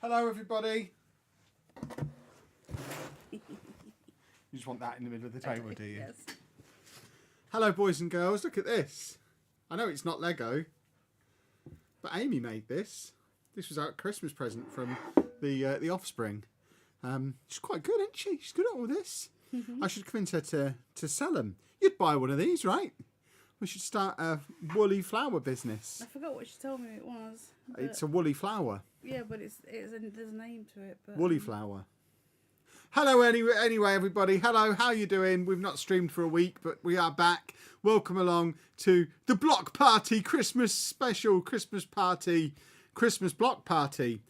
Hello, everybody. You just want that in the middle of the table, do you? Yes. Hello, boys and girls. Look at this. I know it's not Lego, but Amy made this. This was our Christmas present from the Offspring. She's quite good, isn't she? She's good at all this. I should convince her to sell them. You'd buy one of these, right? We should start a woolly flower business. I forgot what she told me it was. It's a woolly flower. Yeah, but there's a name to it. But, Woolly flower. Hello, anyway, everybody. Hello, how you doing? We've not streamed for a week, but we are back. Welcome along to the Block Party Christmas Special Christmas Party, Christmas Block Party.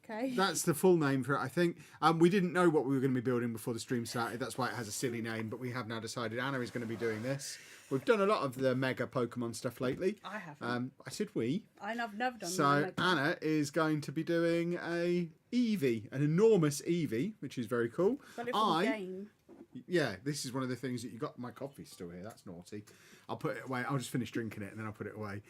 Okay. That's the full name for it, I think. We didn't know what we were going to be building before the stream started. That's why it has a silly name, but we have now decided Anna is going to be doing this. We've done a lot of the Mega Pokemon stuff lately. I haven't. I said we. I've never done So that. Anna is going to be doing a Eevee, an enormous Eevee, which is very cool. Got it from the game. Yeah, this is one of the things that you got. My coffee's still here. That's naughty. I'll put it away. I'll just finish drinking it and then I'll put it away.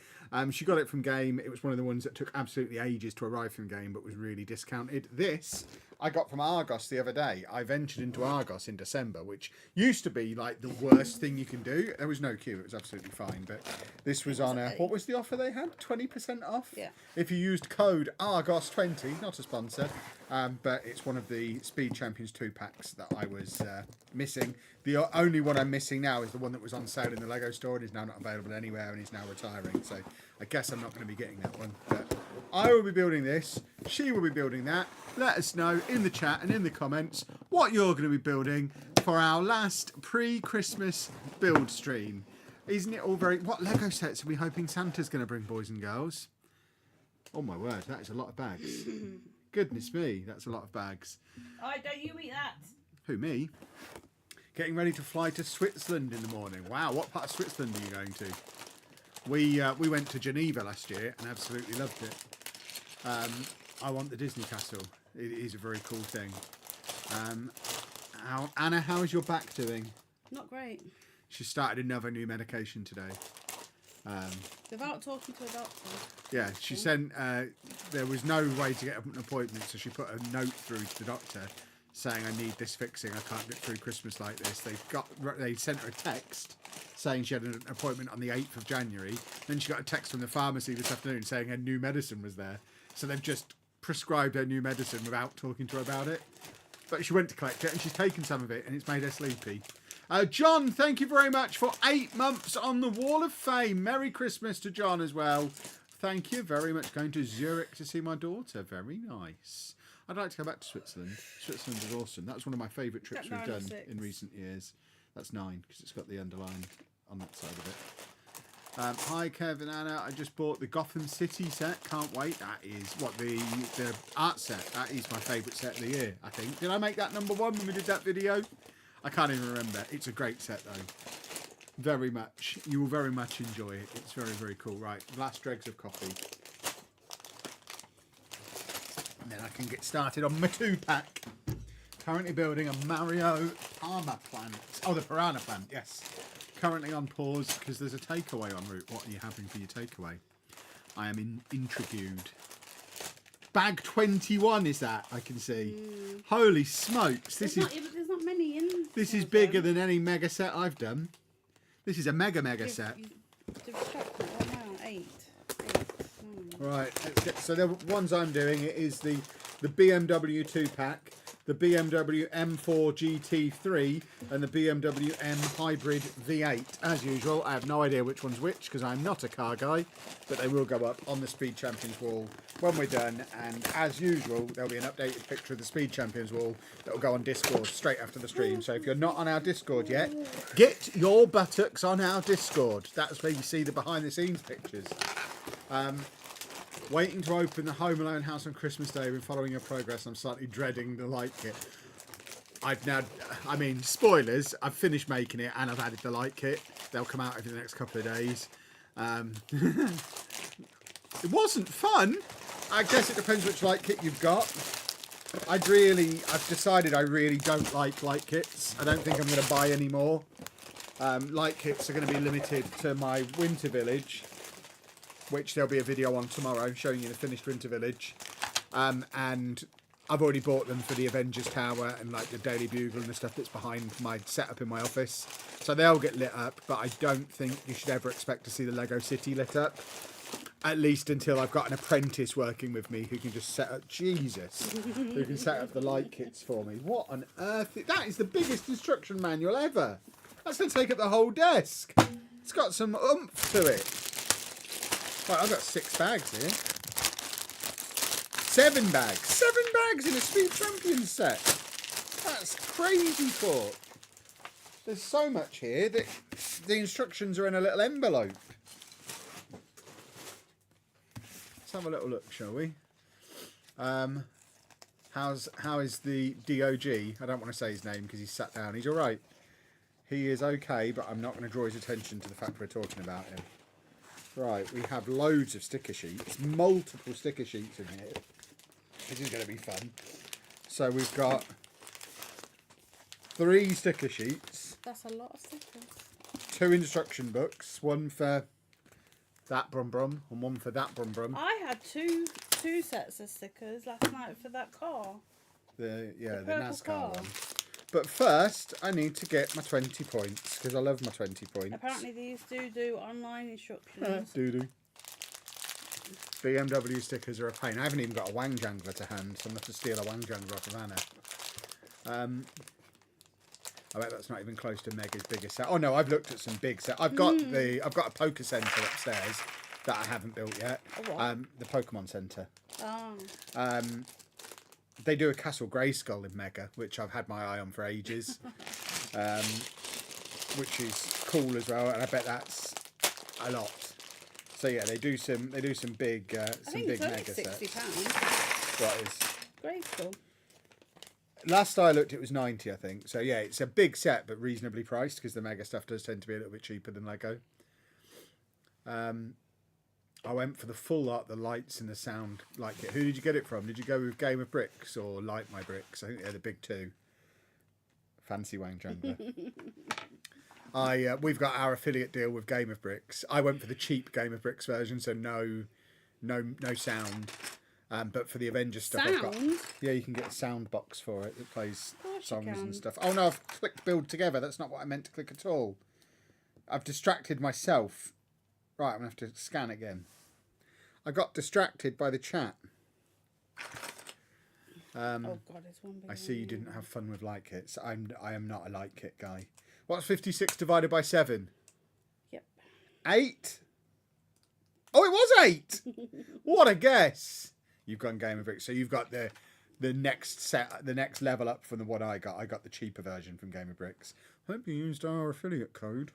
She got it from game. It was one of the ones that took absolutely ages to arrive from game, but was really discounted. This I got from Argos the other day. I ventured into Argos in December, which used to be like the worst thing you can do. There was no queue. It was absolutely fine. But this was on a... What was the offer they had? 20% off? Yeah. If you used code ARGOS20, not a sponsor, but it's one of the Speed Champions 2 packs that I was missing. The only one I'm missing now is the one that was on sale in the Lego store and is now not available anywhere and is now retiring. So I guess I'm not going to be getting that one. But I will be building this. She will be building that. Let us know in the chat and in the comments what you're going to be building for our last pre-Christmas build stream. Isn't it all very... What Lego sets are we hoping Santa's going to bring, boys and girls? Oh my word, that is a lot of bags. Goodness me, that's a lot of bags. Oh, don't you eat that? Who, me? Getting ready to fly to Switzerland in the morning. Wow, what part of Switzerland are you going to? We went to Geneva last year and absolutely loved it. I want the Disney Castle. It is a very cool thing. Anna, how is your back doing? Not great. She started another new medication today. Without talking to a doctor. Yeah, she sent... there was no way to get an appointment, so she put a note through to the doctor saying, I need this fixing. I can't get through Christmas like this. They sent her a text saying she had an appointment on the 8th of January. Then she got a text from the pharmacy this afternoon saying her new medicine was there. So they've just prescribed her new medicine without talking to her about it. But she went to collect it and she's taken some of it and it's made her sleepy. John, thank you very much for 8 months on the Wall of Fame. Merry Christmas to John as well. Thank you very much. Going to Zurich to see my daughter. Very nice. I'd like to go back to Switzerland. Switzerland is awesome. That was one of my favourite trips we've done in recent years. That's 9 because it's got the underline on that side of it. Hi, Kevin, Anna. I just bought the Gotham City set. Can't wait. That is what the art set. That is my favourite set of the year, I think. Did I make that number 1 when we did that video? I can't even remember. It's a great set, though. Very much. You will very much enjoy it. It's very, very cool. Right, last dregs of coffee. And then I can get started on my 2-pack. Currently building a Mario Parma plant. Oh, the Piranha plant, yes. Currently on pause because there's a takeaway en route. What are you having for your takeaway? I am intrigued. Bag 21 is that, I can see. Holy smokes. There's not many in. This is bigger than any mega set I've done. This is a mega set. Eight. Right, so the ones I'm doing is the BMW 2-pack, the BMW M4 GT3 and the BMW M Hybrid V8. As usual, I have no idea which one's which because I'm not a car guy, but they will go up on the Speed Champions wall when we're done. And as usual, there'll be an updated picture of the Speed Champions wall that will go on Discord straight after the stream. So if you're not on our Discord yet, get your buttocks on our Discord. That's where you see the behind the scenes pictures. Waiting to open the Home Alone house on Christmas Day. Been following your progress. I'm slightly dreading the light kit. Spoilers. I've finished making it and I've added the light kit. They'll come out over the next couple of days. It wasn't fun. I guess it depends which light kit you've got. I've decided I really don't like light kits. I don't think I'm going to buy any more. Light kits are going to be limited to my winter village, which there'll be a video on tomorrow showing you the finished winter village. And I've already bought them for the Avengers Tower and like the Daily Bugle and the stuff that's behind my setup in my office. So they'll get lit up, but I don't think you should ever expect to see the Lego City lit up. At least until I've got an apprentice working with me who can just set up, Jesus, who can set up the light kits for me. What on earth? That is the biggest instruction manual ever. That's going to take up the whole desk. It's got some oomph to it. Right, I've got 6 bags here. 7 bags. 7 bags in a Speed Champions set. That's crazy talk. There's so much here that the instructions are in a little envelope. Let's have a little look, shall we? How is the DOG? I don't want to say his name because he's sat down. He's all right. He is okay, but I'm not going to draw his attention to the fact we're talking about him. Right, we have loads of sticker sheets, multiple sticker sheets in here. This is going to be fun. So we've got 3 sticker sheets. That's a lot of stickers. 2 instruction books, one for that brum brum and one for that brum brum. I had two sets of stickers last night for that car. The purple NASCAR car. one. But first, I need to get my 20 points because I love my 20 points. Apparently, these do online instructions. Do. BMW stickers are a pain. I haven't even got a wang jangler to hand, so I'm going to have to steal a wang jangler off of Anna. I bet that's not even close to Mega's biggest set. Oh no, I've looked at some big sets. I've got a poker centre upstairs that I haven't built yet. The Pokemon Centre. Oh. They do a Castle Grayskull in Mega, which I've had my eye on for ages. Which is cool as well, and I bet that's a lot. So yeah, they do some big Mega sets. £60. What is? Grateful. Last I looked, it was 90, I think. So yeah, it's a big set, but reasonably priced because the Mega stuff does tend to be a little bit cheaper than Lego. I went for the full art, the lights and the sound light kit. Who did you get it from? Did you go with Game of Bricks or Light My Bricks? I think they're the big 2. Fancy Wang Jangler. We've got our affiliate deal with Game of Bricks. I went for the cheap Game of Bricks version, so no sound. But for the Avengers stuff, I've got, you can get a sound box for it. It plays songs and stuff. Oh no, I've clicked build together. That's not what I meant to click at all. I've distracted myself. Right, I'm going to have to scan again. I got distracted by the chat. Oh God, it's one big I see you didn't have fun with light kits. I am not a light kit guy. What's 56 divided by 7? Yep. 8? Oh, it was 8! What a guess! You've gone Game of Bricks. So you've got the next level up from the one I got. I got the cheaper version from Game of Bricks. Hope you used our affiliate code.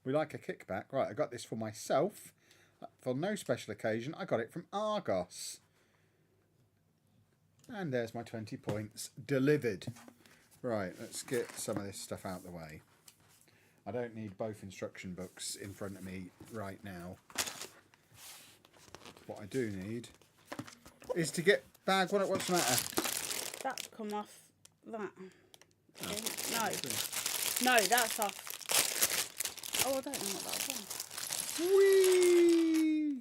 We like a kickback. Right, I got this for myself. For no special occasion, I got it from Argos. And there's my 20 points delivered. Right, let's get some of this stuff out of the way. I don't need both instruction books in front of me right now. What I do need is to get bag. What's the matter? That's come off that. Okay. No, that's off. Oh, I don't know what that's on. Whee!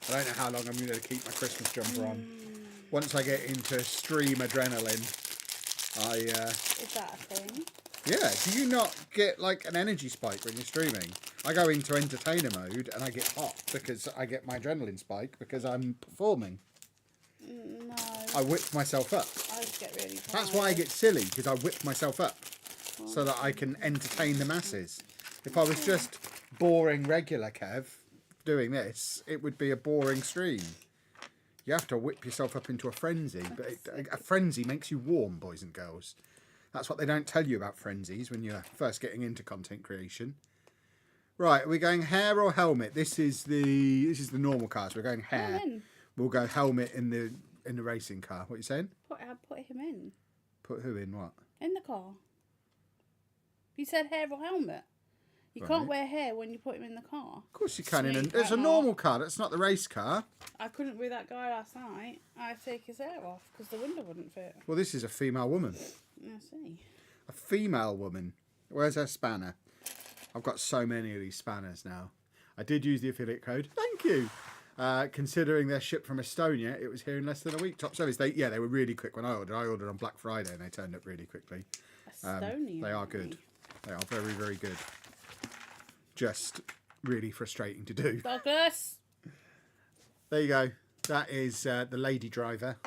I don't know how long I'm going to keep my Christmas jumper on. Once I get into stream adrenaline, Is that a thing? Yeah, do you not get like an energy spike when you're streaming? I go into entertainer mode and I get hot because I get my adrenaline spike because I'm performing. No. I whip myself up. I just get really tired. That's why I get silly, because I whip myself up so that I can entertain the masses. If I was just boring regular Kev doing this, it would be a boring stream. You have to whip yourself up into a frenzy, but a frenzy makes you warm, boys and girls. That's what they don't tell you about frenzies when you're first getting into content creation. Right, are we going hair or helmet? This is the normal car, so we're going hair. We'll go helmet in the racing car. What are you saying? Put him in. Put who in what? In the car. You said hair or helmet. You Right. can't wear hair when you put him in the car. Of course you can. Sweet, It's a why not? normal car. That's not the race car. I couldn't with that guy last night. I had to take his hair off because the window wouldn't fit. Well, this is a female woman. I see. A female woman. Where's her spanner? I've got so many of these spanners now. I did use the affiliate code. Thank you. Considering they're shipped from Estonia, it was here in less than a week. Top service. They were really quick when I ordered. I ordered on Black Friday and they turned up really quickly. Estonia. They are good. They are very, very good. Just really frustrating to do. Douglas. There you go. That is the lady driver.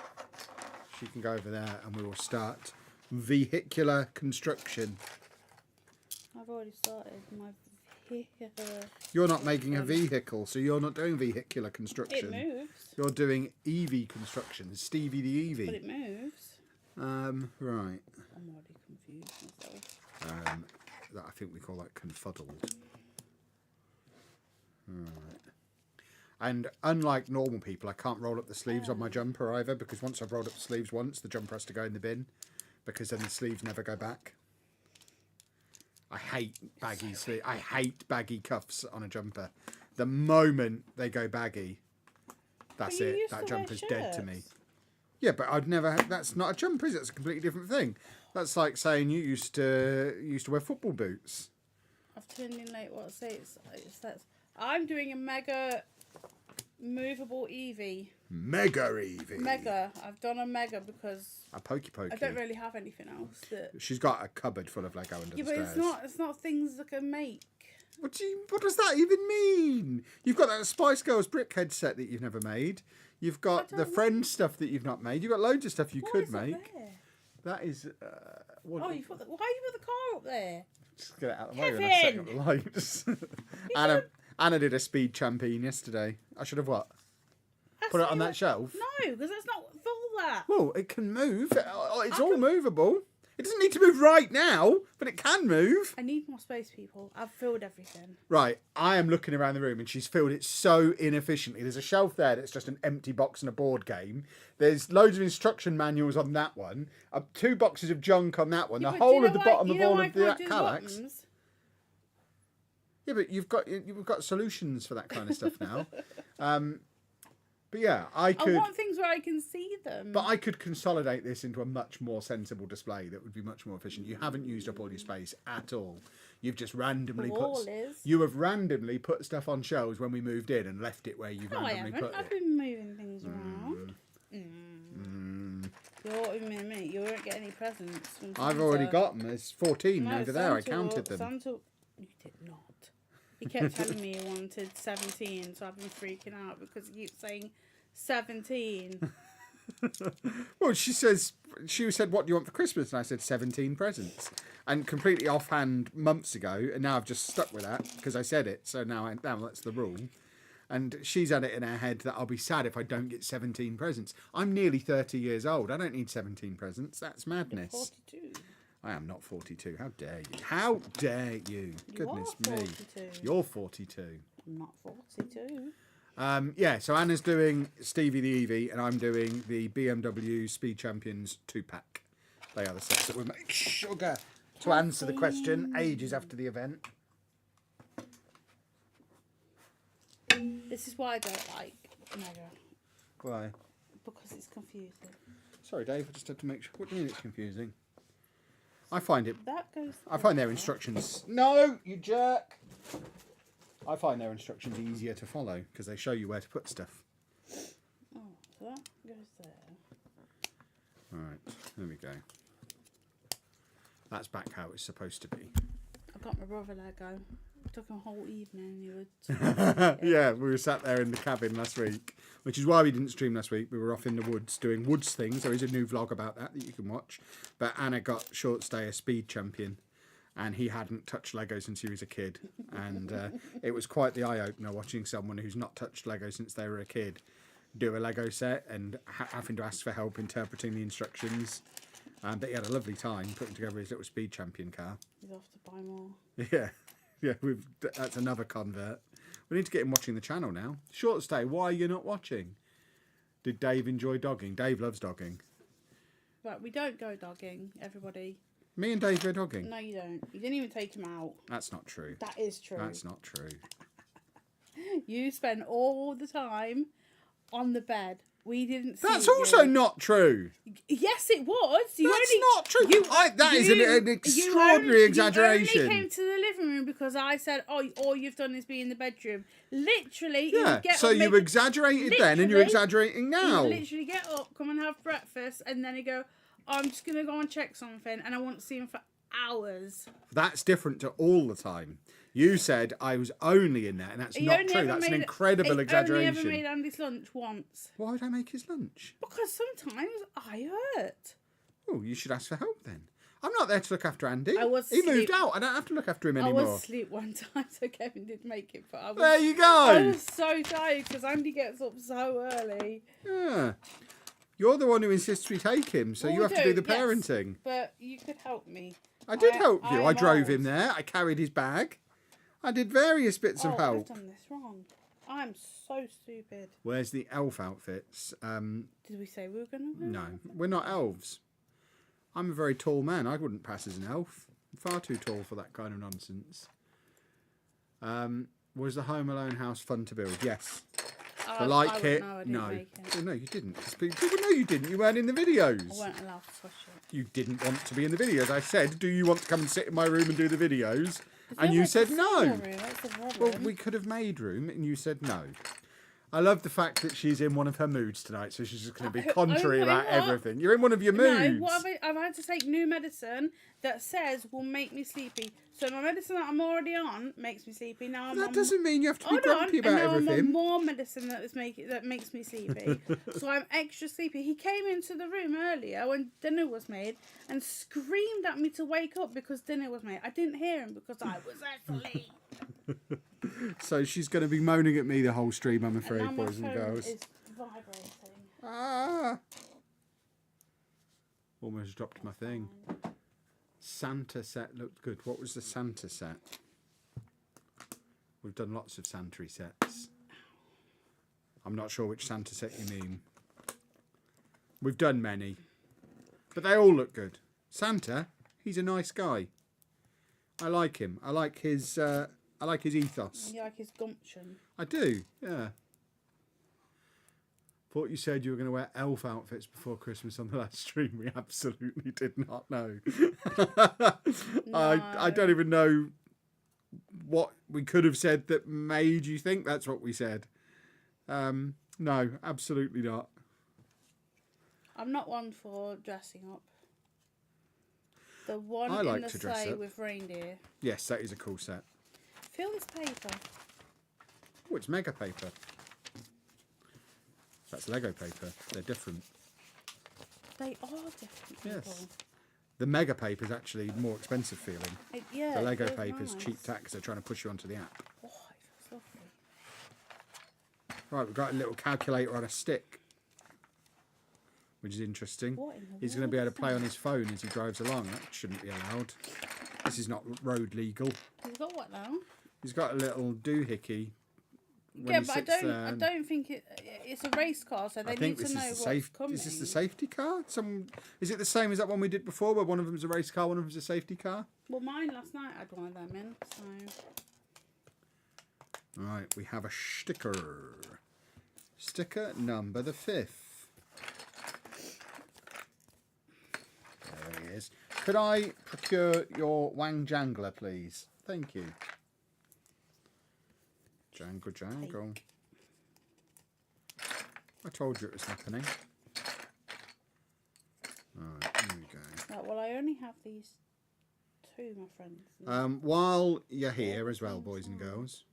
She can go over there and we will start vehicular construction. I've already started my vehicular. You're not making a vehicle, so you're not doing vehicular construction. It moves. You're doing EV construction. Stevie the EV. But it moves. Right. I'm already confused myself. That I think we call that confuddled. Right. And unlike normal people, I can't roll up the sleeves on my jumper either, because once I've rolled up the sleeves once, the jumper has to go in the bin, because then the sleeves never go back. I hate baggy sleeves. I hate baggy cuffs on a jumper. The moment they go baggy, that's it. That jumper's dead to me. Yeah, but I'd never. That's not a jumper, is it? It's a completely different thing. That's like saying you used to wear football boots. I've turned in late. What it says? I'm doing a mega movable EV. Mega EV. Mega. I've done a mega because a pokey. I don't really have anything else. She's got a cupboard full of Lego under the stairs. But it's not things I can make. What does that even mean? You've got that Spice Girls brickhead set that you've never made. You've got the friend stuff that you've not made. You've got loads of stuff you could make. That is. Why you put the car up there? Just get it out of the way when I'm setting up the lights. Anna did a speed champion yesterday. I should have what? Put it on that shelf? No, because it's not full that. Well, it can move. It's all movable. It doesn't need to move right now, but it can move. I need more space, people. I've filled everything. Right, I am looking around the room and she's filled it so inefficiently. There's a shelf there that's just an empty box and a board game. There's loads of instruction manuals on that one. 2 boxes of junk on that one. The whole of the bottom of all of the Kallax. Yeah, but you've got solutions for that kind of stuff now. But yeah, I want things where I can see them. But I could consolidate this into a much more sensible display that would be much more efficient. You haven't used up all your space at all. You've just randomly You have randomly put stuff on shelves when we moved in and left it where you've randomly put it. I've been moving things around. You won't get any presents from Santa. I've already got them. There's 14 over there. I counted them. You did not. He kept telling me he wanted 17, so I've been freaking out because he keeps saying 17. Well, she said, what do you want for Christmas? And I said 17 presents. And completely offhand months ago, and now I've just stuck with that because I said it. So now that's the rule. And she's had it in her head that I'll be sad if I don't get 17 presents. I'm nearly 30 years old. I don't need 17 presents. That's madness. You're 42. I am not 42. How dare you? How dare you? Goodness me. You're 42. I'm not 42. Yeah, so Anna's doing Stevie the EV and I'm doing the BMW Speed Champions 2-pack. They are the sets that we make. Sugar. To answer the question, ages after the event. This is why I don't like Mega. Why? Because it's confusing. Sorry, Dave. I just had to make sure. What do you mean it's confusing? I find their instructions. No, you jerk. I find their instructions easier to follow because they show you where to put stuff. Oh, so that goes there. Right, there we go. That's back how it's supposed to be. I got my brother Lego. It took him a whole evening. Yeah, we were sat there in the cabin last week, which is why we didn't stream last week. We were off in the woods doing woods things. There is a new vlog about that you can watch. But Anna got short stay a speed champion, and he hadn't touched Lego since he was a kid. And it was quite the eye-opener watching someone who's not touched Lego since they were a kid do a Lego set and having to ask for help interpreting the instructions. But he had a lovely time putting together his little speed champion car. He's off to buy more. Yeah. Yeah, that's another convert. We need to get him watching the channel now. Short stay, why are you not watching? Did Dave enjoy dogging? Dave loves dogging. Right, we don't go dogging, everybody. Me and Dave go dogging? No, you don't. You didn't even take him out. That's not true. That is true. That's not true. You spend all the time on the bed We didn't see That's you. also not true. Yes, it was. That's not true. That is an extraordinary exaggeration. You only came to the living room because I said, "Oh, all you've done is be in the bedroom." Literally, you Yeah. would get So up, you exaggerated then, and you're exaggerating now. You literally get up, come and have breakfast, and then you go, oh, "I'm just gonna go and check something," and I won't see him for hours. That's different to all the time. You said I was only in there, and that's not true. That's an incredible exaggeration. I only ever made Andy's lunch once. Why would I make his lunch? Because sometimes I hurt. Oh, you should ask for help then. I'm not there to look after Andy. He moved out. I don't have to look after him anymore. I was asleep one time, so Kevin did make it. But there you go. I was so tired because Andy gets up so early. Yeah. You're the one who insists we take him, so you have to do the parenting. But you could help me. I did help you. I drove him there. I carried his bag. I did various bits of help. I've done this wrong. I'm so stupid. Where's the elf outfits? Did we say we were going to? No, we're not elves. I'm a very tall man. I wouldn't pass as an elf. I'm far too tall for that kind of nonsense. Was the Home Alone house fun to build? Yes. The light kit? No. Well, no, you didn't. People know you didn't. You weren't in the videos. I weren't allowed to touch it. You didn't want to be in the videos. I said, do you want to come and sit in my room and do the videos? And you said no. Well, we could have made room, and you said no. I love the fact that she's in one of her moods tonight, so she's just going to be contrary about everything. You're in one of your moods. No, I've had to take new medicine that says will make me sleepy. So my medicine that I'm already on makes me sleepy. Now that doesn't mean you have to be grumpy about everything. I'm on more medicine that makes me sleepy. So I'm extra sleepy. He came into the room earlier when dinner was made and screamed at me to wake up because dinner was made. I didn't hear him because I was asleep. So she's going to be moaning at me the whole stream, I'm afraid, and boys and girls. Is vibrating. Ah! Almost dropped my thing. Santa set looked good. What was the Santa set? We've done lots of Santa sets. I'm not sure which Santa set you mean. We've done many. But they all look good. Santa, he's a nice guy. I like him. I like his ethos. You like his gumption? I do, yeah. Thought you said you were going to wear elf outfits before Christmas on the last stream. We absolutely did not know. No. I don't even know what we could have said that made you think that's what we said. No, absolutely not. I'm not one for dressing up. The one I like in the to dress sleigh up. with reindeer. Yes, that is a cool set. Feel this paper. Oh, it's mega paper. That's Lego paper. They're different. They are different. Yes. People. The mega paper is actually more expensive feeling. Yeah. The Lego it feels paper is nice. cheap tax. They're trying to push you onto the app. Oh, it feels lovely. Right, we've got a little calculator on a stick, which is interesting. What in the He's going to be able to play on his phone as he drives along. That shouldn't be allowed. This is not road legal. He's got what now? He's got a little doohickey. Yeah, but I don't think it's a race car, so they need to know what's coming. Is this the safety car? Is it the same as that one we did before, where one of them's a race car, one of them's a safety car? Well, mine last night had one of them in, so... Right, we have a sticker. Sticker number the 5th. There he is. Could I procure your Wang Jangler, please? Thank you. Jangle, jangle. I told you it was happening. Alright, here we go. Right, well, I only have these two, my friends. While you're here as well, boys and girls,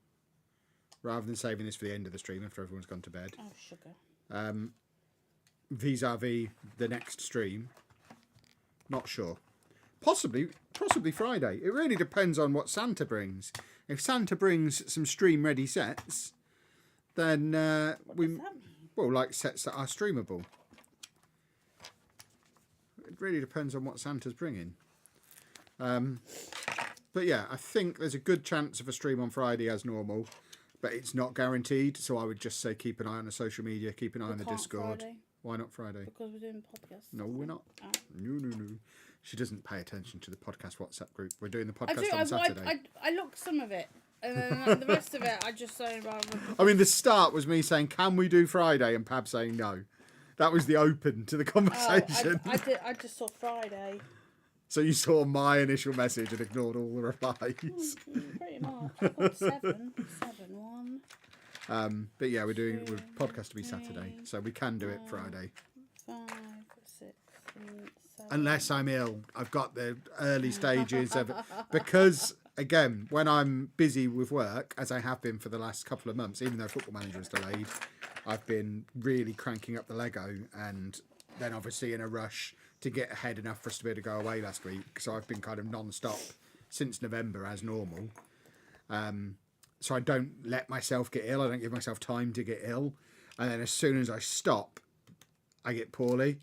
rather than saving this for the end of the stream after everyone's gone to bed, Oh, sugar. vis-a-vis the next stream, not sure. Possibly Friday. It really depends on what Santa brings. If Santa brings some stream-ready sets, then What does that mean? well, like sets that are streamable. It really depends on what Santa's bringing. But yeah, I think there's a good chance of a stream on Friday as normal, but it's not guaranteed. So I would just say keep an eye on the social media, keep an eye on the Discord. Friday, Why not Friday? because we're doing podcasts. No, we're not. Oh. No. She doesn't pay attention to the podcast WhatsApp group. We're doing the podcast on Saturday. I looked some of it, and then the rest of it I just say rather. I mean, the start was me saying, "Can we do Friday?" and Pab saying no. That was the open to the conversation. I just saw Friday. So you saw my initial message and ignored all the replies. Pretty much. I got 7. 1. But yeah, we're podcast to be Saturday, so we can do it Friday. 5, 6, 7. Unless I'm ill. I've got the early stages of it. Because, again, when I'm busy with work, as I have been for the last couple of months, even though Football Manager is delayed, I've been really cranking up the Lego, and then obviously in a rush to get ahead enough for us to be able to go away last week. So I've been kind of non-stop since November as normal. So I don't let myself get ill. I don't give myself time to get ill. And then as soon as I stop, I get poorly.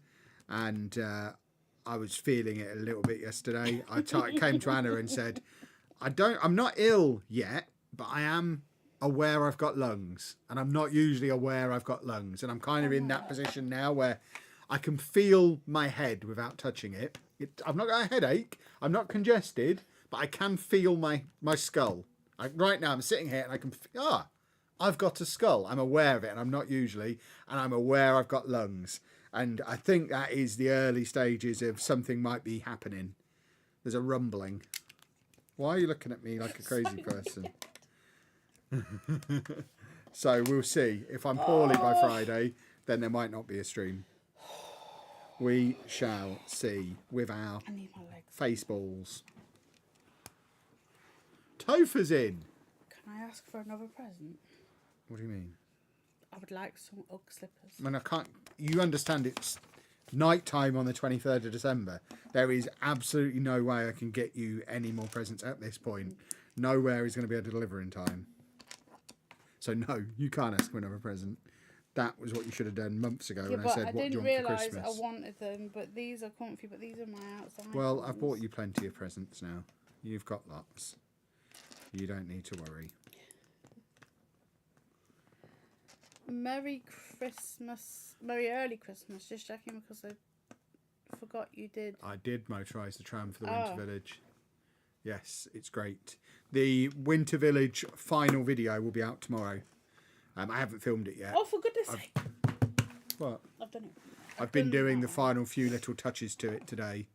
And I was feeling it a little bit yesterday. I came to Anna and said, I'm not ill yet, but I am aware I've got lungs. And I'm not usually aware I've got lungs. And I'm kind of in that position now where I can feel my head without touching it. I've not got a headache. I'm not congested, but I can feel my skull. Right now I'm sitting here and I can I've got a skull. I'm aware of it, and I'm not usually. And I'm aware I've got lungs. And I think that is the early stages of something might be happening. There's a rumbling. Why are you looking at me like a crazy person? So we'll see. If I'm poorly by Friday, then there might not be a stream. We shall see with our face balls. Topher's in. Can I ask for another present? What do you mean? I would like some Ugg slippers. I mean, I can't. You understand it's night time on the 23rd of December. There is absolutely no way I can get you any more presents at this point. Nowhere is going to be able to deliver in time. So no, you can't ask for another present. That was what you should have done months ago when I said, what do you want for Christmas? I wanted them, but these are comfy, but these are my outside Well, ones. I've bought you plenty of presents now. You've got lots. You don't need to worry. Merry Christmas. Merry early Christmas. Just checking because I forgot you did. I did motorise the tram for the Winter Village. Yes, it's great. The Winter Village final video will be out tomorrow. I haven't filmed it yet. Oh, for goodness sake. What? I've done it. I've been doing the final few little touches to it today.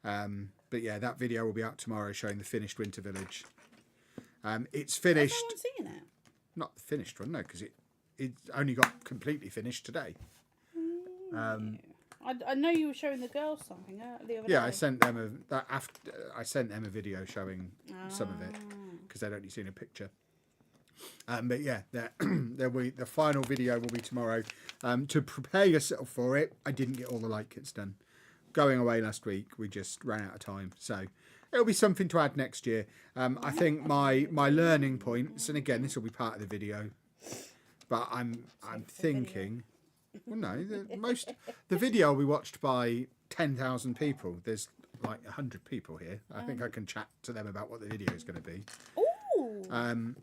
But yeah, that video will be out tomorrow showing the finished Winter Village. It's finished. Has no one seen it? Not the finished one, no, because it only got completely finished today. I know you were showing the girls something the other day. Yeah, I sent them a video showing some of it because they'd only seen a picture. But yeah, the final video will be tomorrow. To prepare yourself for it, I didn't get all the light kits done. Going away last week, we just ran out of time. So it'll be something to add next year. I think my learning points, and again, this will be part of the video, but I'm thinking, well, no, the video will be watched by 10,000 people. There's like 100 people here. I think I can chat to them about what the video is going to be. Ooh.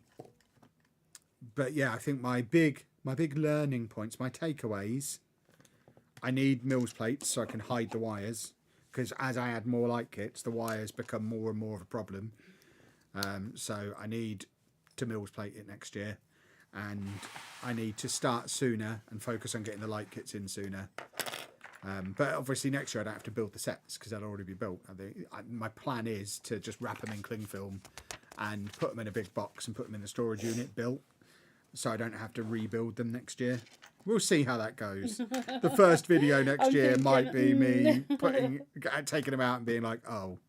But yeah, I think my big learning points, my takeaways, I need Mills plates so I can hide the wires, because as I add more light kits, the wires become more and more of a problem. So I need to Mills plate it next year, and I need to start sooner and focus on getting the light kits in sooner. But obviously next year I don't have to build the sets because they'll already be built. My plan is to just wrap them in cling film and put them in a big box and put them in the storage unit built, so I don't have to rebuild them next year. We'll see how that goes. The first video next year might be me taking them out and being like, oh,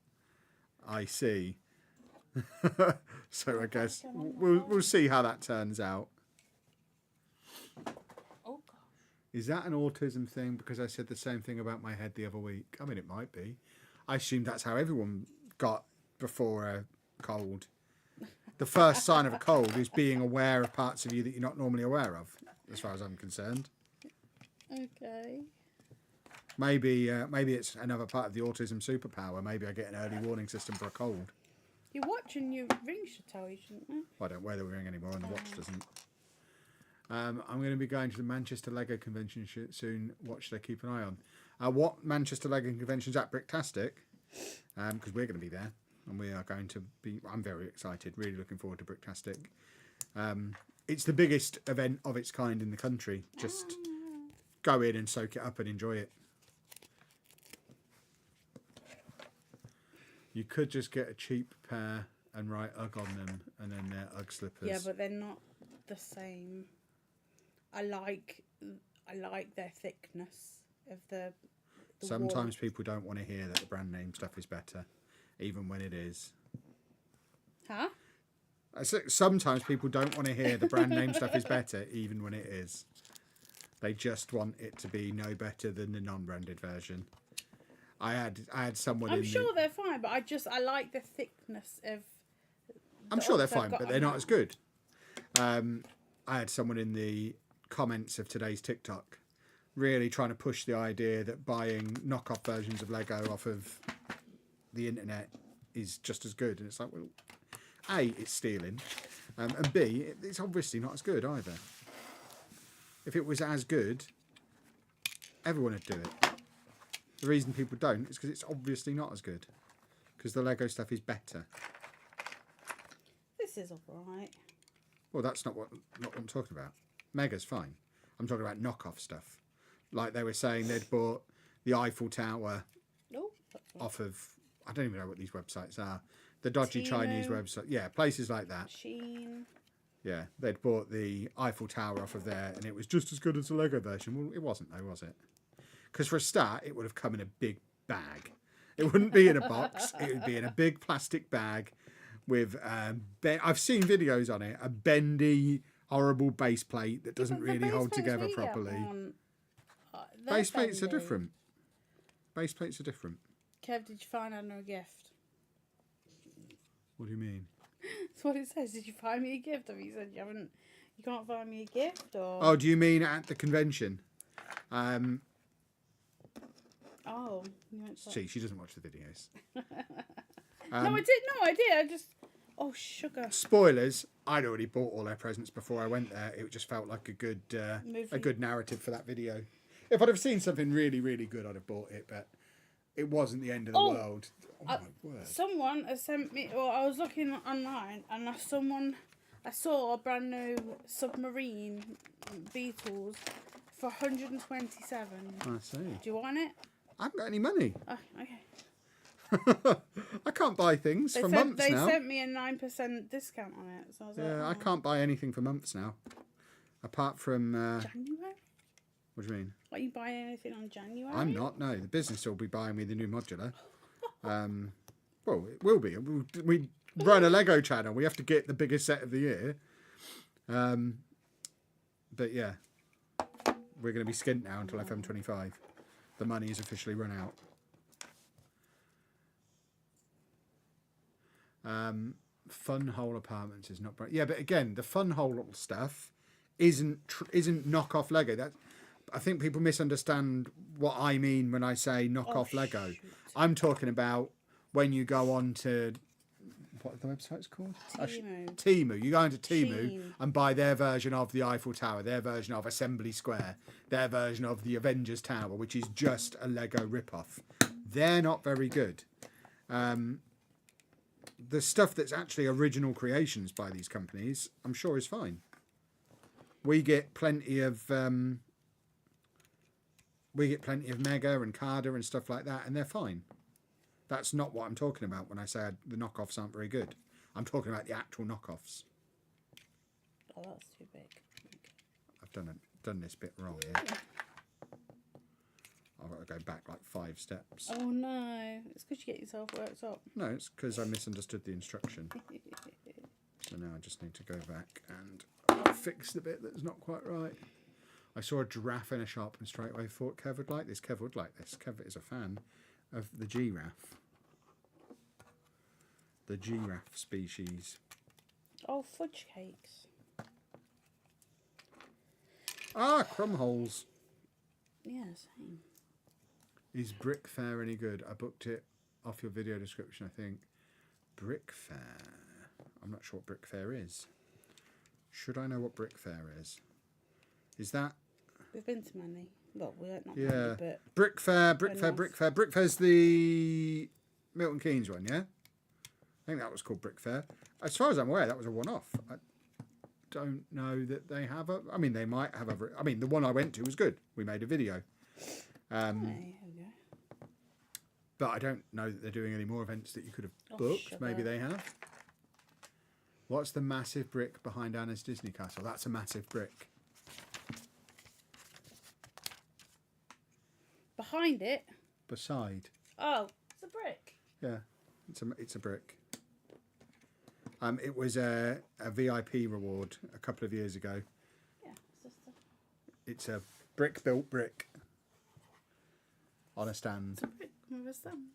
I see. So I guess we'll see how that turns out. Oh gosh. Is that an autism thing? Because I said the same thing about my head the other week. I mean, it might be. I assumed that's how everyone got before a cold. The first sign of a cold is being aware of parts of you that you're not normally aware of, as far as I'm concerned. Okay. Maybe it's another part of the autism superpower. Maybe I get an early warning system for a cold. Your watch and your ring should tell you, shouldn't they? Well, I don't wear the ring anymore and the watch doesn't. I'm going to be going to the Manchester Lego Convention soon. What should I keep an eye on? What Manchester Lego Convention's at? Bricktastic, because we're going to be there. And we are going to be. I'm very excited. Really looking forward to Bricktastic. It's the biggest event of its kind in the country. Just go in and soak it up and enjoy it. You could just get a cheap pair and write UGG on them, and then they're UGG slippers. Yeah, but they're not the same. I like their thickness of the Sometimes people don't want to hear that the brand name stuff is better, even when it is. Huh? Sometimes people don't want to hear the brand name stuff is better, even when it is. They just want it to be no better than the non-branded version. I had someone. I'm sure they're fine, but I like the thickness of. I'm sure they're fine, but they're not as good. I had someone in the comments of today's TikTok really trying to push the idea that buying knockoff versions of Lego off of the internet is just as good, and it's like, well, A, it's stealing, and B, it's obviously not as good either. If it was as good, everyone would do it. The reason people don't is because it's obviously not as good, because the Lego stuff is better. This is alright. Well, that's not what I'm talking about. Mega's fine. I'm talking about knockoff stuff. Like they were saying they'd bought the Eiffel Tower off of, I don't even know what these websites are. The dodgy Chinese website. Yeah, places like that. Shein. Yeah, they'd bought the Eiffel Tower off of there, and it was just as good as the Lego version. Well, it wasn't though, was it? Because for a start, it would have come in a big bag. It wouldn't be in a box. It would be in a big plastic bag with, I've seen videos on it, a bendy, horrible base plate that doesn't really hold together properly. Base plates are different. Base plates are different. Kev, did you find Anna a gift? What do you mean? That's what it says. Did you find me a gift? Have you said you can't find me a gift? Or... Oh, do you mean at the convention? Oh, you went to... See, she doesn't watch the videos. No, I did. I just... Oh, sugar. Spoilers. I'd already bought all their presents before I went there. It just felt like a good narrative for that video. If I'd have seen something really, really good, I'd have bought it, but it wasn't the end of the world. Oh, my word. Someone has sent me... Well, I was looking online, and I saw a brand new submarine Beatles for 127. I see. Do you want it? I haven't got any money. Oh, okay. I can't buy things for months now. They sent me a 9% discount on it. So I was like, I can't buy anything for months now. Apart from... January? What do you mean? Are you buying anything on January? I'm not, no. The business will be buying me the new modular. Well, it will be. We run a Lego channel. We have to get the biggest set of the year. But yeah, we're going to be skint now until FM25. The money is officially run out. Fun hole apartments is not bright. Yeah, but again, the fun hole stuff isn't knockoff Lego. I think people misunderstand what I mean when I say knockoff Lego. Shoot. I'm talking about when you go on to what the website's called? Temu. You go into Temu and buy their version of the Eiffel Tower, their version of Assembly Square, their version of the Avengers Tower, which is just a Lego ripoff. They're not very good. The stuff that's actually original creations by these companies, I'm sure is fine. We get plenty of Mega and Carder and stuff like that, and they're fine. That's not what I'm talking about when I say the knockoffs aren't very good. I'm talking about the actual knockoffs. Oh, that's too big. I've done this bit wrong here. I've got to go back like 5 steps. Oh no, it's because you get yourself worked up. No, it's because I misunderstood the instruction. So now I just need to go back and fix the bit that's not quite right. I saw a giraffe in a shop and straight away thought Kev would like this. Kev would like this. Kev is a fan of the giraffe. The giraffe species. Oh, fudge cakes. Ah, crumb holes. Yeah, same. Is Brick Fair any good? I booked it off your video description, I think. Brick Fair. I'm not sure what Brick Fair is. Should I know what Brick Fair is? Is that... We've been to many. Well, we don't know yeah. many, but... Brick Fair. Brick Fair's the Milton Keynes one, yeah? I think that was called Brick Fair. As far as I'm aware, that was a one-off. don't know that they have a. I mean, they might have other. I mean, the one I went to was good. We made a video. There we go. But I don't know that they're doing any more events that you could have Oh, booked. sugar. Maybe they have. What's the massive brick behind Anna's Disney Castle? That's a massive brick. Behind it? Beside. Oh, it's a brick. Yeah, it's a brick. It was a VIP reward a couple of years ago. Yeah, it's just a, It's a brick built brick on a stand. it's a brick with a stem.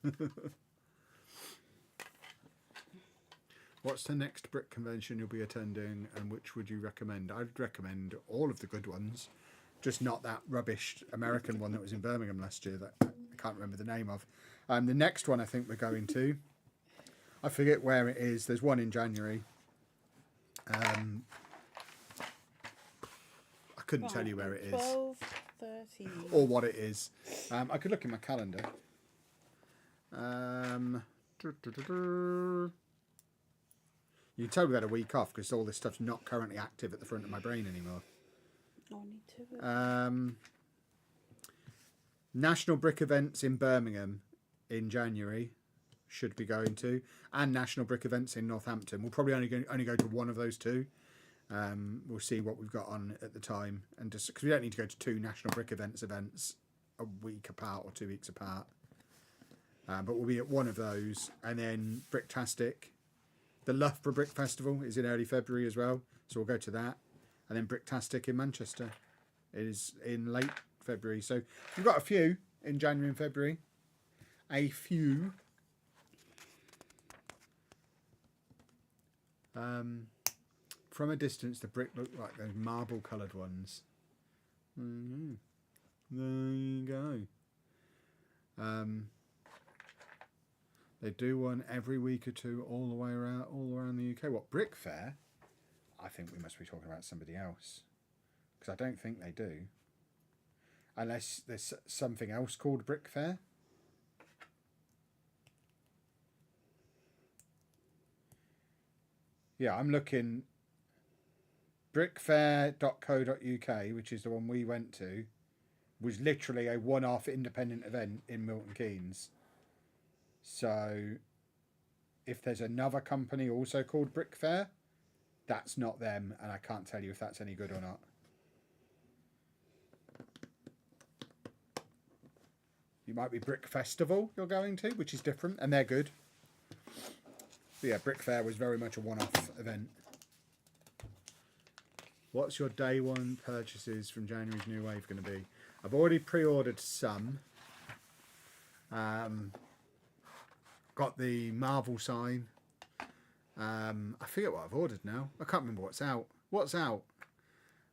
What's the next brick convention you'll be attending, and which would you recommend? I'd recommend all of the good ones, just not that rubbish American one that was in Birmingham last year that I can't remember the name of. The next one I think we're going to, I forget where it is. There's one in January. I couldn't tell you where it is 12, 13. or what it is. I could look in my calendar. You can tell we had a week off because all this stuff's not currently active at the front of my brain anymore. Oh, I need to. National Brick events in Birmingham in January should be going to, and National Brick events in Northampton. We'll probably only go to one of those two. We'll see what we've got on at the time, and just because we don't need to go to two National Brick events a week apart or 2 weeks apart. But we'll be at one of those, and then Bricktastic. The Loughborough Brick Festival is in early February as well, so we'll go to that. And then Bricktastic in Manchester is in late February. So we've got a few in January and February. A few. From a distance, the brick looked like those marble-coloured ones. Mm-hmm. There you go. They do one every week or two all around the UK. What, Brick Fair? I think we must be talking about somebody else, because I don't think they do. Unless there's something else called Brick Fair. Yeah, I'm looking. Brickfair.co.uk, which is the one we went to, was literally a one-off independent event in Milton Keynes. So, if there's another company also called Brick Fair, that's not them, and I can't tell you if that's any good or not. You might be Brick Festival you're going to, which is different, and they're good. But yeah, Brick Fair was very much a one-off event. What's your day one purchases from January's New Wave going to be? I've already pre-ordered some. Got the Marvel sign. I forget what I've ordered now. I can't remember what's out. What's out?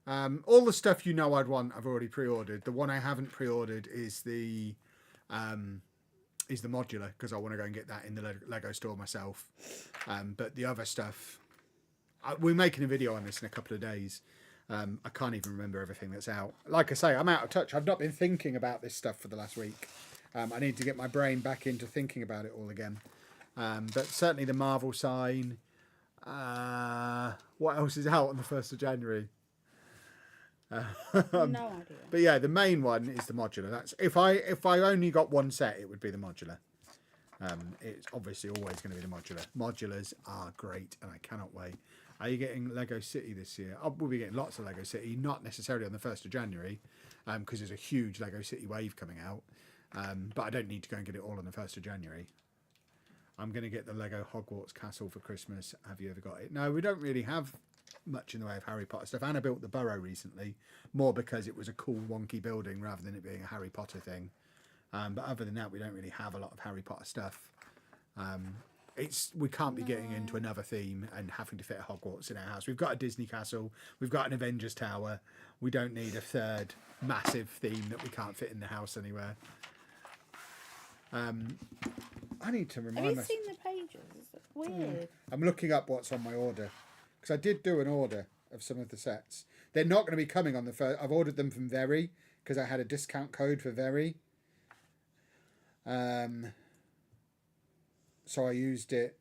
All the stuff you know I'd want, I've already pre-ordered. The one I haven't pre-ordered is the modular, because I want to go and get that in the Lego store myself. But the other stuff, we're making a video on this in a couple of days. I can't even remember everything that's out. Like I say, I'm out of touch. I've not been thinking about this stuff for the last week. I need to get my brain back into thinking about it all again. But certainly the Marvel sign. What else is out on the 1st of January? No idea. But yeah, the main one is the modular. That's if I only got one set, it would be the modular. It's obviously always going to be the modular. Modulars are great, and I cannot wait. Are you getting Lego City this year? We'll be getting lots of Lego City, not necessarily on the 1st of January, because there's a huge Lego City wave coming out. But I don't need to go and get it all on the 1st of January. I'm going to get the Lego Hogwarts Castle for Christmas. Have you ever got it? No, we don't really have much in the way of Harry Potter stuff. Anna built the Burrow recently, more because it was a cool, wonky building rather than it being a Harry Potter thing. But other than that, we don't really have a lot of Harry Potter stuff. We can't be getting into another theme and having to fit a Hogwarts in our house. We've got a Disney castle. We've got an Avengers Tower. We don't need a third massive theme that we can't fit in the house anywhere. I need to remind myself. Have you seen the pages? It's weird. I'm looking up what's on my order, because I did do an order of some of the sets. They're not going to be coming on the first. I've ordered them from Very because I had a discount code for Very. So I used it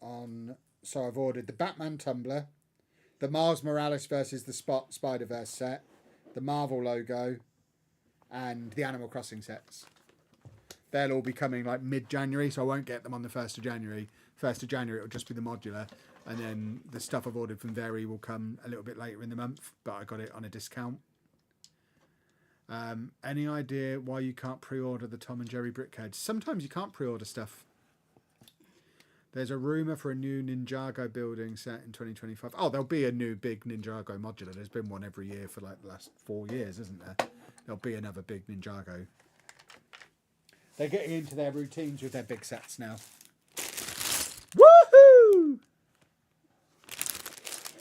on. So I've ordered the Batman tumbler, the Miles Morales versus the Spider-Verse set, the Marvel logo, and the Animal Crossing sets. They'll all be coming like mid-January, so I won't get them on the 1st of January. 1st of January, it'll just be the modular. And then the stuff I've ordered from Very will come a little bit later in the month, but I got it on a discount. Any idea why you can't pre-order the Tom and Jerry Brickheads? Sometimes you can't pre-order stuff. There's a rumour for a new Ninjago building set in 2025. Oh, there'll be a new big Ninjago modular. There's been one every year for like the last 4 years, isn't there? There'll be another big Ninjago. They're getting into their routines with their big sets now. Woohoo!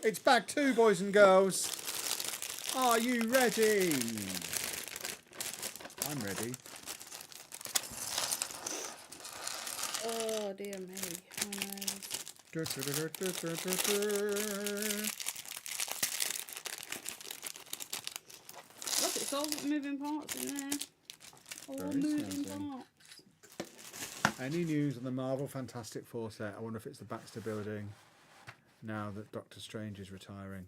It's back 2, boys and girls. Are you ready? I'm ready. Oh dear me. Oh no. Look, it's all moving parts in there. All Very moving snazzy. parts. Any news on the Marvel Fantastic Four set? I wonder if it's the Baxter building now that Doctor Strange is retiring.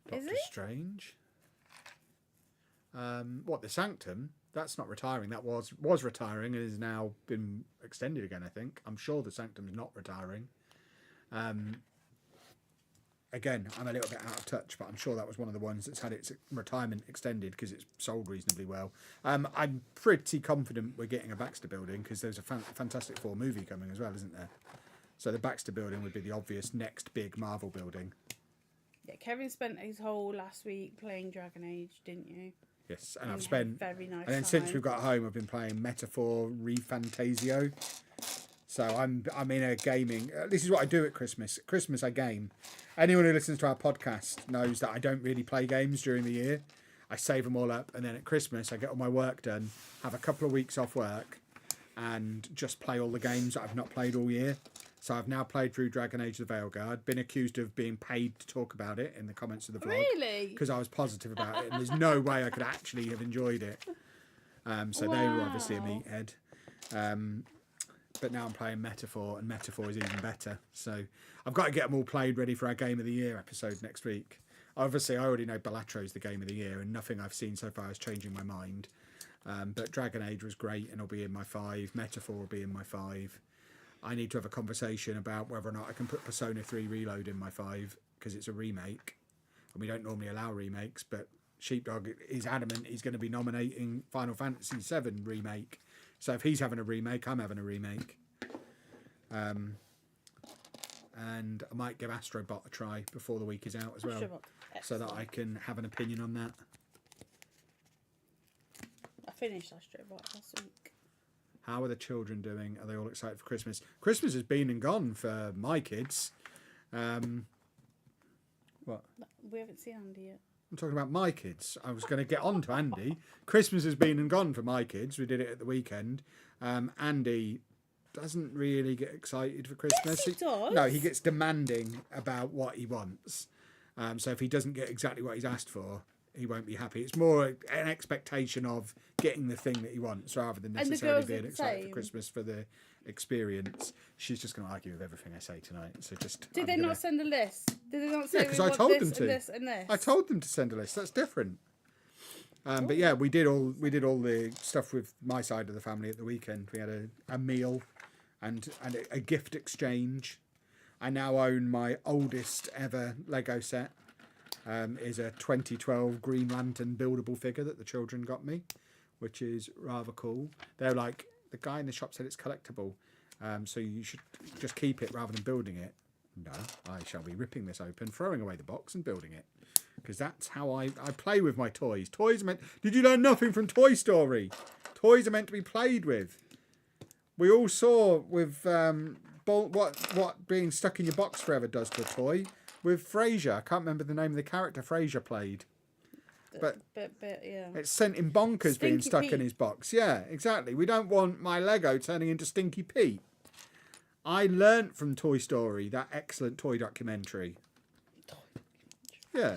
Is Doctor he? Strange? What, the Sanctum? That's not retiring. That was retiring and has now been extended again, I think. I'm sure the Sanctum's not retiring. Again, I'm a little bit out of touch, but I'm sure that was one of the ones that's had its retirement extended because it's sold reasonably well. I'm pretty confident we're getting a Baxter building because there's a Fantastic Four movie coming as well, isn't there? So the Baxter building would be the obvious next big Marvel building. Yeah, Kevin spent his whole last week playing Dragon Age, didn't you? Yes, and And I've you had a spent... very nice And then time. since we've got home, I've been playing Metaphor Refantasio. So I'm in a gaming... this is what I do at Christmas. At Christmas, I game. Anyone who listens to our podcast knows that I don't really play games during the year. I save them all up, and then at Christmas, I get all my work done, have a couple of weeks off work, and just play all the games that I've not played all year. So I've now played through Dragon Age the Veilguard, been accused of being paid to talk about it in the comments of the vlog. Really? Because I was positive about it, and there's no way I could actually have enjoyed it. So they were obviously a meathead. But now I'm playing Metaphor, and Metaphor is even better. So I've got to get them all played ready for our Game of the Year episode next week. Obviously, I already know Balattro's the Game of the Year, and nothing I've seen so far is changing my mind. But Dragon Age was great, and it'll be in my 5. Metaphor will be in my 5. I need to have a conversation about whether or not I can put Persona 3 Reload in my 5, because it's a remake. And we don't normally allow remakes, but Sheepdog is adamant he's going to be nominating Final Fantasy VII Remake. So if he's having a remake, I'm having a remake. And I might give Astrobot a try before the week is out as well. So that I can have an opinion on that. I finished Astrobot last week. How are the children doing? Are they all excited for Christmas? Christmas has been and gone for my kids. What? We haven't seen Andy yet. I'm talking about my kids. I was going to get on to Andy. Christmas has been and gone for my kids. We did it at the weekend. Andy doesn't really get excited for Christmas. Yes, he does. No, he gets demanding about what he wants. So if he doesn't get exactly what he's asked for, he won't be happy. It's more an expectation of getting the thing that he wants rather than necessarily being excited for Christmas for the experience. She's just going to argue with everything I say tonight. So just Did they not send a list? Did they not say because we I want told this them to. and this and this? I told them to send a list. That's different. But yeah, we did all the stuff with my side of the family at the weekend. We had a meal and a gift exchange. I now own my oldest ever Lego set. Is a 2012 Green Lantern buildable figure that the children got me, which is rather cool. They're like, the guy in the shop said it's collectible, so you should just keep it rather than building it. No, I shall be ripping this open, throwing away the box and building it. Because that's how I play with my toys. Toys are meant... Did you learn nothing from Toy Story? Toys are meant to be played with. We all saw with what being stuck in your box forever does to a toy. With Frasier, I can't remember the name of the character Frasier played. But yeah. It's sent him bonkers being Stinky stuck Pete. in his box. Yeah, exactly. We don't want my Lego turning into Stinky Pete. I learnt from Toy Story, that excellent toy documentary. Yeah.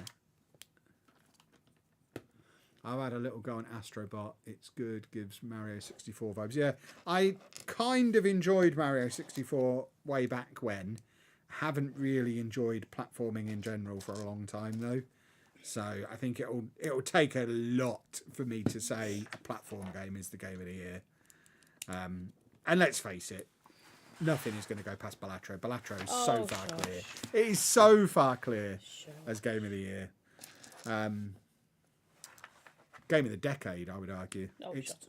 I've had a little go on Astrobot. It's good, gives Mario 64 vibes. Yeah, I kind of enjoyed Mario 64 way back when. Haven't really enjoyed platforming in general for a long time though. So I think it'll take a lot for me to say a platform game is the game of the year. And let's face it, nothing is going to go past Balatro. Balatro is so far clear. It is so far clear as game of the year. Game of the decade, I would argue.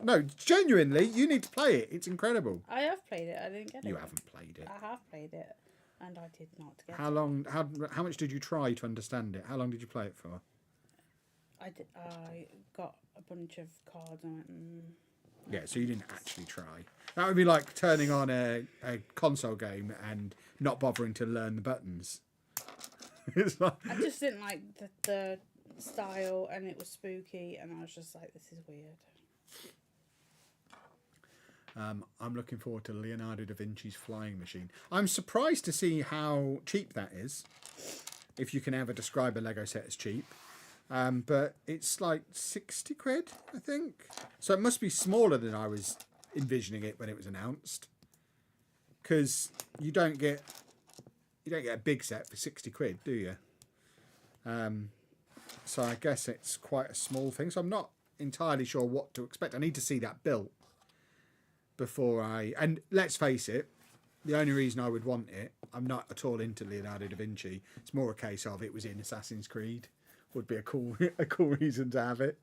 No, genuinely, you need to play it. It's incredible. I have played it. I didn't get it. You haven't played it. I have played it, and I did not get How it. long? How much did you try to understand it? How long did you play it for? I got a bunch of cards and went, Yeah, so you didn't actually try. That would be like turning on a console game and not bothering to learn the buttons. It's like... I just didn't like the style, and it was spooky, and I was just like, this is weird. I'm looking forward to Leonardo da Vinci's Flying Machine. I'm surprised to see how cheap that is, if you can ever describe a Lego set as cheap. But it's like 60 quid, I think. So it must be smaller than I was envisioning it when it was announced. Because you don't get a big set for 60 quid, do you? So I guess it's quite a small thing. So I'm not entirely sure what to expect. I need to see that built before and let's face it, the only reason I would want it, I'm not at all into Leonardo da Vinci. It's more a case of it was in Assassin's Creed. Would be a cool reason to have it.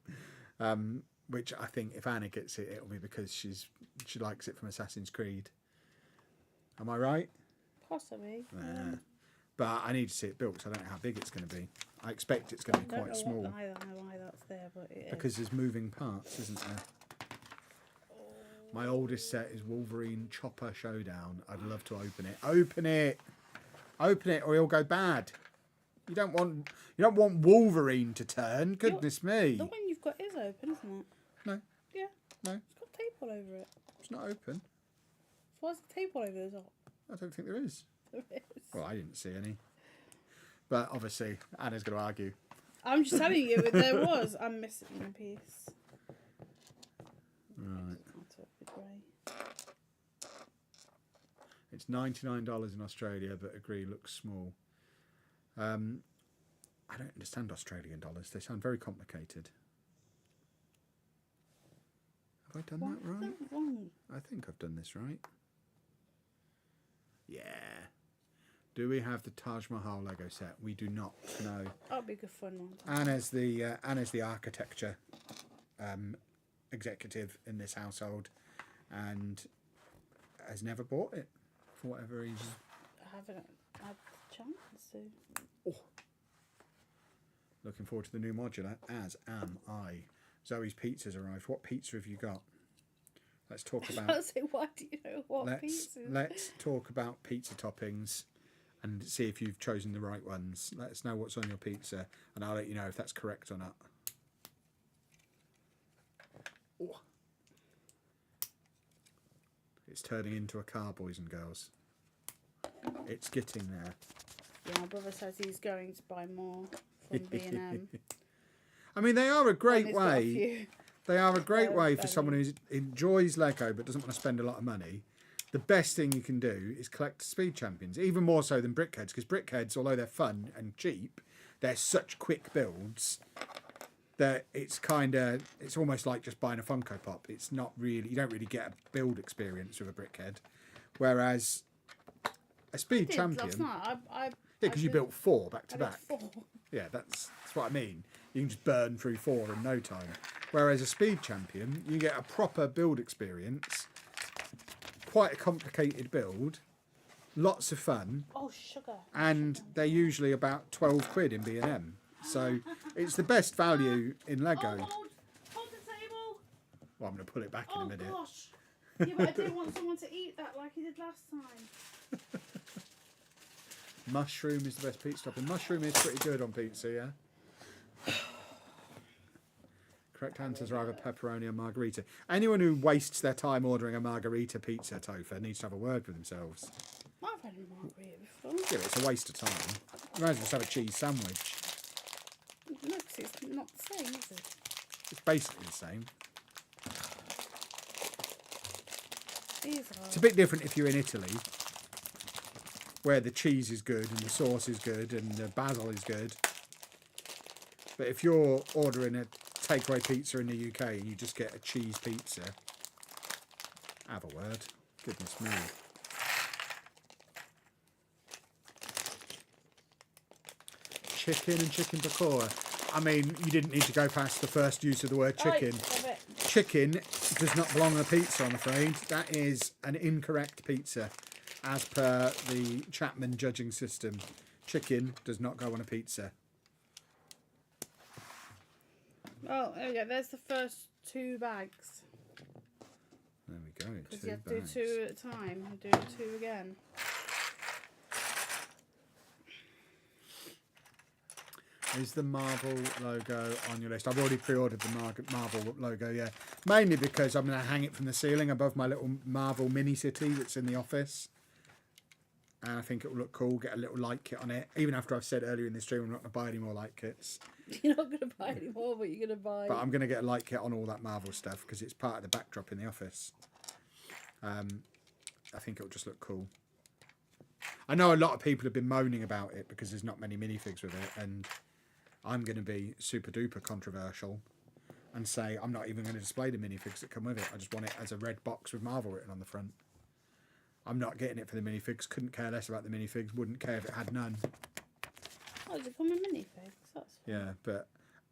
Which I think if Anna gets it, it'll be because she likes it from Assassin's Creed. Am I right? Possibly. But I need to see it built because I don't know how big it's going to be. I expect it's going to be quite small. I don't know why that's there, but it because is. there's moving parts, isn't there? My oldest set is Wolverine Chopper Showdown. I'd love to open it. Open it, or he'll go bad. You don't want Wolverine to turn. Goodness me. The one you've got is open, isn't it? No. Yeah. No. It's got tape all over it. It's not open. So why's the tape all over the top? I don't think there is. There is. Well, I didn't see any. But obviously, Anna's going to argue. I'm just telling you, there was. I'm missing a piece. Right. It's $99 in Australia, but agree looks small. I don't understand Australian dollars. They sound very complicated. Have I done that right? Wrong? I think I've done this right. Yeah. Do we have the Taj Mahal Lego set? We do not. No. That'll be a good fun one. Anna's the architecture executive in this household, and has never bought it for whatever reason. I haven't had the chance to. Oh. Looking forward to the new modular, as am I. Zoe's pizza's arrived. What pizza have you got? Let's talk about. I was like, why do you know what pizza? Let's talk about pizza toppings and see if you've chosen the right ones. Let us know what's on your pizza, and I'll let you know if that's correct or not. Oh. It's turning into a car, boys and girls. It's getting there. Yeah, my brother says he's going to buy more from B&M. I mean, they are a great way. They are a great way for someone who enjoys Lego but doesn't want to spend a lot of money. The best thing you can do is collect speed champions, even more so than brickheads, because brickheads, although they're fun and cheap, they're such quick builds that it's almost like just buying a Funko Pop. It's not really, you don't really get a build experience with a brickhead. Whereas a speed champion... Last night. Yeah, because you built 4 back to back. 4. Yeah, that's what I mean. You can just burn through 4 in no time. Whereas a speed champion, you get a proper build experience, quite a complicated build, lots of fun. Oh, sugar. And they're usually about 12 quid in B&M. So it's the best value in Lego. Oh, hold the table. Well, I'm going to pull it back in a minute. Oh, gosh. Yeah, but I didn't want someone to eat that like he did last time. Mushroom is the best pizza topping. Mushroom is pretty good on pizza, yeah? Correct answers are either pepperoni or margarita. Anyone who wastes their time ordering a margarita pizza, Topher, needs to have a word with themselves. I've had a margarita before. Yeah, it's a waste of time. You might as well just have a cheese sandwich. No, 'cause it's not the same, is it? It's basically the same. These are... It's a bit different if you're in Italy. where the cheese is good and the sauce is good and the basil is good. But if you're ordering a takeaway pizza in the UK and you just get a cheese pizza, have a word. Goodness me. Chicken and chicken pakora. I mean, you didn't need to go past the first use of the word chicken. Right, Chicken does not belong on a pizza, I'm afraid. That is an incorrect pizza, as per the Chapman judging system. Chicken does not go on a pizza. Oh, there we go. There's the first 2 bags. There we go. Because 2 you have to bags. do 2 at a time and do 2 again. Is the Marvel logo on your list? I've already pre-ordered the Marvel logo, yeah. Mainly because I'm going to hang it from the ceiling above my little Marvel mini city that's in the office. And I think it will look cool, get a little light kit on it. Even after I've said earlier in the stream I'm not going to buy any more light kits. You're not going to buy any more, but you're going to buy... But I'm going to get a light kit on all that Marvel stuff because it's part of the backdrop in the office. I think it'll just look cool. I know a lot of people have been moaning about it because there's not many minifigs with it, and I'm going to be super duper controversial and say I'm not even going to display the minifigs that come with it. I just want it as a red box with Marvel written on the front. I'm not getting it for the minifigs. Couldn't care less about the minifigs. Wouldn't care if it had none. Oh, does it come in minifigs? That's fine. Yeah, but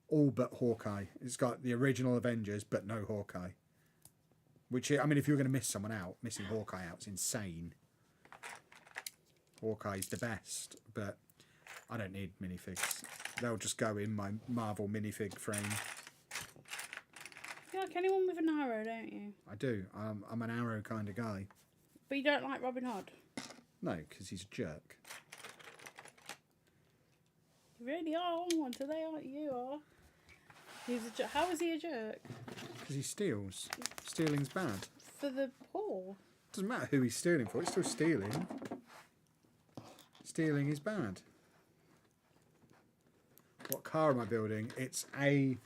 all but Hawkeye. It's got the original Avengers, but no Hawkeye. Which, I mean, if you're going to miss someone out, missing Hawkeye out's insane. Hawkeye's the best, but I don't need minifigs. They'll just go in my Marvel minifig frame. You like anyone with an arrow, don't you? I do. I'm an Arrow kind of guy. But you don't like Robin Hood? No, because he's a jerk. You really are on one today, aren't you? Are? He's a jerk. How is he a jerk? Because he steals. Stealing's bad. For the poor. Doesn't matter who he's stealing for. It's still stealing. Stealing is bad. What car am I building? It's a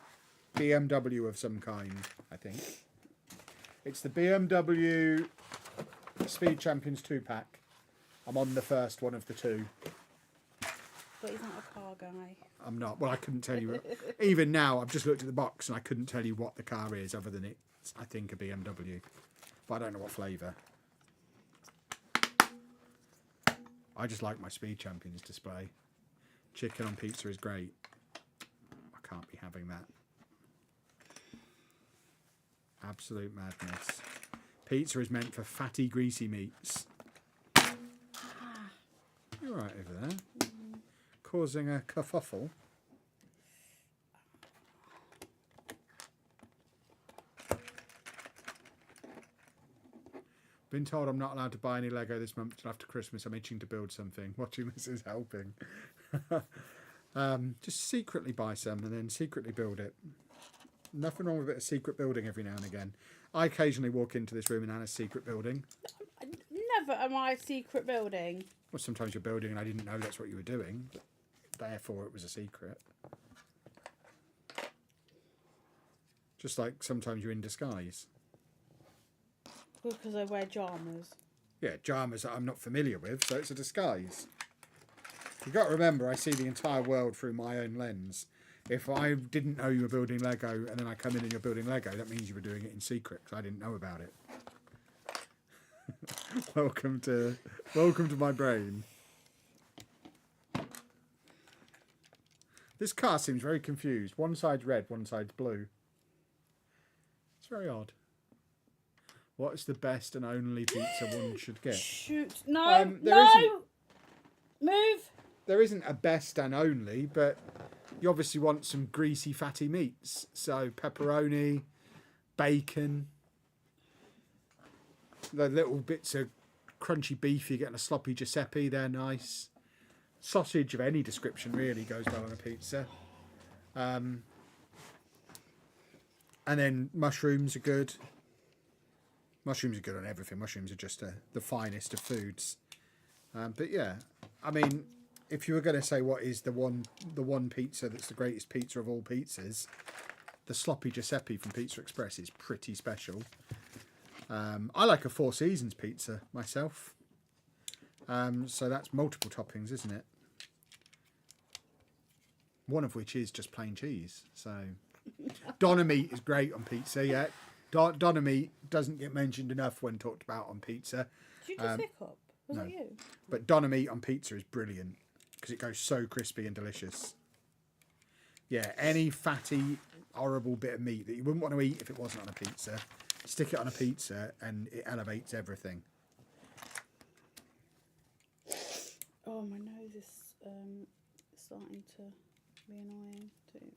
BMW of some kind, I think. It's the BMW Speed Champions 2-pack. I'm on the first one of the 2. But he's not a car guy. I'm not. Well, I couldn't tell you. Even now, I've just looked at the box and I couldn't tell you what the car is other than it's, I think, a BMW. But I don't know what flavour. I just like my Speed Champions display. Chicken on pizza is great. I can't be having that. Absolute madness. Pizza is meant for fatty, greasy meats. You're right over there. Causing a kerfuffle. Been told I'm not allowed to buy any Lego this month till after Christmas. I'm itching to build something. Watching this is helping. Just secretly buy some and then secretly build it. Nothing wrong with a bit of secret building every now and again. I occasionally walk into this room and Anna's secret building. Never am I secret building. Well, sometimes you're building and I didn't know that's what you were doing. But therefore, it was a secret. Just like sometimes you're in disguise. Because I wear jammers. Yeah, jammers that I'm not familiar with, so it's a disguise. You've got to remember, I see the entire world through my own lens. If I didn't know you were building Lego and then I come in and you're building Lego, that means you were doing it in secret because I didn't know about it. Welcome to my brain. This car seems very confused. One side's red, one side's blue. It's very odd. What is the best and only pizza one should get? Shoot. No, Move. There isn't a best and only, but you obviously want some greasy, fatty meats. So pepperoni, bacon, the little bits of crunchy beef you get in a sloppy Giuseppe, they're nice. Sausage of any description really goes well on a pizza. And then mushrooms are good. Mushrooms are good on everything. Mushrooms are just the finest of foods. But yeah, I mean, if you were going to say what is the one pizza that's the greatest pizza of all pizzas, the sloppy Giuseppe from Pizza Express is pretty special. I like a Four Seasons pizza myself. So that's multiple toppings, isn't it? One of which is just plain cheese. So Donna meat is great on pizza. Yeah, Donna meat doesn't get mentioned enough when talked about on pizza. Did you just hiccup? Was no. that you? But Donna meat on pizza is brilliant because it goes so crispy and delicious. Yeah, any fatty, horrible bit of meat that you wouldn't want to eat if it wasn't on a pizza, stick it on a pizza and it elevates everything. Oh, my nose is starting to be annoying too.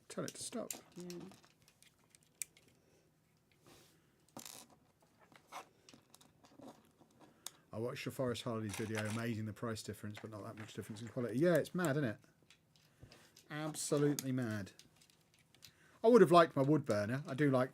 Tell it to stop. Yeah. I watched your Forest Harley's video, amazing the price difference, but not that much difference in quality. Yeah, it's mad, isn't it? Absolutely mad. I would have liked my wood burner. I do like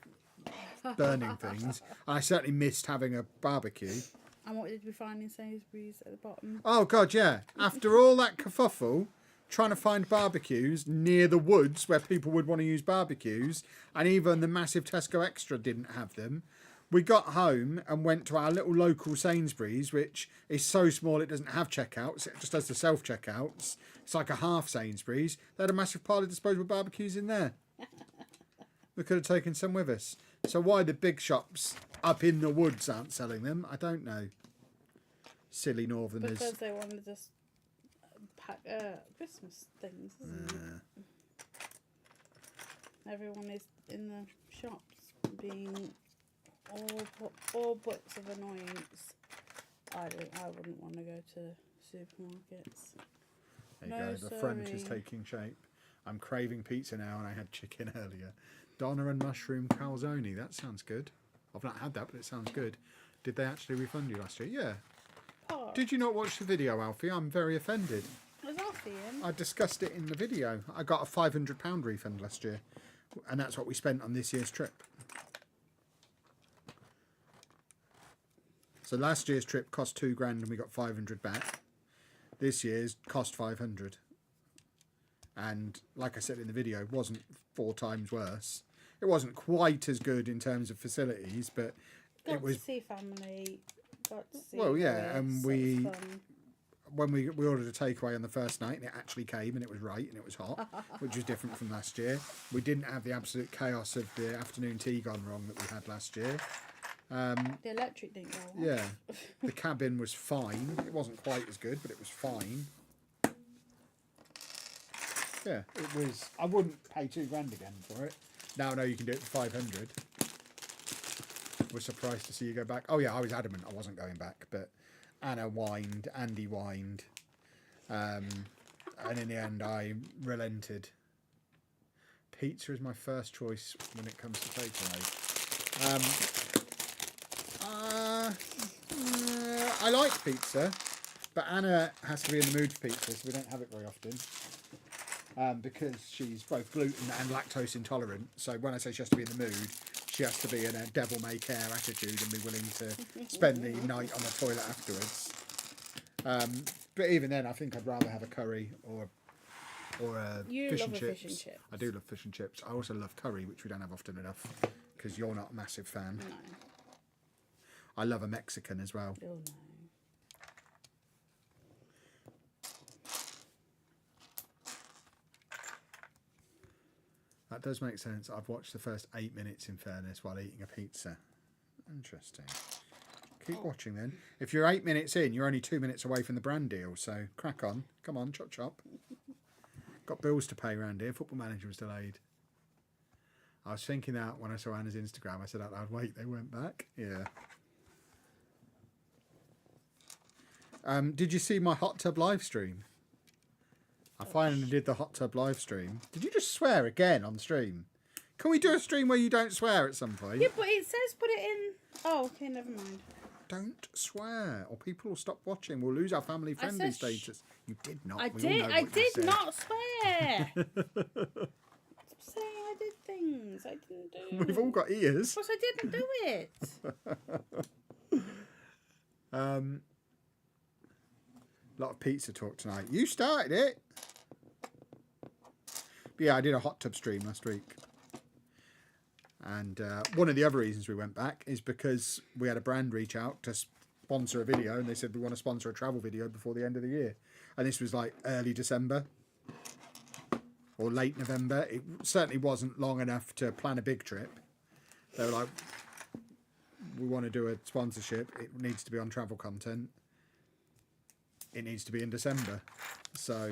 burning things. I certainly missed having a barbecue. And what did we find in Sainsbury's at the bottom? Oh, God, yeah. After all that kerfuffle, trying to find barbecues near the woods where people would want to use barbecues, and even the massive Tesco Extra didn't have them, we got home and went to our little local Sainsbury's, which is so small it doesn't have checkouts. It just does the self-checkouts. It's like a half Sainsbury's. They had a massive pile of disposable barbecues in there. We could have taken some with us. So why the big shops up in the woods aren't selling them, I don't know. Silly northerners. Because they wanted to pack Christmas things, isn't it? Everyone is in the shops being all bits of annoyance. I wouldn't want to go to supermarkets. There you go. The front is taking shape. I'm craving pizza now, and I had chicken earlier. Donna and mushroom calzone. That sounds good. I've not had that, but it sounds good. Did they actually refund you last year? Yeah. Oh. Did you not watch the video, Alfie? I'm very offended. Was Alfie in? I discussed it in the video. I got a £500 refund last year, and that's what we spent on this year's trip. So last year's trip cost £2,000 and we got 500 back. This year's cost 500. And like I said in the video, it wasn't 4 times worse. It wasn't quite as good in terms of facilities, but it was. Got to see family. Got to see. Well, yeah, and we. Fun. When we ordered a takeaway on the first night, and it actually came, and it was right, and it was hot, which was different from last year. We didn't have the absolute chaos of the afternoon tea gone wrong that we had last year. The electric didn't go off. Yeah, the cabin was fine. It wasn't quite as good, but it was fine. Yeah, it was. I wouldn't pay £2,000 again for it. Now I know you can do it for 500. Was surprised to see you go back. Oh yeah, I was adamant I wasn't going back, but Anna whined, Andy whined, and in the end I relented. Pizza is my first choice when it comes to takeaway. I like pizza, but Anna has to be in the mood for pizza, so we don't have it very often. Because she's both gluten and lactose intolerant. So when I say she has to be in the mood, she has to be in a devil-may-care attitude and be willing to spend the night on the toilet afterwards. But even then, I think I'd rather have a curry or a fish and chips. I do love fish and chips. I also love curry, which we don't have often enough, because you're not a massive fan. No. I love a Mexican as well. Oh, no. That does make sense. I've watched the first 8 minutes, in fairness, while eating a pizza. Interesting. Keep watching then. If you're 8 minutes in, you're only 2 minutes away from the brand deal, so crack on. Come on, chop chop. Got bills to pay around here. Football Manager was delayed. I was thinking that when I saw Anna's Instagram. I said out loud, wait, they went back? Yeah. Did you see my hot tub live stream? I finally did the hot tub live stream. Did you just swear again on stream? Can we do a stream where you don't swear at some point? Yeah, but it says put it in. Oh, okay, never mind. Don't swear, or people will stop watching. We'll lose our family friendly status. You did not. I did not swear. Stop saying I did things I didn't do. We've all got ears. Of course, I didn't do it. A lot of pizza talk tonight. You started it. But yeah, I did a hot tub stream last week. And one of the other reasons we went back is because we had a brand reach out to sponsor a video, and they said, we want to sponsor a travel video before the end of the year. And this was like early December or late November. It certainly wasn't long enough to plan a big trip. They were like, we want to do a sponsorship. It needs to be on travel content. It needs to be in December. So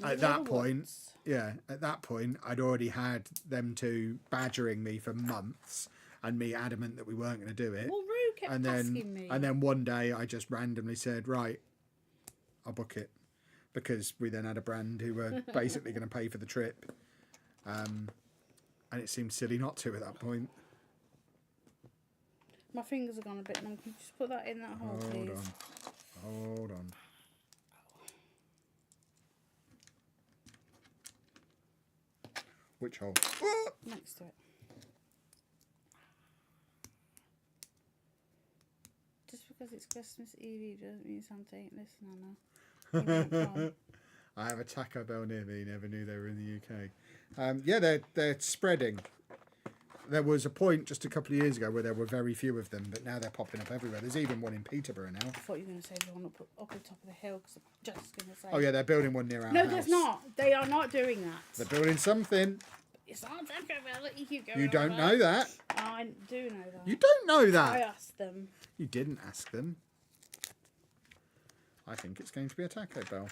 at that point, I'd already had them two badgering me for months and me adamant that we weren't going to do it. Well, Rue kept asking me. And then one day I just randomly said, right, I'll book it. Because we then had a brand who were basically going to pay for the trip. And it seemed silly not to at that point. My fingers have gone a bit numb. Can you just put that in that hole, please? Hold on. Which hole? Next to it. Just because it's Christmas Eve doesn't mean Santa ain't listening, Anna. I have a Taco Bell near me. Never knew they were in the UK. Yeah, they're spreading. There was a point just a couple of years ago where there were very few of them, but now they're popping up everywhere. There's even one in Peterborough now. I thought you were going to say the one up the top of the hill, because I'm just going to say... Oh, yeah, they're building one near our house. No, there's not. They are not doing that. They're building something. It's not Taco Bell that you keep going You don't know that. I do know that. You don't know that. I asked them. You didn't ask them. I think it's going to be a Taco Bell.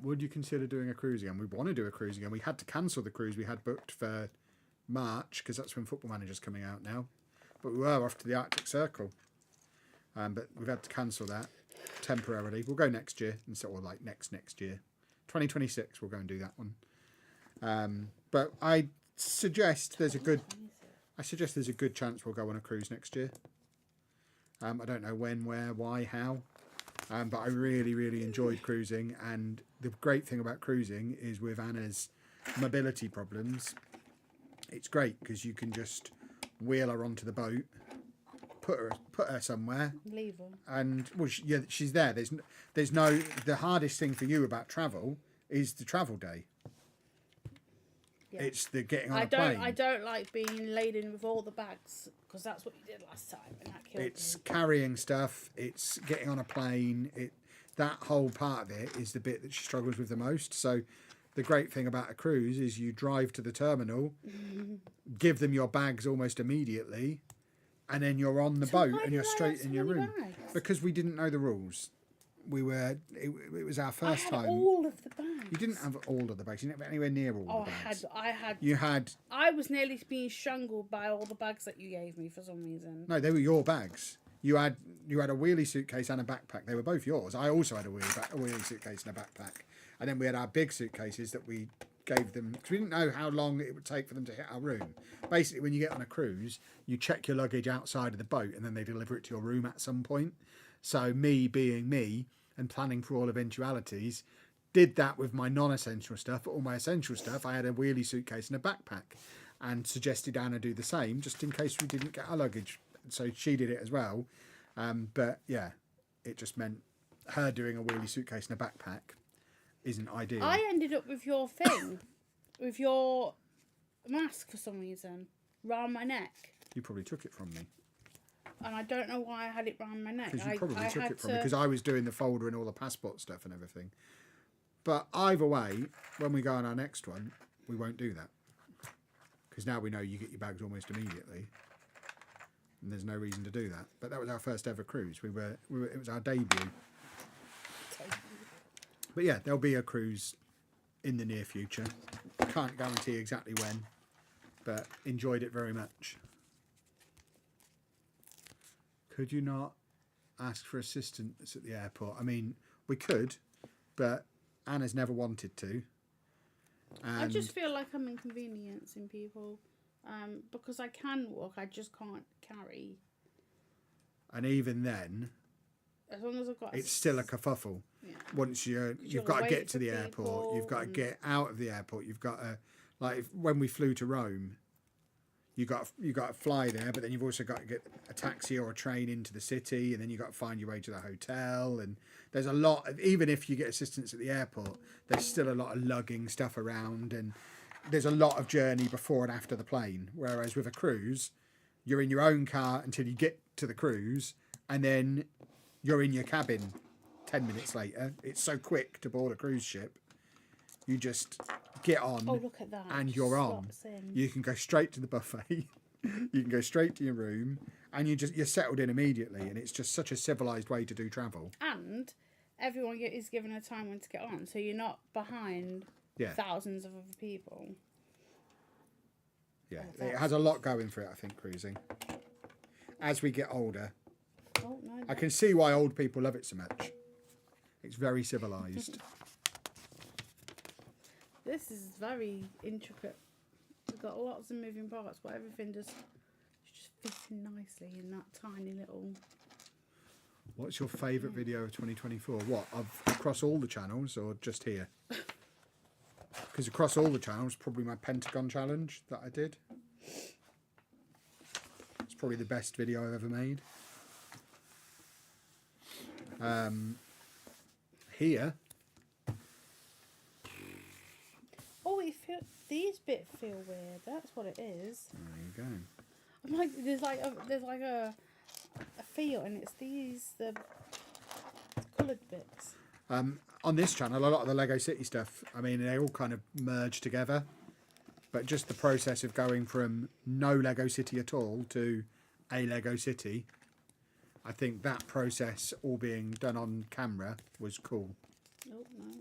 Would you consider doing a cruise again? We want to do a cruise again. We had to cancel the cruise we had booked for March because that's when Football Manager's coming out now. But we were off to the Arctic Circle. But we've had to cancel that temporarily. We'll go next year, or like next year. 2026 we'll go and do that one. But I suggest there's a good chance we'll go on a cruise next year. I don't know when, where, why, how. But I really, really enjoyed cruising, and the great thing about cruising is with Anna's mobility problems, it's great because you can just wheel her onto the boat, put her somewhere, leave her, and well, she's there. There's no. The hardest thing for you about travel is the travel day. Yeah. It's the getting on a plane. I don't like being laden with all the bags, because that's what you did last time, and that killed me. It's carrying stuff. It's getting on a plane. That whole part of it is the bit that she struggles with the most. So the great thing about a cruise is you drive to the terminal, give them your bags almost immediately, and then you're on the boat and you're straight in your room. Bags? Because we didn't know the rules. It was our first time. All of the bags. You didn't have all of the bags. You didn't have anywhere near all the bags. I had. I was nearly being strangled by all the bags that you gave me for some reason. No, they were your bags. You had a wheelie suitcase and a backpack. They were both yours. I also had a wheelie suitcase and a backpack. And then we had our big suitcases that we gave them, because we didn't know how long it would take for them to hit our room. Basically, when you get on a cruise, you check your luggage outside of the boat and then they deliver it to your room at some point. So me being me and planning for all eventualities, did that with my non-essential stuff. But all my essential stuff, I had a wheelie suitcase and a backpack, and suggested Anna do the same just in case we didn't get our luggage. So she did it as well. But yeah, it just meant her doing a wheelie suitcase and a backpack isn't ideal. I ended up with your thing, with your mask for some reason, round my neck. You probably took it from me. And I don't know why I had it round my neck. Because you probably took it from me, because I was doing the folder and all the passport stuff and everything. But either way, when we go on our next one, we won't do that. Because now we know you get your bags almost immediately. And there's no reason to do that. But that was our first ever cruise. It was our debut. But yeah, there'll be a cruise in the near future. Can't guarantee exactly when, but enjoyed it very much. Could you not ask for assistance at the airport? I mean, we could, but Anna's never wanted to. I just feel like I'm inconveniencing people, because I can walk, I just can't carry. And even then, as long as I've got, it's still a kerfuffle. Yeah. Once you've got to get to the airport, you've got to get out of the airport, you've got to, like when we flew to Rome, you got to fly there, but then you've also got to get a taxi or a train into the city, and then you've got to find your way to the hotel. And there's a lot of, even if you get assistance at the airport, there's still a lot of lugging stuff around, and there's a lot of journey before and after the plane. Whereas with a cruise, you're in your own car until you get to the cruise, and then you're in your cabin 10 minutes later. It's so quick to board a cruise ship. You just get on, Oh, look at that. and you're on. You can go straight to the buffet. You can go straight to your room, and you're settled in immediately. And it's just such a civilized way to do travel. And everyone is given a time when to get on, so you're not behind thousands of other people. Yeah, it has a lot going for it, I think, cruising. As we get older, I can see why old people love it so much. It's very civilised. This is very intricate. We've got lots of moving parts, but everything just fits in nicely in that tiny little... What's your favourite video of 2024? What, across all the channels or just here? Because across all the channels, probably my Pentagon challenge that I did. It's probably the best video I've ever made. Here. Oh, these bits feel weird. That's what it is. There you go. I'm like, there's like a feel, and it's the coloured bits. On this channel, a lot of the Lego City stuff, I mean, they all kind of merge together. But just the process of going from no Lego City at all to a Lego City, I think that process all being done on camera was cool. Oh, no.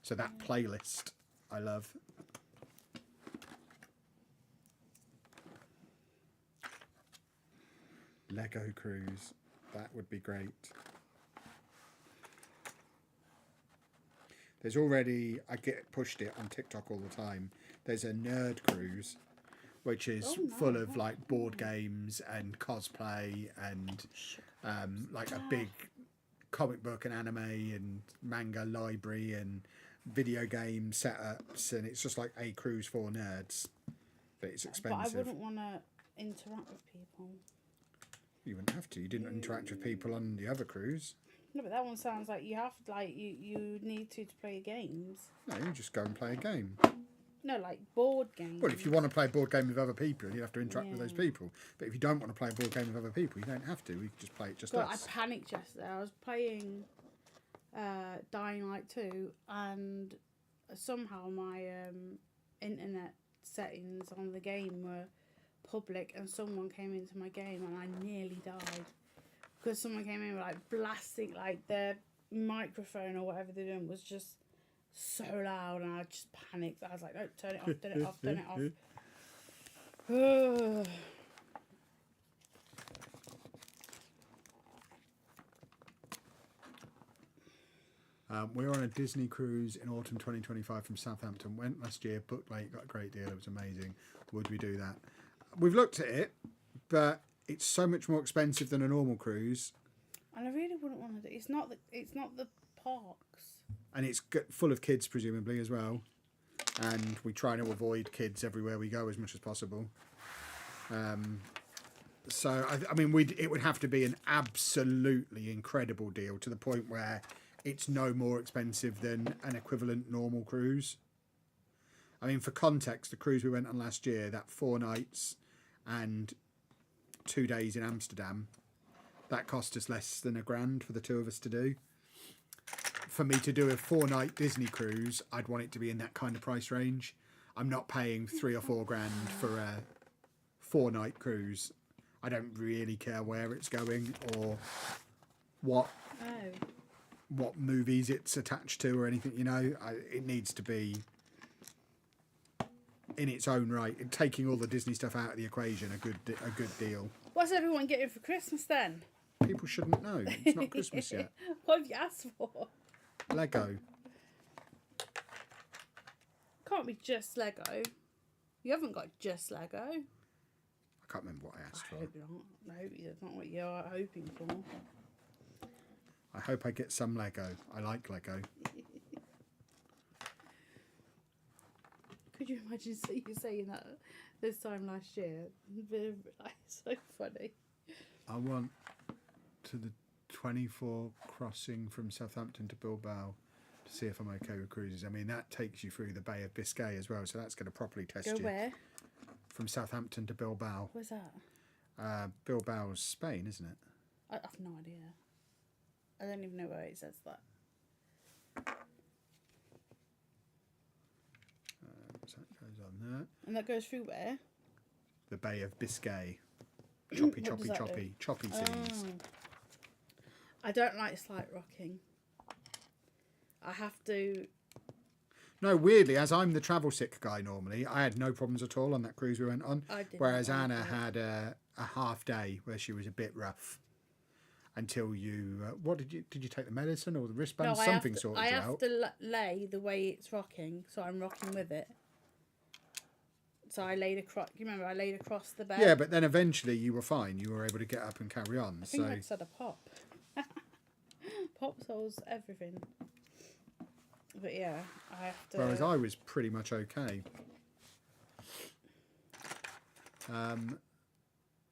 So that playlist, I love. Lego Cruise, that would be great. There's already, I get pushed it on TikTok all the time. There's a nerd cruise, which is full of like board games and cosplay and like a big comic book and anime and manga library and video game setups, and it's just like a cruise for nerds. But it's expensive. But I wouldn't want to interact with people. You wouldn't have to. You didn't interact with people on the other cruise. No, but that one sounds like you have to, like, you need to play games. No, you just go and play a game. No, like board games. Well, if you want to play a board game with other people, you have to interact with those people. But if you don't want to play a board game with other people, you don't have to. We can just play it just us. I panicked yesterday. I was playing Dying Light 2, and somehow my internet settings on the game were public, and someone came into my game, and I nearly died. Because someone came in like blasting, like their microphone or whatever they're doing was just so loud, and I just panicked. I was like, no, turn it off, turn it off, turn it off. We're on a Disney cruise in autumn 2025 from Southampton. Went last year, booked late, got a great deal. It was amazing. Would we do that? We've looked at it, but it's so much more expensive than a normal cruise. And I really wouldn't want to do it. It's not the parks. And it's full of kids, presumably, as well. And we try to avoid kids everywhere we go as much as possible. So, I mean, it would have to be an absolutely incredible deal to the point where it's no more expensive than an equivalent normal cruise. I mean, for context, the cruise we went on last year, that 4 nights and 2 days in Amsterdam, that cost us less than £1,000 for the two of us to do. For me to do a 4-night Disney cruise, I'd want it to be in that kind of price range. I'm not paying £3,000 or £4,000 for a 4-night cruise. I don't really care where it's going or what movies it's attached to or anything. You know, it needs to be in its own right. Taking all the Disney stuff out of the equation, a good deal. What's everyone getting for Christmas then? People shouldn't know. It's not Christmas yet. What have you asked for? Lego. Can't be just Lego. You haven't got just Lego. I can't remember what I asked for. I hope not. I hope that's not what you're hoping for. I hope I get some Lego. I like Lego. Could you imagine you saying that this time last year? It's so funny. I want to the 24 crossing from Southampton to Bilbao to see if I'm okay with cruises. I mean, that takes you through the Bay of Biscay as well, so that's going to properly test Go you. where? From Southampton to Bilbao. Where's that? Bilbao's Spain, isn't it? I've no idea. I don't even know where it says that. So that goes on there. And that goes through where? The Bay of Biscay. Choppy, What does that do? choppy seas. Oh. I don't like slight rocking. I have to. No, weirdly, as I'm the travel sick guy normally, I had no problems at all on that cruise we went on. I did. Whereas Anna had a half day where she was a bit rough. Until you, what did you take the medicine or the wristband? No, Something sorted I you have out. to lay the way it's rocking, so I'm rocking with it. So I laid across. You remember I laid across the bed. Yeah, but then eventually you were fine. You were able to get up and carry on. I think So I just had a pop. Pop solves everything. But yeah, I have to. whereas I was pretty much okay.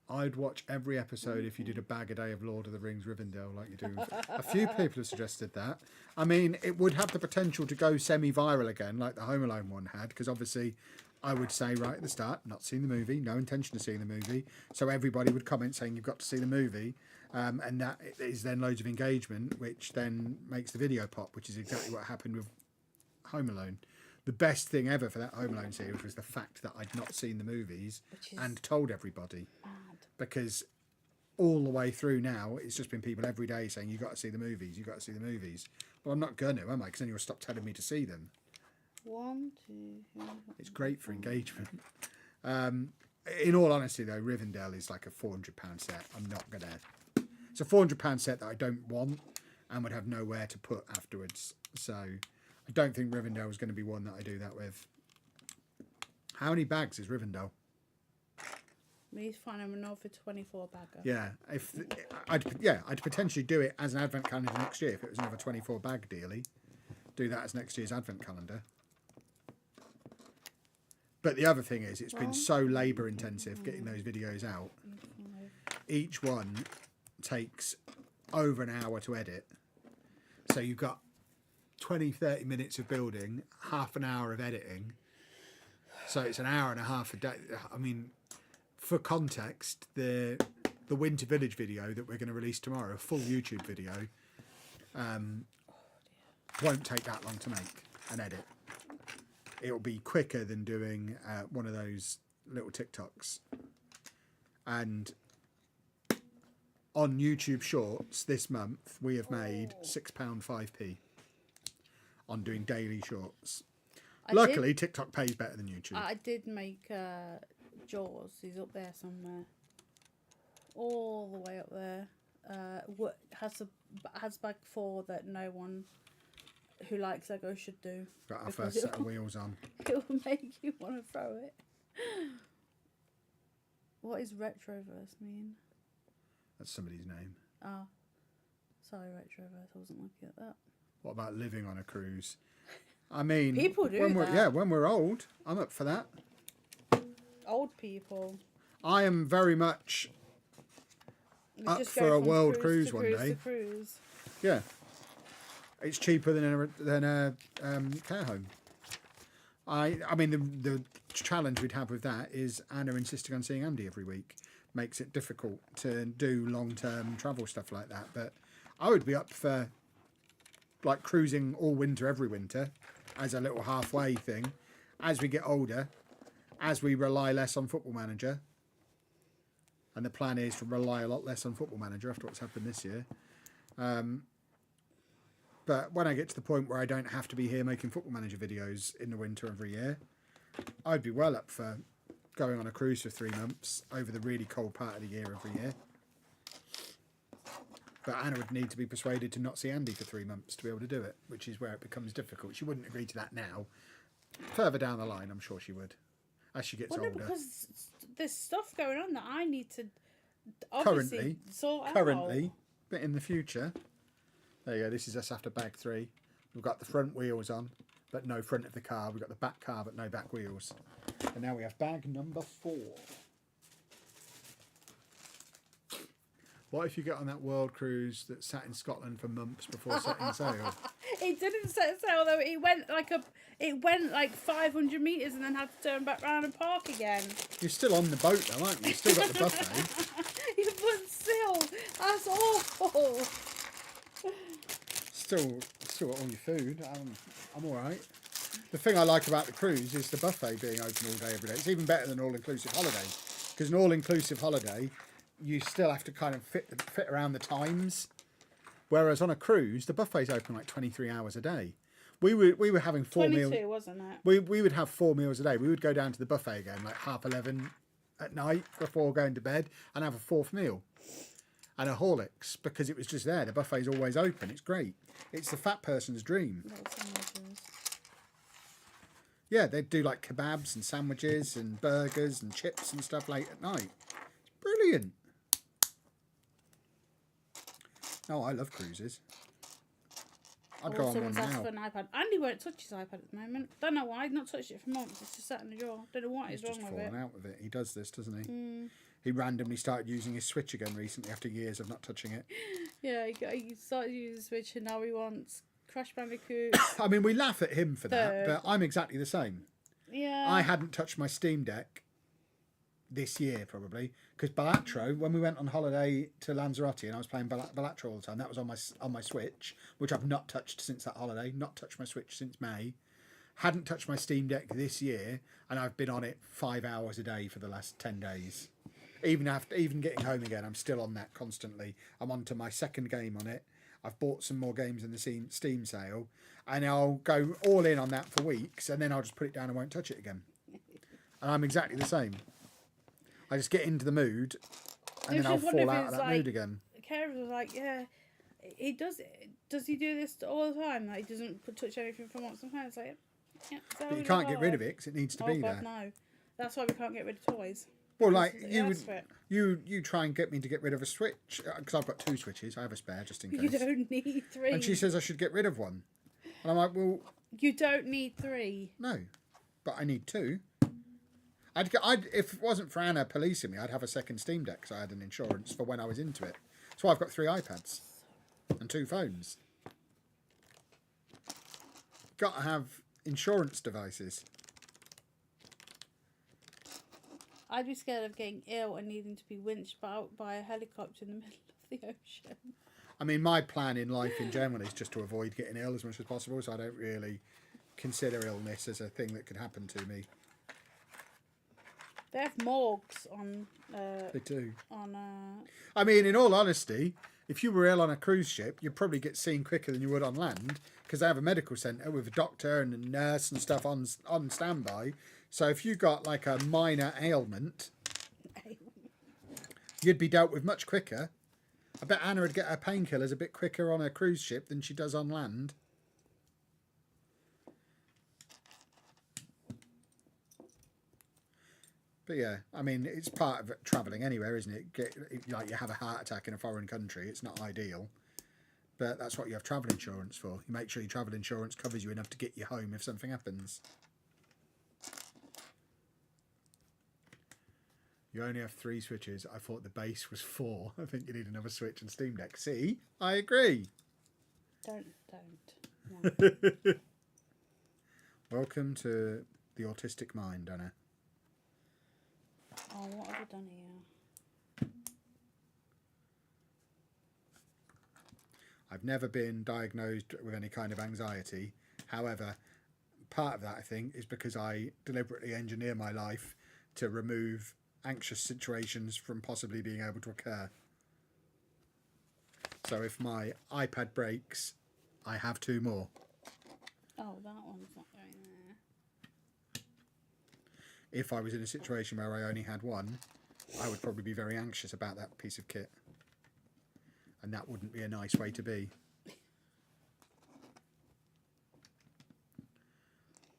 I'd watch every episode if you did a bag a day of Lord of the Rings Rivendell like you do. A few people have suggested that. I mean, it would have the potential to go semi-viral again, like the Home Alone one had, because obviously I would say right at the start, not seen the movie, no intention of seeing the movie. So everybody would comment saying you've got to see the movie. And that is then loads of engagement, which then makes the video pop, which is exactly what happened with Home Alone. The best thing ever for that Home Alone series was the fact that I'd not seen the movies and told everybody. Mad. Because all the way through now, it's just been people every day saying, you got to see the movies, you got to see the movies. Well, I'm not going to, am I? Because then you'll stop telling me to see them. 1, 2, 3. It's great for engagement. In all honesty, though, Rivendell is like a £400 set. I'm not going to... It's a £400 set that I don't want and would have nowhere to put afterwards. So I don't think Rivendell is going to be one that I do that with. How many bags is Rivendell? We need to find him another 24 bagger. Yeah, I'd potentially do it as an advent calendar next year if it was another 24 bag dealie. Do that as next year's advent calendar. But the other thing is, it's been so labour intensive getting those videos out. Each one takes over an hour to edit. So you've got 20-30 minutes of building, half an hour of editing. So it's an hour and a half a day. I mean, for context, the Winter Village video that we're going to release tomorrow, a full YouTube video, won't take that long to make and edit. It'll be quicker than doing one of those little TikToks. And on YouTube Shorts this month, we have made £6 5p on doing daily shorts. Luckily, TikTok pays better than YouTube. I did make Jaws. He's up there somewhere. All the way up there. Has bag 4 that no one who likes Lego should do. Got our first set of wheels on. It will make you want to throw it. What is retroverse mean? That's somebody's name. Ah. Sorry, retroverse. I wasn't looking at that. What about living on a cruise? I mean, people do that. Yeah, when we're old, I'm up for that. Old people. I am very much up for a world cruise one day. To cruise. Yeah, it's cheaper than a care home. I mean, the challenge we'd have with that is Anna insisting on seeing Andy every week makes it difficult to do long-term travel stuff like that. But I would be up for like cruising all winter, every winter, as a little halfway thing. As we get older, as we rely less on Football Manager, and the plan is to rely a lot less on Football Manager after what's happened this year. But when I get to the point where I don't have to be here making Football Manager videos in the winter every year, I'd be well up for going on a cruise for 3 months over the really cold part of the year every year. But Anna would need to be persuaded to not see Andy for 3 months to be able to do it, which is where it becomes difficult. She wouldn't agree to that now. Further down the line, I'm sure she would, as she gets older. No, because there's stuff going on that I need to obviously sort out. Currently, but in the future. There you go, this is us after bag 3. We've got the front wheels on, but no front of the car. We've got the back car, but no back wheels. And now we have bag number 4. What if you get on that world cruise that sat in Scotland for months before setting sail? It didn't set sail though. It went like 500 meters and then had to turn back round and park again. You're still on the boat though, aren't you? You've still got the buffet. Yeah, but still, that's awful. Still got all your food. I'm all right. The thing I like about the cruise is the buffet being open all day every day. It's even better than an all-inclusive holiday, because an all-inclusive holiday, you still have to kind of fit around the times. Whereas on a cruise, the buffet's open like 23 hours a day. We were having 4 meals. 22, wasn't it? We would have 4 meals a day. We would go down to the buffet again like 11:30 at night before going to bed and have a 4th meal and a Horlicks, because it was just there. The buffet's always open. It's great. It's the fat person's dream. Yeah, they'd do like kebabs and sandwiches and burgers and chips and stuff late at night. It's brilliant. Oh, I love cruises. I'd go on one now. For an iPad. Andy won't touch his iPad at the moment. Don't know why. I've not touched it for months. It's just sat in the drawer. Don't know what is wrong with it. He's just fallen out with it. He does this, doesn't he? He randomly started using his Switch again recently after years of not touching it. Yeah, he started using the Switch and now he wants Crash Bandicoot. I mean, we laugh at him for that, but I'm exactly the same. Yeah. I hadn't touched my Steam Deck this year, probably, because Balatro, when we went on holiday to Lanzarote and I was playing Balatro all the time, that was on my Switch, which I've not touched since that holiday, not touched my Switch since May. Hadn't touched my Steam Deck this year, and I've been on it 5 hours a day for the last 10 days. Even getting home again, I'm still on that constantly. I'm on to my 2nd game on it. I've bought some more games in the Steam sale, and I'll go all in on that for weeks, and then I'll just put it down and won't touch it again. And I'm exactly the same. I just get into the mood, and then I'll fall out of that mood again. Karen was like, yeah, he does. Does he do this all the time? Like, he doesn't touch anything for months. Sometimes, like, yeah. But you can't get rid of it because it needs to be there. No, that's why we can't get rid of toys. Well, like you try and get me to get rid of a Switch, because I've got 2 Switches. I have a spare just in case. You don't need 3. And she says I should get rid of one, and I'm like, well, you don't need 3. No, but I need 2. If it wasn't for Anna policing me, I'd have a 2nd Steam Deck because I had an insurance for when I was into it. So I've got 3 iPads and 2 phones. Got to have insurance devices. I'd be scared of getting ill and needing to be winched out by a helicopter in the middle of the ocean. I mean, my plan in life in general is just to avoid getting ill as much as possible, so I don't really consider illness as a thing that could happen to me. They have morgues on... They do. On I mean, in all honesty, if you were ill on a cruise ship, you'd probably get seen quicker than you would on land, because they have a medical centre with a doctor and a nurse and stuff on standby. So if you got like a minor ailment, you'd be dealt with much quicker. I bet Anna would get her painkillers a bit quicker on a cruise ship than she does on land. But yeah, I mean, it's part of travelling anywhere, isn't it? Like you have a heart attack in a foreign country, it's not ideal. But that's what you have travel insurance for. You make sure your travel insurance covers you enough to get you home if something happens. You only have 3 Switches. I thought the base was 4. I think you need another Switch and Steam Deck. See? I agree. Don't. No. Welcome to the autistic mind, Anna. Oh, what have I done here? I've never been diagnosed with any kind of anxiety. However, part of that, I think, is because I deliberately engineer my life to remove anxious situations from possibly being able to occur. So if my iPad breaks, I have 2 more. Oh, that one's not going there. If I was in a situation where I only had 1, I would probably be very anxious about that piece of kit. And that wouldn't be a nice way to be.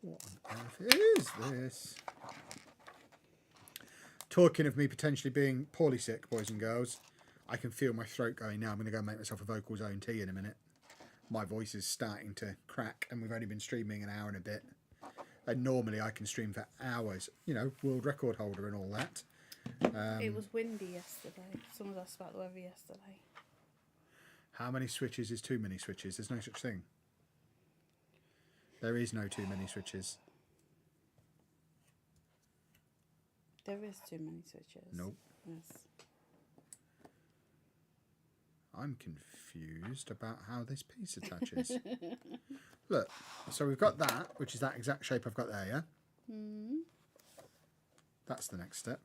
What on earth is this? Talking of me potentially being poorly sick, boys and girls, I can feel my throat going now. I'm going to go make myself a Vocal Zone tea in a minute. My voice is starting to crack, and we've only been streaming an hour and a bit. And normally I can stream for hours, you know, world record holder and all that. It was windy yesterday. Someone asked about the weather yesterday. How many switches is too many switches? There's no such thing. There is no too many switches. There is too many switches. Nope. Yes. I'm confused about how this piece attaches. Look, so we've got that, which is that exact shape I've got there, yeah? That's the next step.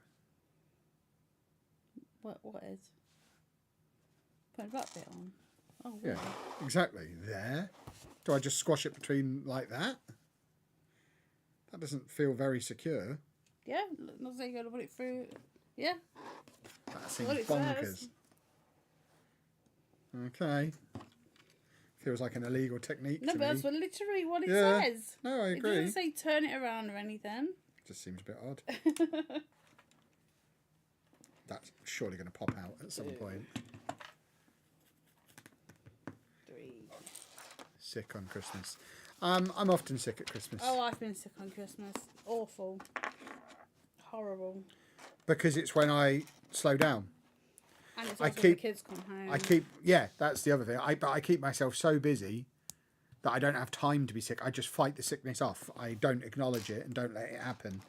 What is? Put that bit on. Oh, yeah, exactly. There. Do I just squash it between like that? That doesn't feel very secure. Yeah, not saying you're going to put it through. Yeah. That seems bonkers. Okay. Feels like an illegal technique to me. No, but that's literally what it Yeah. says. No, I agree. It doesn't say turn it around or anything. Just seems a bit odd. That's surely going to pop out at some point. 3. Sick on Christmas. I'm often sick at Christmas. Oh, I've been sick on Christmas. Awful. Horrible. Because it's when I slow down. And it's also when the kids come home. Yeah, that's the other thing. But I keep myself so busy that I don't have time to be sick. I just fight the sickness off. I don't acknowledge it and don't let it happen.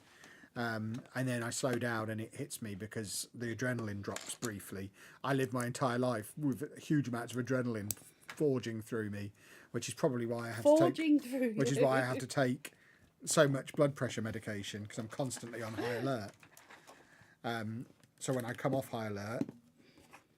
And then I slow down and it hits me because the adrenaline drops briefly. I live my entire life with huge amounts of adrenaline forging through me, which is probably why I have to take so much blood pressure medication, because I'm constantly on high alert. So when I come off high alert,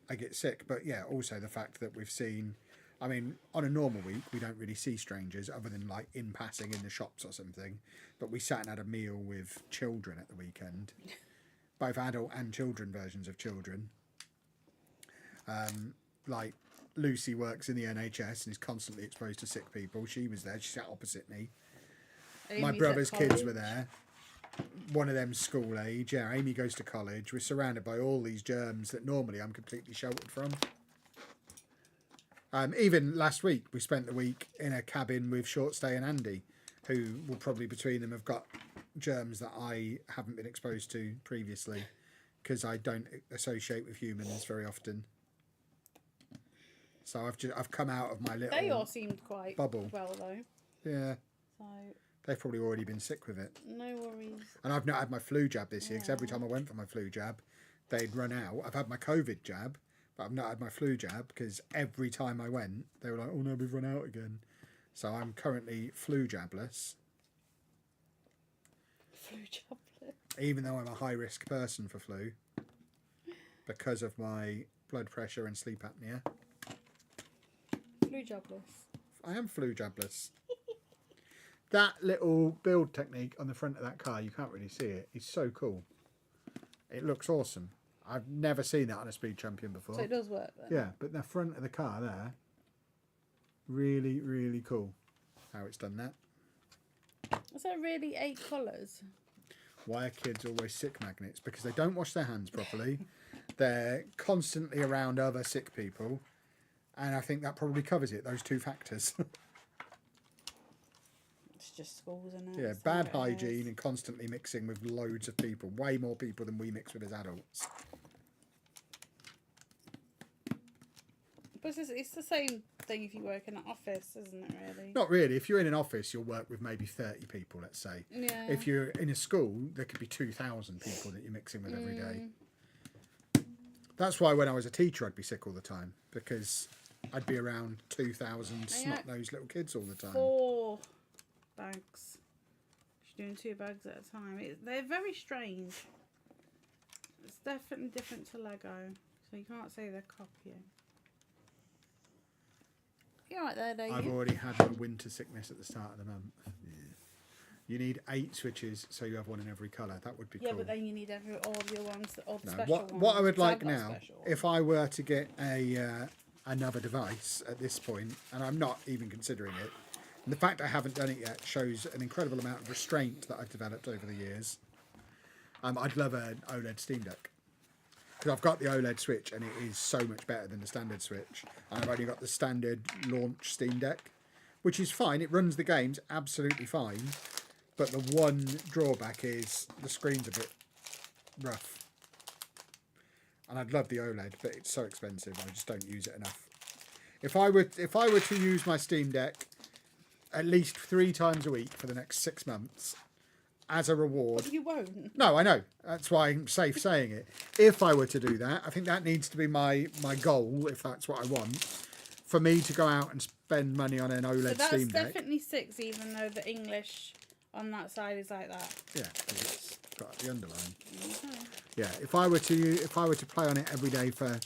I get sick. But yeah, also the fact that we've seen, I mean, on a normal week, we don't really see strangers other than like in passing in the shops or something. But we sat and had a meal with children at the weekend, both adult and children versions of children. Like Lucy works in the NHS and is constantly exposed to sick people. She was there. She sat opposite me. My brother's kids were there. One of them's school age. Yeah, Amy goes to college. We're surrounded by all these germs that normally I'm completely sheltered from. Even last week, we spent the week in a cabin with Shortstay and Andy, who will probably between them have got germs that I haven't been exposed to previously, because I don't associate with humans very often. So I've come out of my little. They all seemed quite bubble. Well though. Yeah. So. They've probably already been sick with it. No worries. And I've not had my flu jab this year, because every time I went for my flu jab, they'd run out. I've had my COVID jab, but I've not had my flu jab, because every time I went, they were like, oh no, we've run out again. So I'm currently flu jabless. Flu jabless. Even though I'm a high risk person for flu, because of my blood pressure and sleep apnea. Flu jabless. I am flu jabless. That little build technique on the front of that car, you can't really see it. It's so cool. It looks awesome. I've never seen that on a Speed Champion before. So it does work then? Yeah, but the front of the car there, really, really cool how it's done that. Is there really 8 colours? Why are kids always sick magnets? Because they don't wash their hands properly. They're constantly around other sick people. And I think that probably covers it, those 2 factors. It's just schools, isn't it? Yeah, bad hygiene and constantly mixing with loads of people. Way more people than we mix with as adults. But it's the same thing if you work in an office, isn't it, really? Not really. If you're in an office, you'll work with maybe 30 people, let's say. Yeah. If you're in a school, there could be 2,000 people that you're mixing with every day. That's why when I was a teacher, I'd be sick all the time, because I'd be around 2,000 snot-nosed little kids all the time. 4 bags. She's doing 2 bags at a time. They're very strange. It's definitely different to Lego, so you can't say they're copying. You're right there, Dave. I've already had my winter sickness at the start of the month. Yeah. You need 8 switches, so you have one in every colour. That would be cool. Yeah, but then you need all of your ones, all the No, special ones. what I would like I've got a now, special one. if I were to get another device at this point, and I'm not even considering it, and the fact I haven't done it yet shows an incredible amount of restraint that I've developed over the years. I'd love an OLED Steam Deck. Because I've got the OLED Switch and it is so much better than the standard Switch. And I've only got the standard launch Steam Deck, which is fine. It runs the games absolutely fine. But the one drawback is the screen's a bit rough. and I'd love the OLED, but it's so expensive. I just don't use it enough. If I were to use my Steam Deck at least 3 times a week for the next 6 months as a reward. But you won't. No, I know. That's why I'm safe saying it. If I were to do that, I think that needs to be my goal, if that's what I want, for me to go out and spend money on an OLED So Steam Deck. that's definitely 6, even though the English on that side is like that. Yeah, 'cause it's got the underline. Okay. Yeah, if I were to play on it every day for,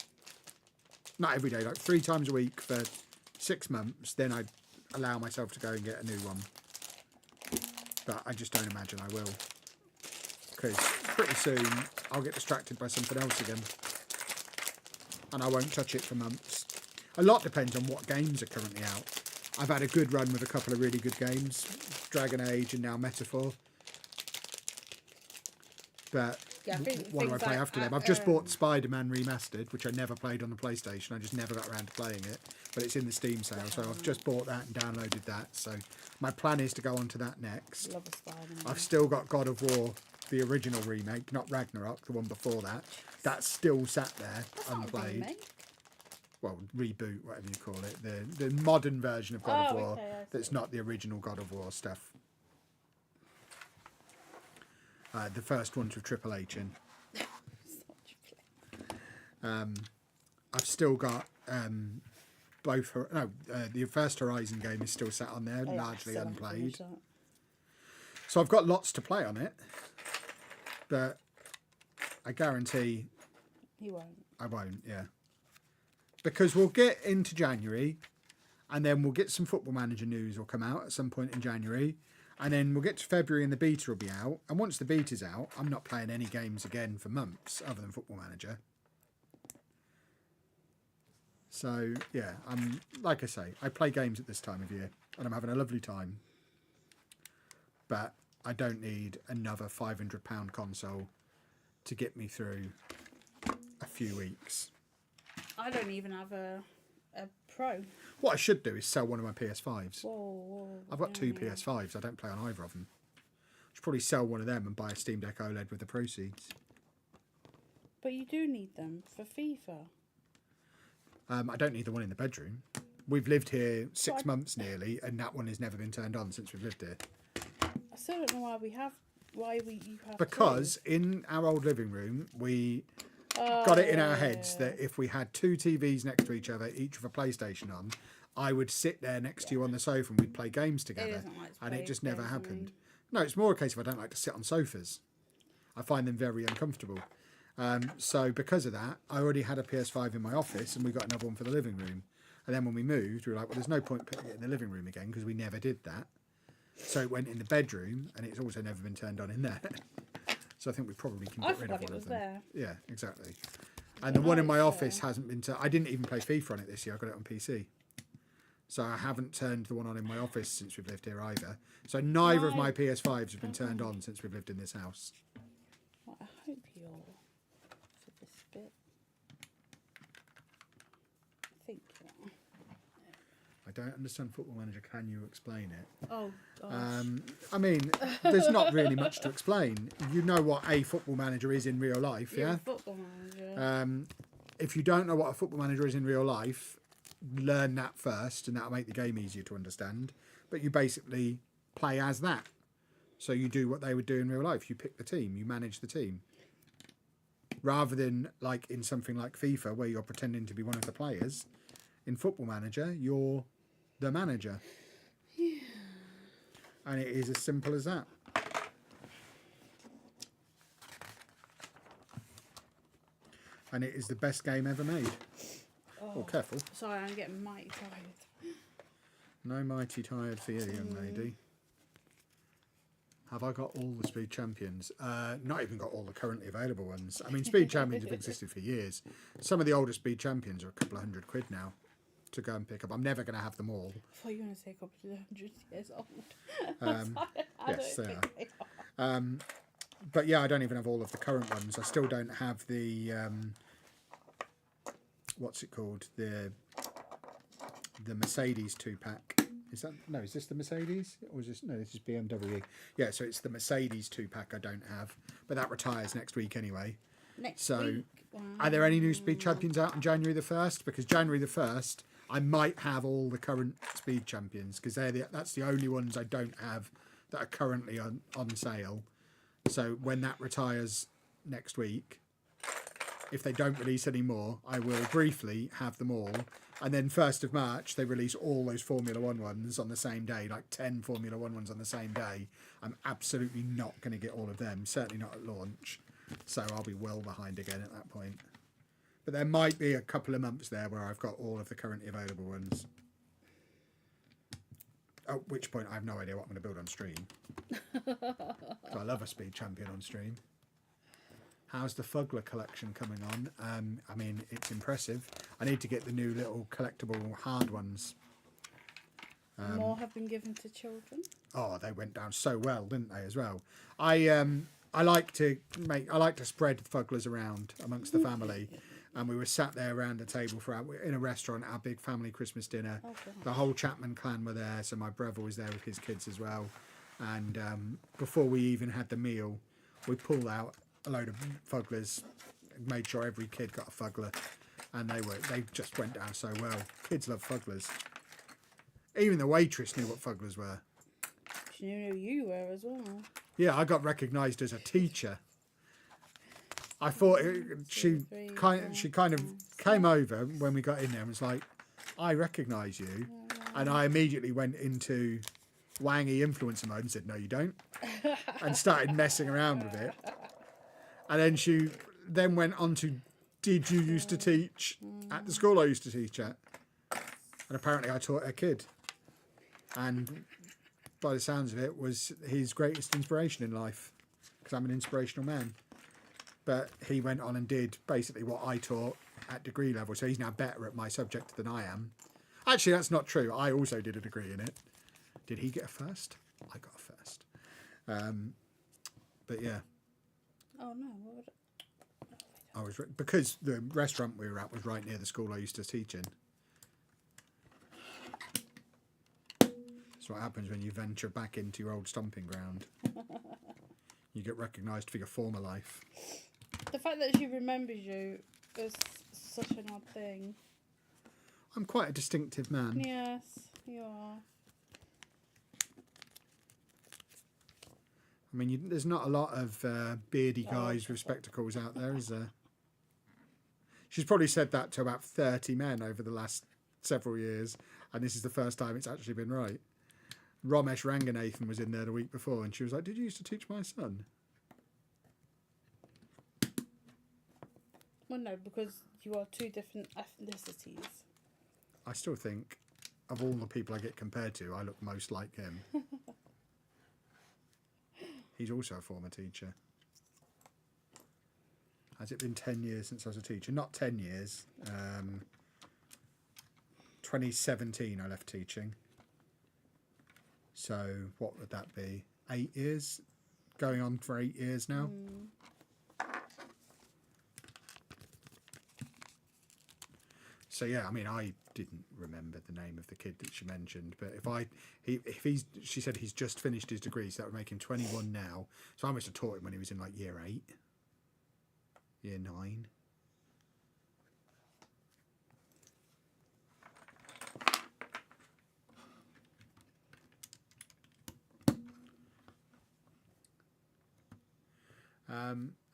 not every day, like 3 times a week for 6 months, then I'd allow myself to go and get a new one. But I just don't imagine I will, because pretty soon I'll get distracted by something else again, and I won't touch it for months. A lot depends on what games are currently out. I've had a good run with a couple of really good games, Dragon Age and now Metaphor. But Yeah, what do I play after them? I've just bought Spider-Man Remastered, which I never played on the PlayStation. I just never got around to playing it. But it's in the Steam sale, so I've just bought that and downloaded that. So my plan is to go on to that next. Love a Spider-Man. I've still got God of War, the original remake, not Ragnarok, the one before that. That's still sat there, That's not a unplayed. remake. Well, reboot, whatever you call it. The modern version of God of War Okay, I that's see. not the original God of War stuff. The first ones with Triple H in. I've still got both. The first Horizon game is still sat on there, Oh, yeah, largely still haven't unplayed. finished that. So I've got lots to play on it, but I guarantee He won't. I won't. Yeah, because we'll get into January, and then we'll get some Football Manager news will come out at some point in January. And then we'll get to February and the beta will be out. And once the beta's out, I'm not playing any games again for months other than Football Manager. So, yeah, like I say, I play games at this time of year and I'm having a lovely time. But I don't need another £500 console to get me through a few weeks. I don't even have a Pro. What I should do is sell one of my PS5s. Whoa. I've got 2 PS5s. I don't play on either of them. I should probably sell one of them and buy a Steam Deck OLED with the proceeds. But you do need them for FIFA. I don't need the one in the bedroom. We've lived here 6 months nearly, and that one has never been turned on since we've lived here. I still don't know why you have. Because in our old living room, we got it in our heads that if we had 2 TVs next to each other, each with a PlayStation on, I would sit there next to you on the sofa and we'd play games together. And it just never happened. No, it's more a case of I don't like to sit on sofas. I find them very uncomfortable. So because of that, I already had a PS5 in my office and we got another one for the living room. And then when we moved, we were like, well, there's no point putting it in the living room again because we never did that. So it went in the bedroom and it's also never been turned on in there. So I think we probably can get rid of one of them. There. Yeah, exactly. And the one in my office hasn't been I didn't even play FIFA on it this year. I got it on PC. So I haven't turned the one on in my office since we've lived here either. So neither of my PS5s have been turned on since we've lived in this house. Well, I hope you're for this bit. I think you are. I don't understand Football Manager. Can you explain it? Oh, gosh. I mean, there's not really much to explain. You know what a Football Manager is in real life, You're yeah? a Football Manager. If you don't know what a Football Manager is in real life, learn that first and that'll make the game easier to understand. But you basically play as that. So you do what they would do in real life. You pick the team, you manage the team. Rather than like in something like FIFA where you're pretending to be one of the players, in Football Manager, you're the manager. Yeah. And it is as simple as that. And it is the best game ever made. Oh, careful. Sorry, I'm getting mighty tired. No mighty tired for you, young lady. Have I got all the Speed Champions? Not even got all the currently available ones. I mean, Speed Champions have existed for years. Some of the older Speed Champions are a couple of £100 now to go and pick up. I'm never going to have them all. I thought you were going to say a couple of 100 years old. Yes, they are. But yeah, I don't even have all of the current ones. I still don't have the what's it called? The Mercedes 2-pack. Is this the Mercedes? Or is this this is BMW. Yeah, so it's the Mercedes 2-pack I don't have. But that retires next week anyway. Next So, week. Wow. are there any new speed champions out on January the 1st? Because January the 1st, I might have all the current speed champions because that's the only ones I don't have that are currently on sale. So when that retires next week, if they don't release any more, I will briefly have them all. And then 1st of March, they release all those Formula 1 ones on the same day, like 10 Formula 1 ones on the same day. I'm absolutely not going to get all of them, certainly not at launch. So I'll be well behind again at that point. But there might be a couple of months there where I've got all of the currently available ones. At which point I have no idea what I'm going to build on stream. So I love a speed champion on stream. How's the Fugler collection coming on? I mean, it's impressive. I need to get the new little collectible hard ones. More have been given to children. Oh, they went down so well, didn't they? As well. I like to spread Fuglers around amongst the family. And we were sat there around the table in a restaurant, our big family Christmas dinner. Okay. The whole Chapman clan were there, so my brother was there with his kids as well. And before we even had the meal, we pulled out a load of Fuglers, made sure every kid got a Fugler, and they just went down so well. Kids love Fuglers. Even the waitress knew what Fuglers were. She knew who you were as well. Yeah, I got recognised as a teacher. I thought she kind of came over when we got in there and was like, I recognise you. And I immediately went into wangy influencer mode and said, no, you don't. And started messing around with it. And then she then went on to, did you used to teach at the school I used to teach at? And apparently I taught a kid. And by the sounds of it, was his greatest inspiration in life. Because I'm an inspirational man. But he went on and did basically what I taught at degree level. So he's now better at my subject than I am. Actually, that's not true. I also did a degree in it. Did he get a first? I got a first. But yeah. Oh, no. What would it... Because the restaurant we were at was right near the school I used to teach in. That's what happens when you venture back into your old stomping ground. You get recognised for your former life. The fact that she remembers you is such an odd thing. I'm quite a distinctive man. Yes, you are. I mean, there's not a lot of beardy guys with spectacles out there, is there? She's probably said that to about 30 men over the last several years, and this is the first time it's actually been right. Ramesh Ranganathan was in there the week before, and she was like, did you used to teach my son? Well, no, because you are two different ethnicities. I still think, of all the people I get compared to, I look most like him. He's also a former teacher. Has it been 10 years since I was a teacher? Not 10 years. 2017 I left teaching. So what would that be? 8 years? Going on for 8 years now. So yeah, I mean, I didn't remember the name of the kid that she mentioned, but she said he's just finished his degree, so that would make him 21 now. So I must have taught him when he was in like year 8, year 9.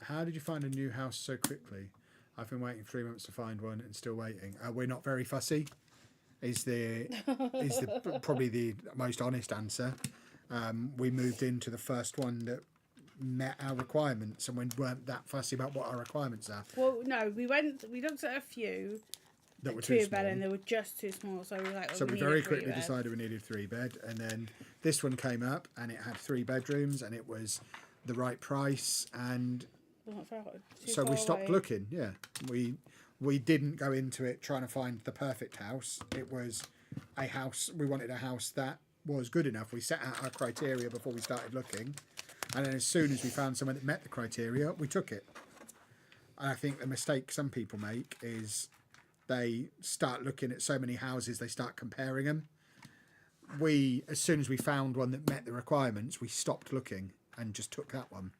How did you find a new house so quickly? I've been waiting 3 months to find one and still waiting. We're not very fussy. Is probably the most honest answer. We moved into the first one that met our requirements, and we weren't that fussy about what our requirements are. Well, no, we looked at a few That were too small. bed, and they were just too small. So we were like, we very quickly decided we needed 3 bed, and then this one came up, and it had 3 bedrooms, and it was the right price, and so we stopped looking. Yeah, we didn't go into it trying to find the perfect house. It was a house. We wanted a house that was good enough. We set out our criteria before we started looking, and then as soon as we found someone that met the criteria, we took it. And I think the mistake some people make is they start looking at so many houses, they start comparing them. As soon as we found one that met the requirements, we stopped looking and just took that one.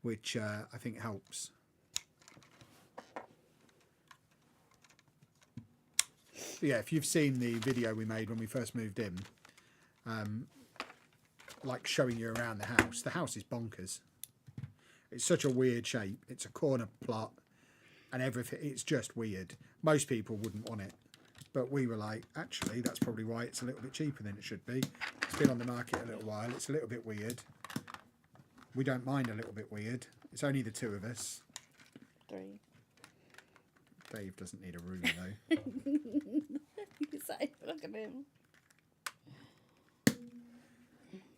which I think helps. But yeah, if you've seen the video we made when we first moved in, like showing you around the house is bonkers. It's such a weird shape. It's a corner plot and everything. It's just weird. Most people wouldn't want it. But we were like, actually, that's probably why it's a little bit cheaper than it should be. It's been on the market a little while. It's a little bit weird. We don't mind a little bit weird. It's only the two of us. 3. Dave doesn't need a room, though. Look at him.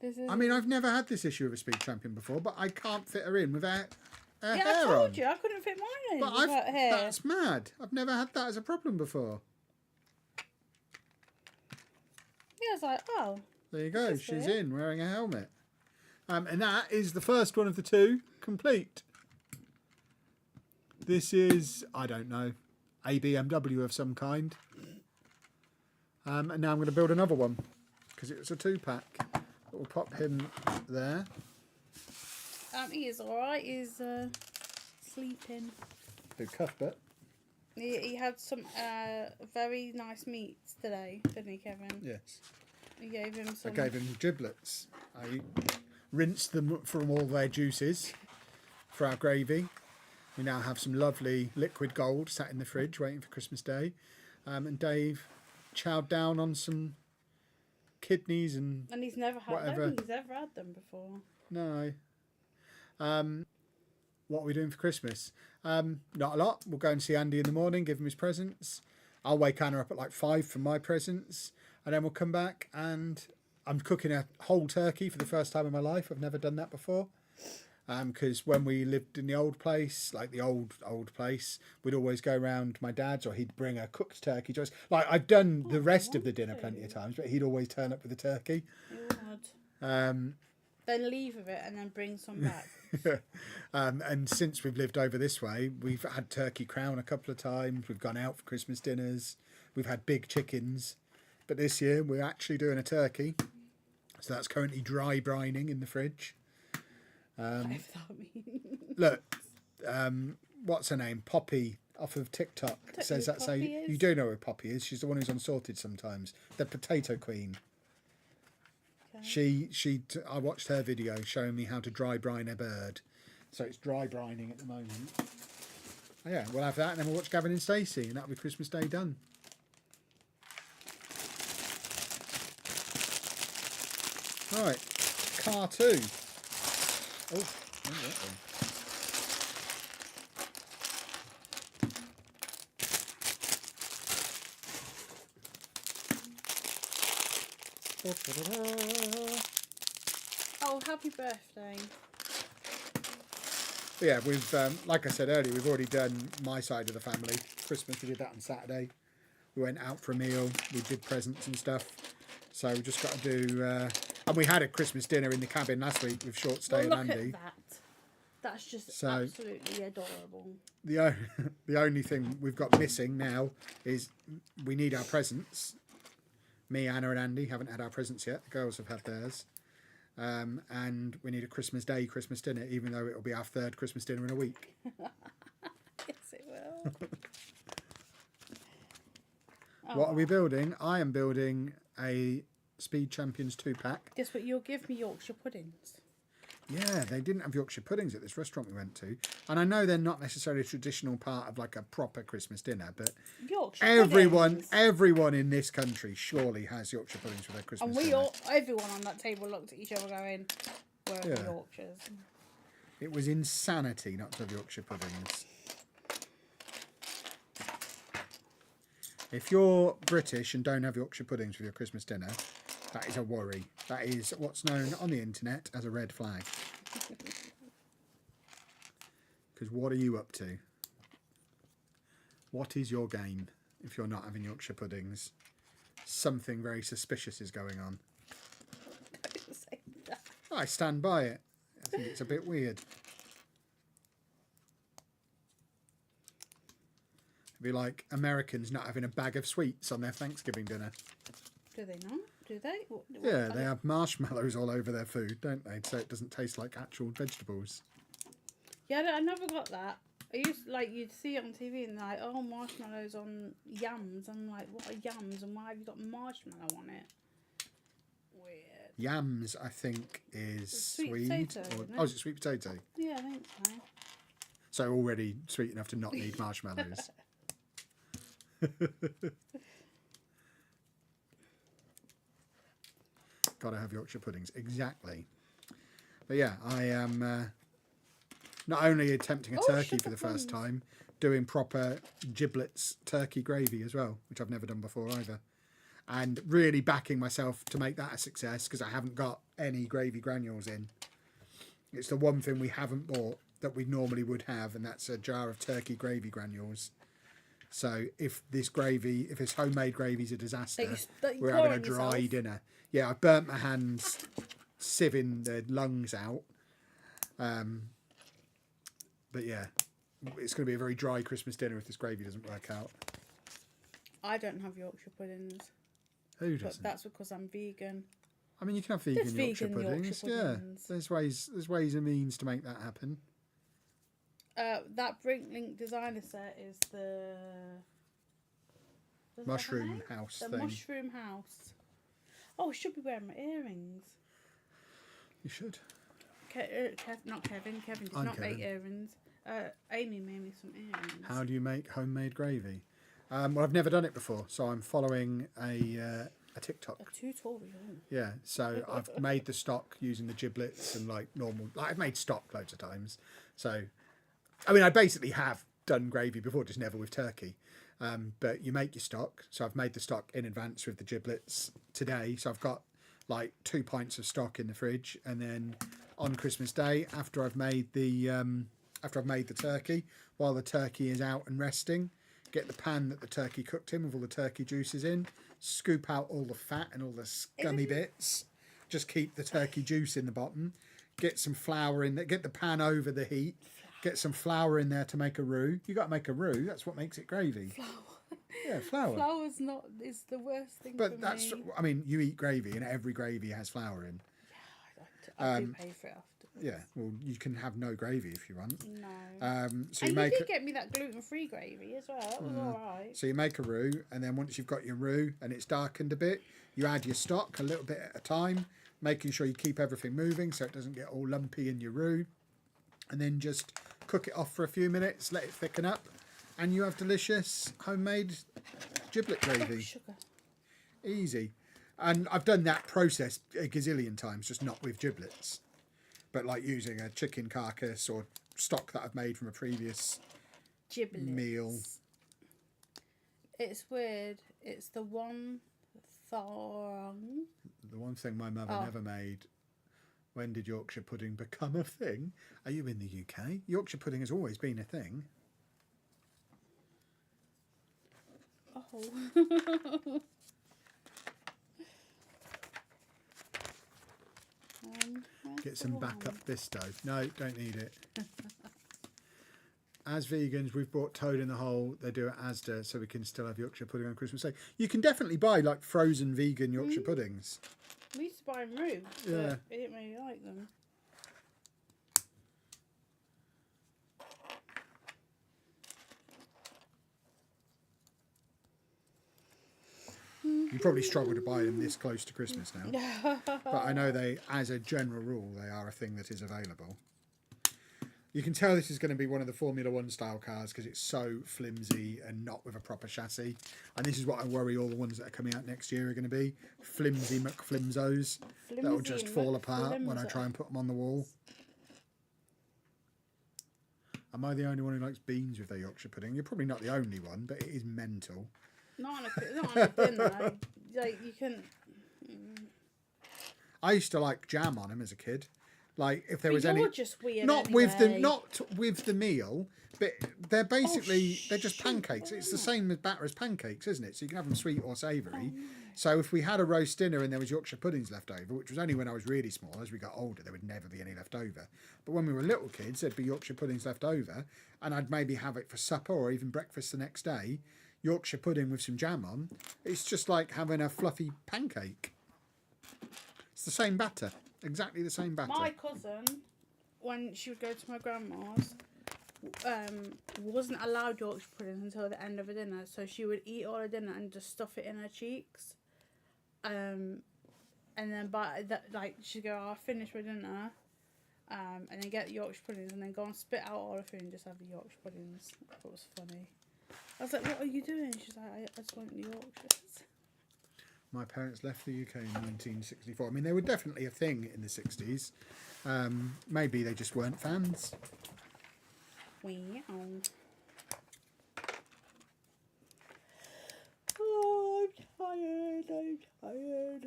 This is... I mean, I've never had this issue of a speed champion before, but I can't fit her in without her yeah, hair I told on. you I couldn't fit mine in But without hair. That's mad. I've never had that as a problem before. Yeah, I was like, oh. There you go. That's She's weird. in wearing a helmet. And that is the first one of the two complete. This is, I don't know, a BMW of some kind. And now I'm going to build another one because it was a 2-pack. We'll pop him there. He is alright. He's sleeping. Big Cuthbert. He had some very nice meats today, didn't he, Kevin? Yes. You gave him some. I gave him giblets. I rinsed them from all their juices for our gravy. We now have some lovely liquid gold sat in the fridge waiting for Christmas Day. And Dave chowed down on some kidneys and he's never had. whatever. I don't think he's ever had them before. No. What are we doing for Christmas? Not a lot. We'll go and see Andy in the morning, give him his presents. I'll wake Anna up at like 5 for my presents. And then we'll come back and I'm cooking a whole turkey for the first time in my life. I've never done that before. Because when we lived in the old place, like the old place, we'd always go round my dad's or he'd bring a cooked turkey to us. Like I've done the rest of the dinner plenty of times, but he'd always turn up with a turkey. Then leave with it and then bring some back. And since we've lived over this way, we've had turkey crown a couple of times. We've gone out for Christmas dinners. We've had big chickens. But this year we're actually doing a turkey. So that's currently dry brining in the fridge. Whatever that means. Look, what's her name? Poppy off of TikTok says that's how you do know who Poppy is. She's the one who's on Sorted sometimes. The potato queen. Okay. I watched her video showing me how to dry brine a bird. So it's dry brining at the moment. Oh, yeah, we'll have that and then we'll watch Gavin and Stacey and that'll be Christmas Day done. Right, car 2. Oh, that one. Oh, happy birthday. Yeah, we've, like I said earlier, we've already done my side of the family. Christmas, we did that on Saturday. We went out for a meal, we did presents and stuff. So we just got to do, and we had a Christmas dinner in the cabin last week with Short Stay and Andy. Look at that. That's just absolutely adorable. The only thing we've got missing now is we need our presents. Me, Anna and Andy haven't had our presents yet. The girls have had theirs. And we need a Christmas Day Christmas dinner, even though it'll be our 3rd Christmas dinner in a week. Yes, it will. What are we building? I am building a Speed Champions 2-pack. Guess what? You'll give me Yorkshire puddings. Yeah, they didn't have Yorkshire puddings at this restaurant we went to. And I know they're not necessarily a traditional part of like a proper Christmas dinner, but Yorkshire everyone puddings. In this country surely has Yorkshire puddings for their Christmas and dinner. Everyone on that table looked at each other going, where are the Yorkshires? It was insanity not to have Yorkshire puddings. If you're British and don't have Yorkshire puddings for your Christmas dinner, that is a worry. That is what's known on the internet as a red flag. Because what are you up to? What is your game if you're not having Yorkshire puddings? Something very suspicious is going on. Don't say that. I stand by it. I think it's a bit weird. It'd be like Americans not having a bag of sweets on their Thanksgiving dinner. Do they not? Do they? Yeah, they have marshmallows all over their food, don't they? So it doesn't taste like actual vegetables. Yeah, I never got that. I used like you'd see it on TV and like, oh, marshmallows on yams. I'm like, what are yams and why have you got marshmallow on it? Weird. Yams, I think, is Sweet Swede. potato, Or, isn't it? oh, is it sweet potato? Yeah, I think so. So already sweet enough to not need marshmallows. Gotta have Yorkshire puddings. Exactly. But yeah, I am not only attempting a turkey for the first time, doing proper giblets turkey gravy as well, which I've never done before either. And really backing myself to make that a success because I haven't got any gravy granules in. It's the one thing we haven't bought that we normally would have, and that's a jar of turkey gravy granules. So if this homemade gravy is a disaster, we're having a dry dinner. Yeah, I burnt my hands sieving the lungs out. But yeah, it's going to be a very dry Christmas dinner if this gravy doesn't work out. I don't have Yorkshire puddings. Who doesn't? But that's because I'm vegan. I mean, you can have vegan Yorkshire puddings. Yeah, there's ways and means to make that happen. That Brinklink designer set is the mushroom house the thing. mushroom house. Oh, I should be wearing my earrings. You should. Not Kevin. Kevin did not make earrings. Amy made me some earrings. How do you make homemade gravy? Well, I've never done it before, so I'm following a TikTok. A tutorial. Yeah, so I've made the stock using the giblets and like normal. Like I've made stock loads of times. So, I mean, I basically have done gravy before, just never with turkey. But you make your stock. So I've made the stock in advance with the giblets today. So I've got like 2 pints of stock in the fridge, and then on Christmas Day, after I've made the turkey, while the turkey is out and resting, get the pan that the turkey cooked in with all the turkey juices in, scoop out all the fat and all the scummy bits, just keep the turkey juice in the bottom, get some flour in there, get the pan over the heat, get some flour in there to make a roux. You got to make a roux, that's what makes it gravy. Flour. Yeah, flour. Flour's not, is the worst thing but for that's, me. I mean, you eat gravy and every gravy has flour in. Yeah, I do pay for it afterwards. Yeah, well, you can have no gravy if you want. No. So you did get me that gluten-free gravy as well. That was all right. So you make a roux, and then once you've got your roux and it's darkened a bit, you add your stock a little bit at a time, making sure you keep everything moving so it doesn't get all lumpy in your roux. And then just cook it off for a few minutes, let it thicken up, and you have delicious homemade giblet gravy. Oh, sugar. Easy. And I've done that process a gazillion times, just not with giblets. But like using a chicken carcass or stock that I've made from a previous meal. It's weird. It's the one thing. The one thing my mother never made. When did Yorkshire pudding become a thing? Are you in the UK? Yorkshire pudding has always been a thing. Oh. Get some backup this stove. No, don't need it. As vegans, we've bought Toad in the Hole. They do it Asda, so we can still have Yorkshire pudding on Christmas Day. You can definitely buy like frozen vegan Yorkshire puddings. We used to buy them roux, but I didn't really like them. You probably struggle to buy them this close to Christmas now. But I know they, as a general rule, they are a thing that is available. You can tell this is going to be one of the Formula One style cars because it's so flimsy and not with a proper chassis. And this is what I worry all the ones that are coming out next year are going to be. Flimsy McFlimsos. That'll just fall apart when I try and put them on the wall. Am I the only one who likes beans with their Yorkshire pudding? You're probably not the only one, but it is mental. Not on a dinner. Like, you can... I used to like jam on them as a kid. Like if there was you're any, just weird not anyway. with the meal, but they're basically they're just pancakes. It's the same as batter as pancakes, isn't it? So you can have them sweet or savoury. So if we had a roast dinner and there was Yorkshire puddings left over, which was only when I was really small, as we got older, there would never be any left over. But when we were little kids, there'd be Yorkshire puddings left over, and I'd maybe have it for supper or even breakfast the next day. Yorkshire pudding with some jam on. It's just like having a fluffy pancake. It's the same batter. Exactly the same batter. My cousin, when she would go to my grandma's, wasn't allowed Yorkshire puddings until the end of the dinner, so she would eat all her dinner and just stuff it in her cheeks. And then by that, like, she'd go, "I'll finish my dinner," and then get Yorkshire puddings, and then go and spit out all the food and just have the Yorkshire puddings. It was funny. I was like, "What are you doing?" She's like, "I just want the Yorkshires." My parents left the UK in 1964. I mean, they were definitely a thing in the 60s. Maybe they just weren't fans. Wow. Oh, I'm tired.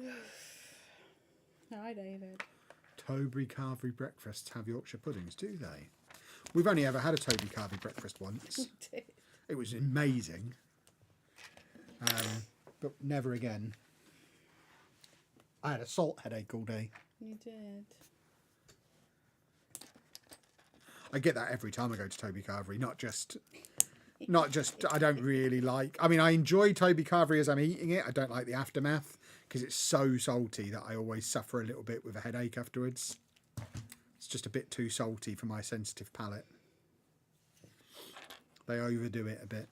Hi, David. Toby Carvery breakfasts have Yorkshire puddings, do they? We've only ever had a Toby Carvery breakfast once. It was amazing. But never again. I had a salt headache all day. You did. I get that every time I go to Toby Carvery. Not just. I don't really like. I mean, I enjoy Toby Carvery as I'm eating it. I don't like the aftermath because it's so salty that I always suffer a little bit with a headache afterwards. It's just a bit too salty for my sensitive palate. They overdo it a bit.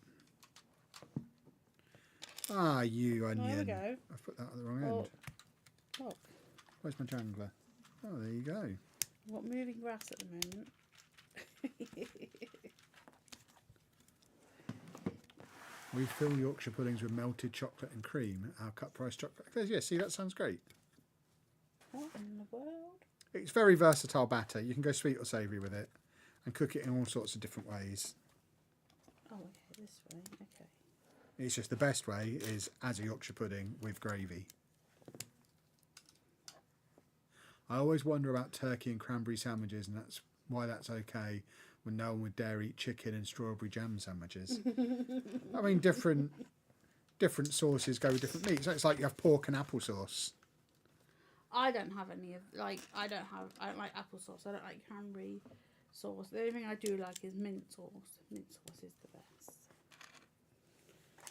Ah, you onion. There we go. I've put that at the wrong end. Look. Where's my jangler? Oh, there you go. What moving grass at the moment? We fill Yorkshire puddings with melted chocolate and cream. Our cut price chocolate. Yeah, see, that sounds great. What in the world? It's very versatile batter. You can go sweet or savoury with it and cook it in all sorts of different ways. Oh, okay, this way. Okay. It's just the best way is as a Yorkshire pudding with gravy. I always wonder about turkey and cranberry sandwiches, and that's why that's okay when no one would dare eat chicken and strawberry jam sandwiches. I mean, different sauces go with different meats. It's like you have pork and applesauce. I don't have any of, like, I don't like applesauce. I don't like cranberry sauce. The only thing I do like is mint sauce. Mint sauce is the best.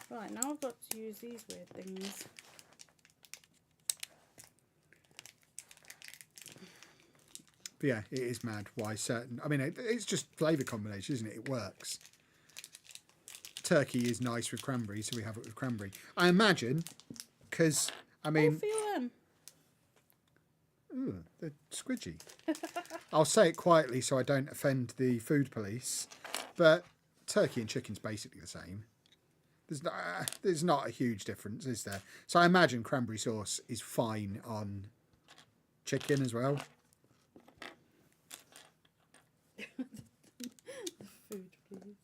Right, now I've got to use these weird things. But yeah, it is mad why certain... I mean, it's just flavour combination, isn't it? It works. Turkey is nice with cranberry, so we have it with cranberry. I imagine, because, I mean... Oh, feel them. Ooh, they're squidgy. I'll say it quietly so I don't offend the food police, but turkey and chicken's basically the same. There's not a huge difference, is there? So I imagine cranberry sauce is fine on chicken as well. The food, please.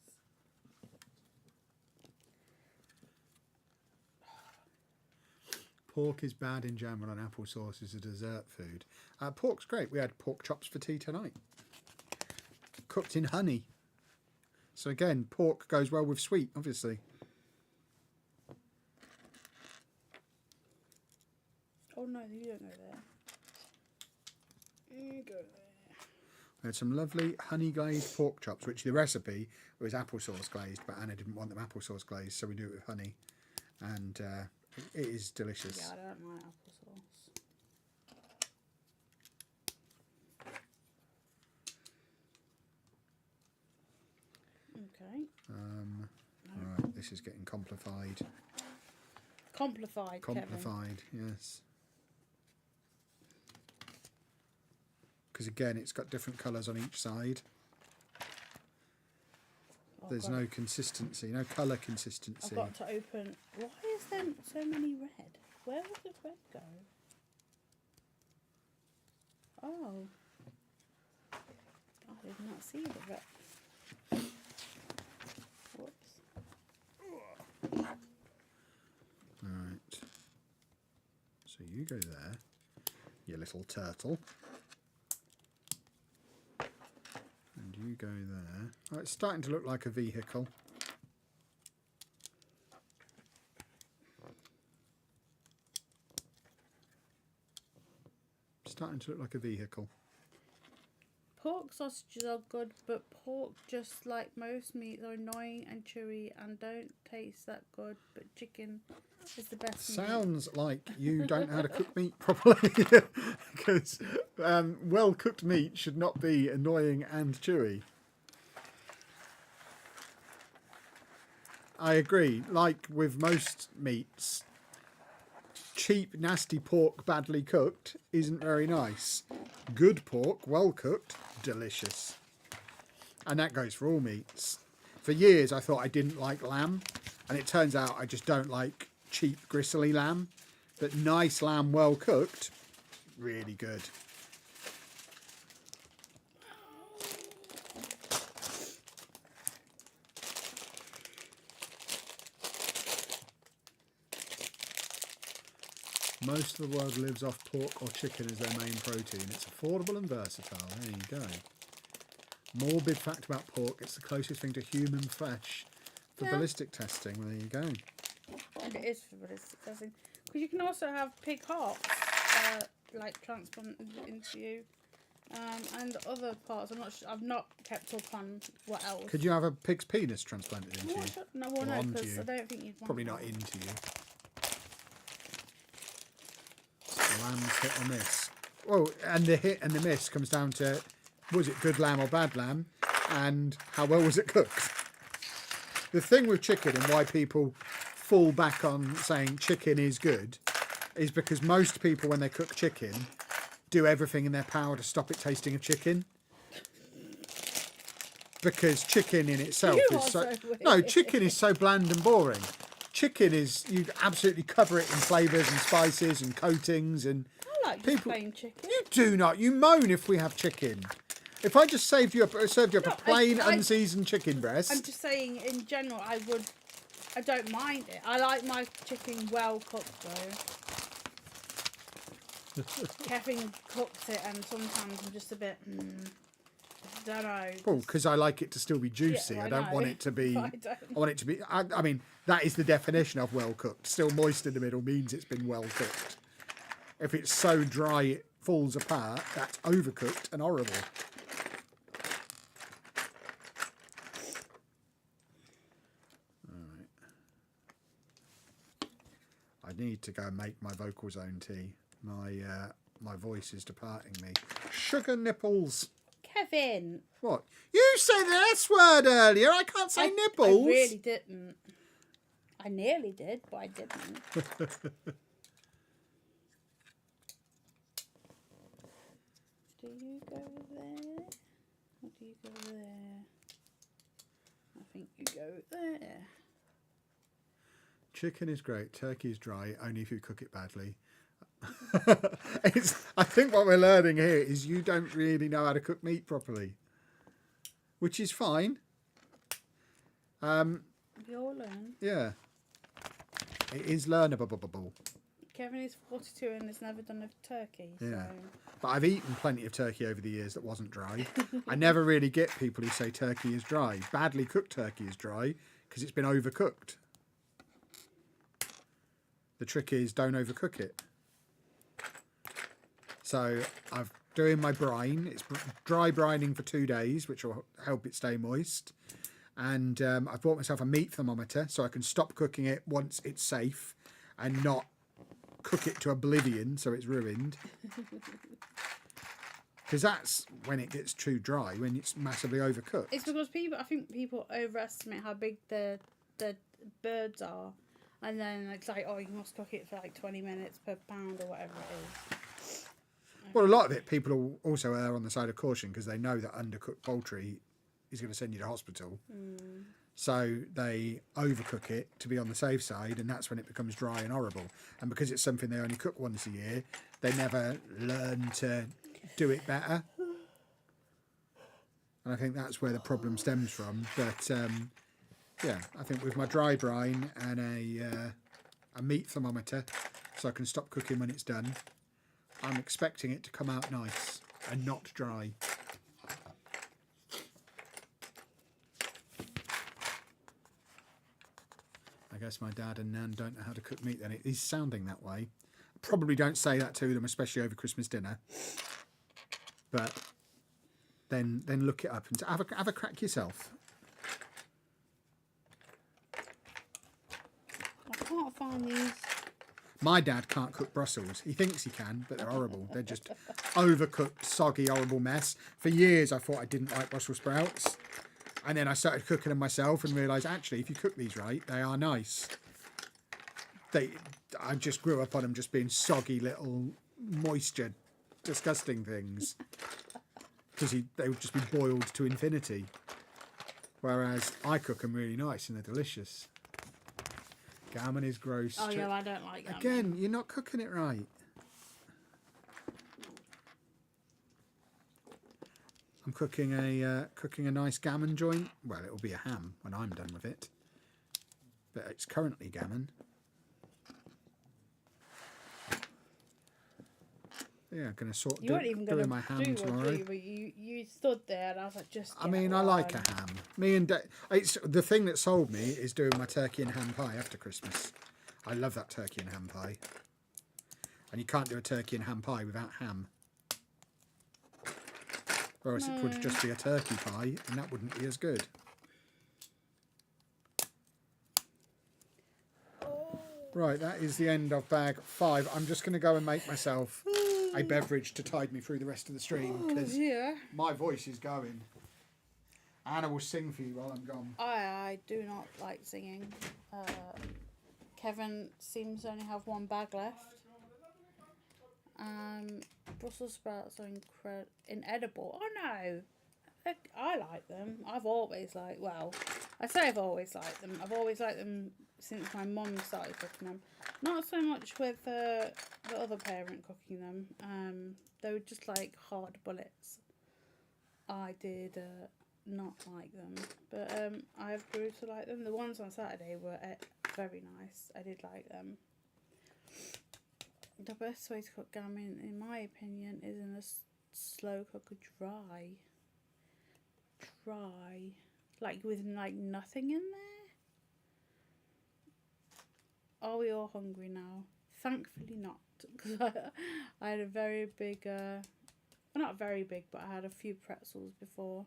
Pork is bad in general and applesauce is a dessert food. Pork's great. We had pork chops for tea tonight. Cooked in honey. So again, pork goes well with sweet, obviously. Oh no, you don't go there. You go there. We had some lovely honey glazed pork chops, which the recipe was applesauce glazed, but Anna didn't want them applesauce glazed, so we do it with honey. And it is delicious. Yeah, I don't like applesauce. Okay. Alright, this is getting complified. Complified, Kevin. Complified, yes. Because again, it's got different colours on each side. There's no consistency, no colour consistency. I've got to open... Why is there so many red? Where would the red go? Oh. I did not see the red. Whoops. Alright. So you go there, you little turtle. And you go there. Oh, it's starting to look like a vehicle. Starting to look like a vehicle. Pork sausages are good, but pork, just like most meats, are annoying and chewy and don't taste that good. But chicken is the best Sounds like you don't know how to cook meat properly. Because well-cooked meat should not be annoying and chewy. I agree. Like with most meats, cheap, nasty pork badly cooked isn't very nice. Good pork, well cooked, delicious. And that goes for all meats. For years, I thought I didn't like lamb, and it turns out I just don't like cheap, gristly lamb. But nice lamb, well cooked, really good. Most of the world lives off pork or chicken as their main protein. It's affordable and versatile. There you go. Morbid fact about pork, it's the closest thing to human flesh for ballistic testing. There you go. And it is for ballistic testing. Because you can also have pig hearts, like transplanted into you. And other parts. I've not kept up on what else. Could you have a pig's penis transplanted into you? No, because I don't think you'd want Probably not into you. Lamb's hit or miss. Well, and the hit and the miss comes down to, was it good lamb or bad lamb, and how well was it cooked? The thing with chicken and why people fall back on saying chicken is good is because most people, when they cook chicken, do everything in their power to stop it tasting of chicken. Because chicken in itself is so... No, chicken is so bland and boring. Chicken is, you absolutely cover it in flavours and spices and coatings and... I like just plain chicken. You do not. You moan if we have chicken. If I just served you up a plain, unseasoned chicken breast... I'm just saying, in general, I don't mind it. I like my chicken well cooked, though. Kevin cooks it, and sometimes I'm just a bit... don't know. Well, because I like it to still be juicy. Yeah, I don't want it to be... I want it to be... I mean, that is the definition of well cooked. Still moist in the middle means it's been well cooked. If it's so dry it falls apart, that's overcooked and horrible. Alright. I need to go and make my vocal zone tea. My voice is departing me. Sugar nipples. Kevin. What? You said the S word earlier. I can't say nipples. I really didn't. I nearly did, but I didn't. Do you go there? Or do you go there? I think you go there. Chicken is great. Turkey is dry, only if you cook it badly. I think what we're learning here is you don't really know how to cook meat properly, which is fine. We all learn. Yeah, it is learnable. Kevin is 42 and has never done a turkey. Yeah, so. but I've eaten plenty of turkey over the years that wasn't dry. I never really get people who say turkey is dry. Badly cooked turkey is dry because it's been overcooked. The trick is don't overcook it. So I'm doing my brine. It's dry brining for 2 days, which will help it stay moist. And I've bought myself a meat thermometer so I can stop cooking it once it's safe and not cook it to oblivion so it's ruined. Because that's when it gets too dry, when it's massively overcooked. It's because I think people overestimate how big the birds are. And then it's like, oh, you must cook it for like 20 minutes per pound or whatever it is. Well, a lot of it, people will also err on the side of caution because they know that undercooked poultry is going to send you to hospital. So they overcook it to be on the safe side, and that's when it becomes dry and horrible. And because it's something they only cook once a year, they never learn to do it better. And I think that's where the problem stems from. But yeah, I think with my dry brine and a meat thermometer, so I can stop cooking when it's done, I'm expecting it to come out nice and not dry. I guess my dad and Nan don't know how to cook meat then. It is sounding that way. Probably don't say that to them, especially over Christmas dinner. But then look it up and have a crack yourself. I can't find these. My dad can't cook Brussels. He thinks he can, but they're horrible. They're just overcooked, soggy, horrible mess. For years, I thought I didn't like Brussels sprouts. And then I started cooking them myself and realised, actually, if you cook these right, they are nice. I just grew up on them just being soggy little moisture, disgusting things. Because they would just be boiled to infinity. Whereas I cook them really nice and they're delicious. Gammon is gross. Oh, yeah, I don't like gammon. Again, you're not cooking it right. I'm cooking a nice gammon joint. Well, it'll be a ham when I'm done with it. But it's currently gammon. Yeah, I'm going to sort You weren't even going to my ham do tomorrow. it, but you stood there and I was like, just I mean, I like a ham. Me and it's the thing that sold me is doing my turkey and ham pie after Christmas. I love that turkey and ham pie. And you can't do a turkey and ham pie without ham. Or else it would just be a turkey pie, and that wouldn't be as good. Right, that is the end of bag 5. I'm just going to go and make myself a beverage to tide me through the rest of the stream, because my voice is going. Anna will sing for you while I'm gone. I do not like singing. Kevin seems to only have 1 bag left. Brussels sprouts are inedible. Oh no, I like them. I've always liked. Well, I say I've always liked them. I've always liked them since my mum started cooking them. Not so much with the other parent cooking them. They were just like hard bullets. I did not like them, but I've grew to like them. The ones on Saturday were very nice. I did like them. The best way to cook gammon, in my opinion, is in a slow cooker, dry, like with like nothing in there. Are we all hungry now? Thankfully not, because I had a very big, well, not very big, but I had a few pretzels before.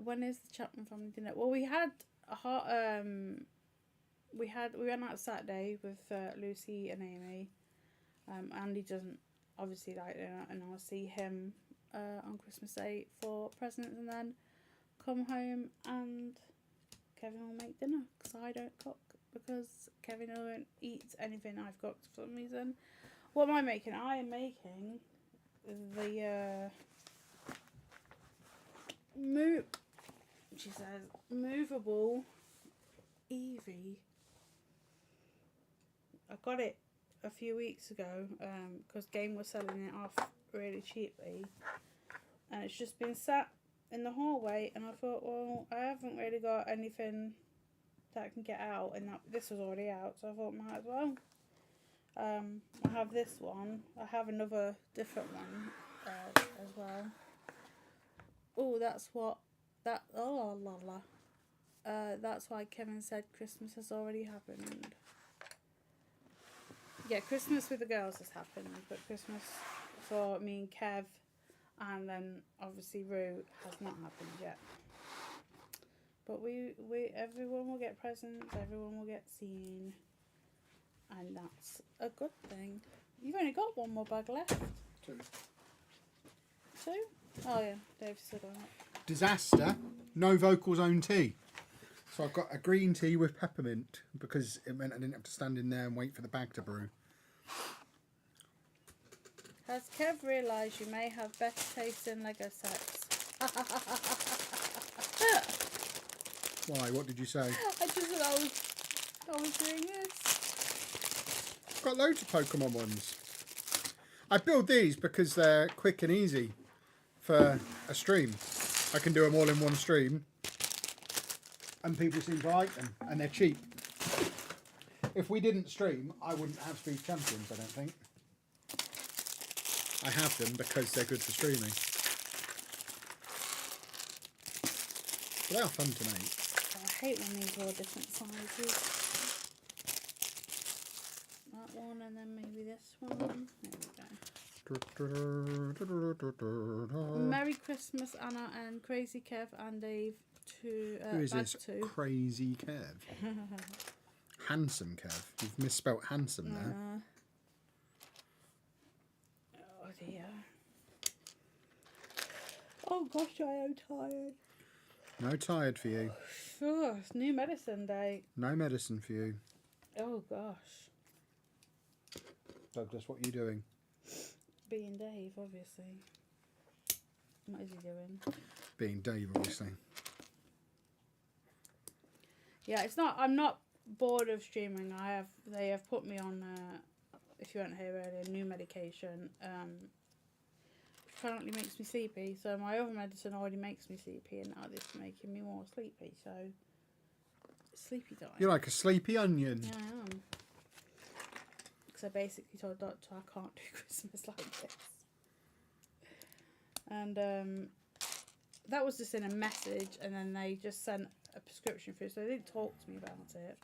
When is the Chapman family dinner? Well, we had a hot, we went out Saturday with Lucy and Amy. Andy doesn't obviously like dinner, and I'll see him on Christmas Day for presents, and then come home and Kevin will make dinner because I don't cook, because Kevin won't eat anything I've cooked for some reason. What am I making? I am making the she says movable Eevee. I got it a few weeks ago because Game was selling it off really cheaply, and it's just been sat in the hallway, and I thought, well, I haven't really got anything that I can get out, and this was already out, so I thought might as well. I have this one. I have another different one as well. Oh, that's what that. Oh la la. That's why Kevin said Christmas has already happened. Yeah, Christmas with the girls has happened, but Christmas for me and Kev, and then obviously Rue, has not happened yet. But everyone will get presents, everyone will get seen, and that's a good thing. You've only got 1 more bag left. 2. 2? Oh yeah, Dave's still on it. Disaster. No vocal zone tea. So I've got a green tea with peppermint because it meant I didn't have to stand in there and wait for the bag to brew. Has Kev realised you may have better taste in Lego sets? Why? What did you say? I just thought I was doing this. I've got loads of Pokemon ones. I build these because they're quick and easy for a stream. I can do them all in one stream, and people seem to like them, and they're cheap. If we didn't stream, I wouldn't have Speed Champions, I don't think. I have them because they're good for streaming. But they are fun to make. I hate when these are all different sizes. That one, and then maybe this one. There we go. Merry Christmas, Anna and Crazy Kev and Dave. Who is this? 2. Crazy Kev. Handsome Kev. You've misspelt handsome there. Oh dear. Oh gosh, I am tired. No tired for you. Oh, it's new medicine day. No medicine for you. Oh gosh. Douglas, what are you doing? Being Dave, obviously. What is he doing? Being Dave, obviously. Yeah, it's not. I'm not bored of streaming. They have put me on. If you weren't here earlier, new medication. Currently makes me sleepy. So my other medicine already makes me sleepy, and now this is making me more sleepy. So it's sleepy time. You're like a sleepy onion. Yeah, I am. Because I basically told the doctor I can't do Christmas like this. And that was just in a message, and then they just sent a prescription through, so they didn't talk to me about it.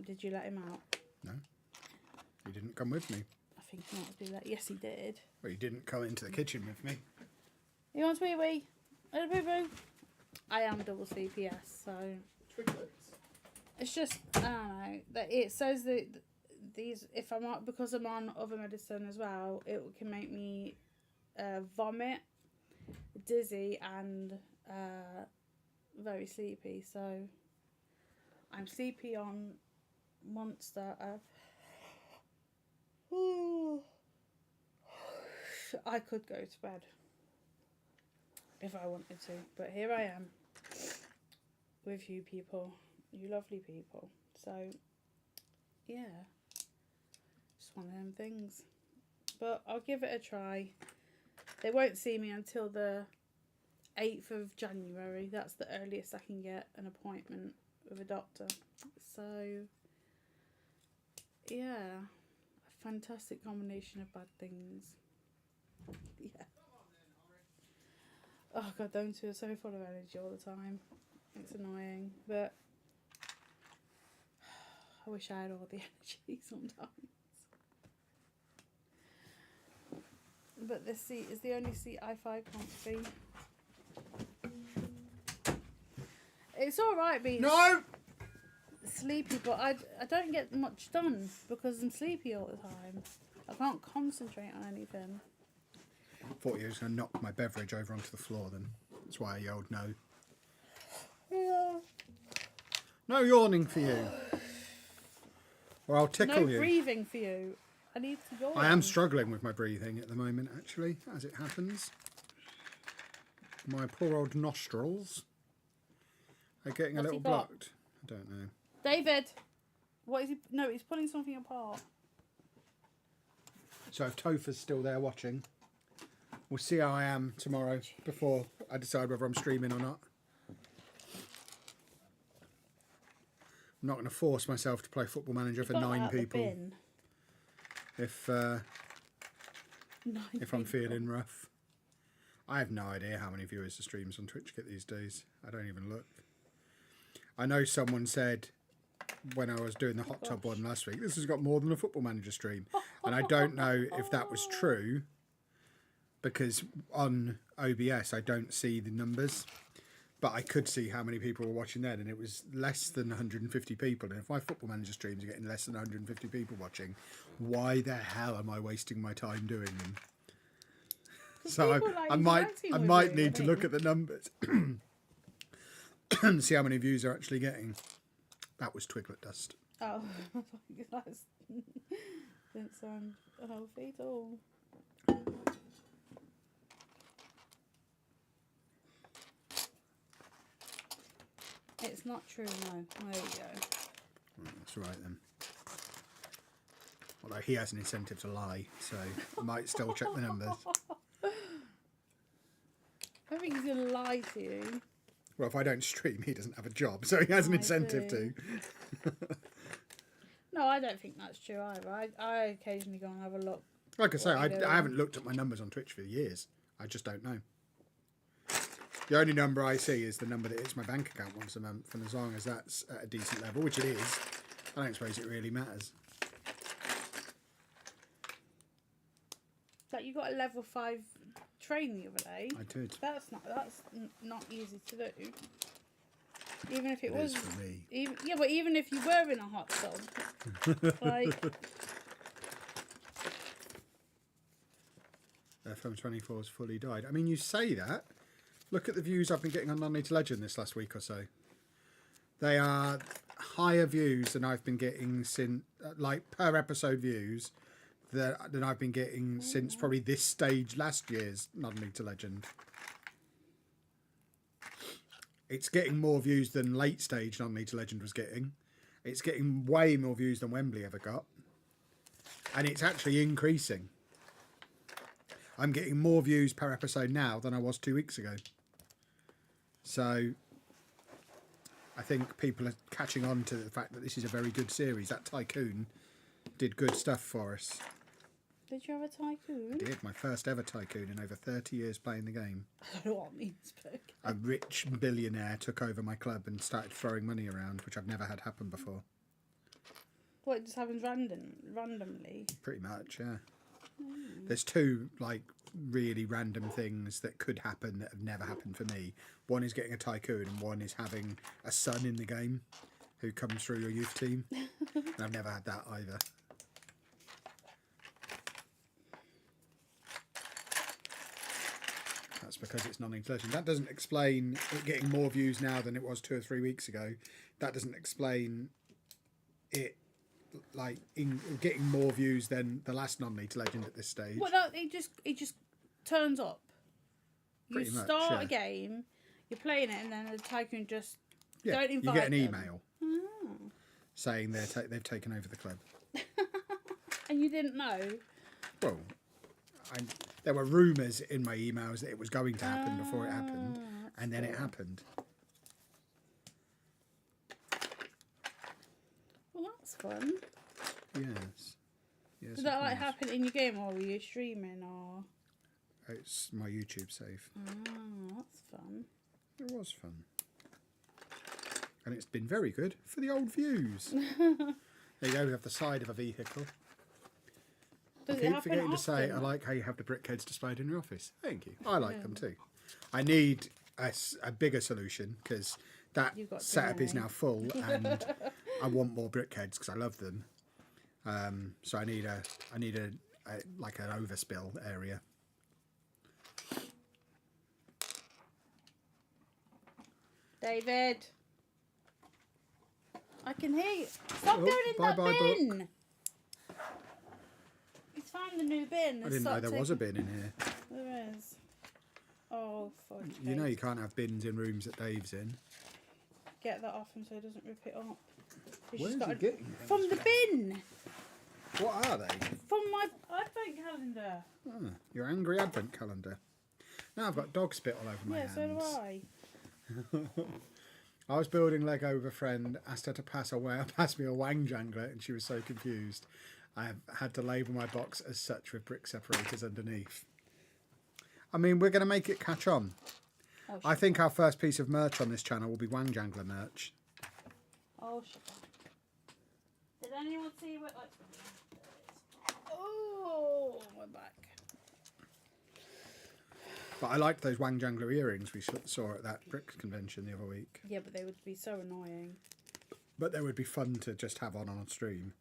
Did you let him out? No. He didn't come with me. I think he might do that. Yes, he did. Well, he didn't come into the kitchen with me. You want wee wee? Little boo boo? I am double sleepy, yes, so. It's just, I don't know. That it says that these, if I'm on, because I'm on other medicine as well, it can make me vomit, dizzy, and very sleepy. So I'm sleepy on Monster. I could go to bed if I wanted to, but here I am with you people, you lovely people. So yeah, just one of them things. But I'll give it a try. They won't see me until the 8th of January. That's the earliest I can get an appointment with a doctor. So yeah, a fantastic combination of bad things. Yeah. Oh god, don't feel so full of energy all the time. It's annoying, but I wish I had all the energy sometimes. But this seat is the only seat I find comfy. It's alright being sleepy, but I don't get much done because I'm sleepy all the time. I can't concentrate on anything. I thought you were going to knock my beverage over onto the floor then. That's why I yelled no. Yeah. No yawning for you. Or I'll tickle you. No breathing for you. I need to yawn. I am struggling with my breathing at the moment, actually, as it happens. My poor old nostrils are getting a little blocked. I don't know. David! What is he? No, he's pulling something apart. So if Topher's still there watching, we'll see how I am tomorrow before I decide whether I'm streaming or not. I'm not going to force myself to play Football Manager for 9 people. If I'm feeling rough. I have no idea how many viewers the streams on Twitch get these days. I don't even look. I know someone said when I was doing the hot tub one last week, this has got more than a Football Manager stream. And I don't know if that was true because on OBS I don't see the numbers. But I could see how many people were watching then, and it was less than 150 people. And if my Football Manager streams are getting less than 150 people watching, why the hell am I wasting my time doing them? So I might need to look at the numbers and see how many views they're actually getting. That was Twiglet dust. Oh, that's didn't sound healthy at all. It's not true, no. There you go. That's right then. Although he has an incentive to lie, so I might still check the numbers. I think he's going to lie to you. Well, if I don't stream, he doesn't have a job, so he has an incentive to. No, I don't think that's true either. I occasionally go and have a look. Like I say, I haven't looked at my numbers on Twitch for years. I just don't know. The only number I see is the number that hits my bank account once a month, and as long as that's at a decent level, which it is, I don't suppose it really matters. Like you got a level 5 train the other day. I did. That's not easy to do. Even if it was for me. Even if you were in a hot tub, like. FM24's fully died. I mean, you say that. Look at the views I've been getting on Non-Need to Legend this last week or so. They are higher views than I've been getting since, like per episode views, than I've been getting since probably this stage last year's Non-Need to Legend. It's getting more views than late stage Non-Need to Legend was getting. It's getting way more views than Wembley ever got. And it's actually increasing. I'm getting more views per episode now than I was 2 weeks ago. So I think people are catching on to the fact that this is a very good series. That Tycoon did good stuff for us. Did you have a tycoon? I did. My first ever tycoon in over 30 years playing the game. I don't know what it means, but... A rich billionaire took over my club and started throwing money around, which I've never had happen before. What, it just happens randomly? Pretty much, yeah. There's two, like, really random things that could happen that have never happened for me. One is getting a tycoon and one is having a son in the game who comes through your youth team. And I've never had that either. That's because it's Non-Need to Legend. That doesn't explain it getting more views now than it was 2 or 3 weeks ago. That doesn't explain it like getting more views than the last Non-Need to Legend at this stage. Well, no, it just turns up. Pretty You much, start yeah. a game, you're playing it, and then the tycoon just Yeah, don't invite you get an them. email Oh. saying they've taken over the club. And you didn't know? Well, there were rumours in my emails that it was going to happen before it happened, and then it happened. Well, that's fun. Yes. Yes. Did that of like course. happen in your game, or were you streaming, or? It's my YouTube save. Oh, that's fun. It was fun. And it's been very good for the old views. There you go, we have the side of a vehicle. Does it Keep happen forgetting to say, often? I like how you have the brickheads displayed in your office. Thank you. I like them too. I need a bigger solution because that You've got too setup is many. now full and I want more brickheads because I love them. So I need a like an overspill area. David, I can hear you. Stop Oh, going in that bye-bye, bin. He's found the new bin. I didn't know there was a bin in here. There is. Oh, fudge. You know cake. you can't have bins in rooms that Dave's in. Get that off him so he doesn't rip it up. He's Where's just he got getting things from the bin. What are they? From my advent calendar. Oh, your angry advent calendar. Now I've got dog spit all over my Yeah, hands. so do I. I was building Lego with a friend, asked her to pass me a wang jangler, and she was so confused. I had to label my box as such with brick separators underneath. I mean, we're going to make it catch on. Oh, I think our first piece of merch on this channel will be wang jangler merch. Oh, shit. Did anyone see what? Like, oh, my back. But I liked those wang jangler earrings we saw at that brick convention the other week. Yeah, but they would be so annoying. But they would be fun to just have on stream.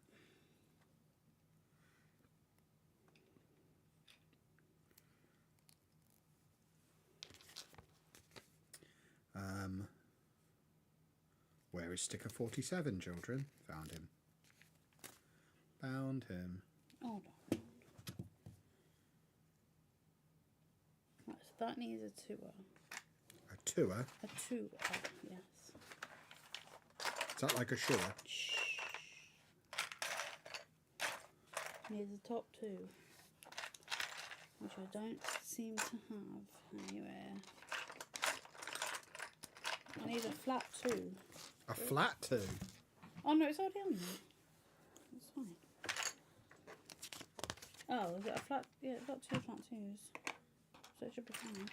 Where is sticker 47, children? Found him. Found him. Hold on. Right, so that needs a tour. A tour? A tour, yes. Is that like a shore? Shh. Needs a top two, which I don't seem to have anywhere. I need a flat two. A flat two? Oh no, it's already on there. It's fine. Oh, is it a flat? Yeah, it's got two flat twos. So it should be fine.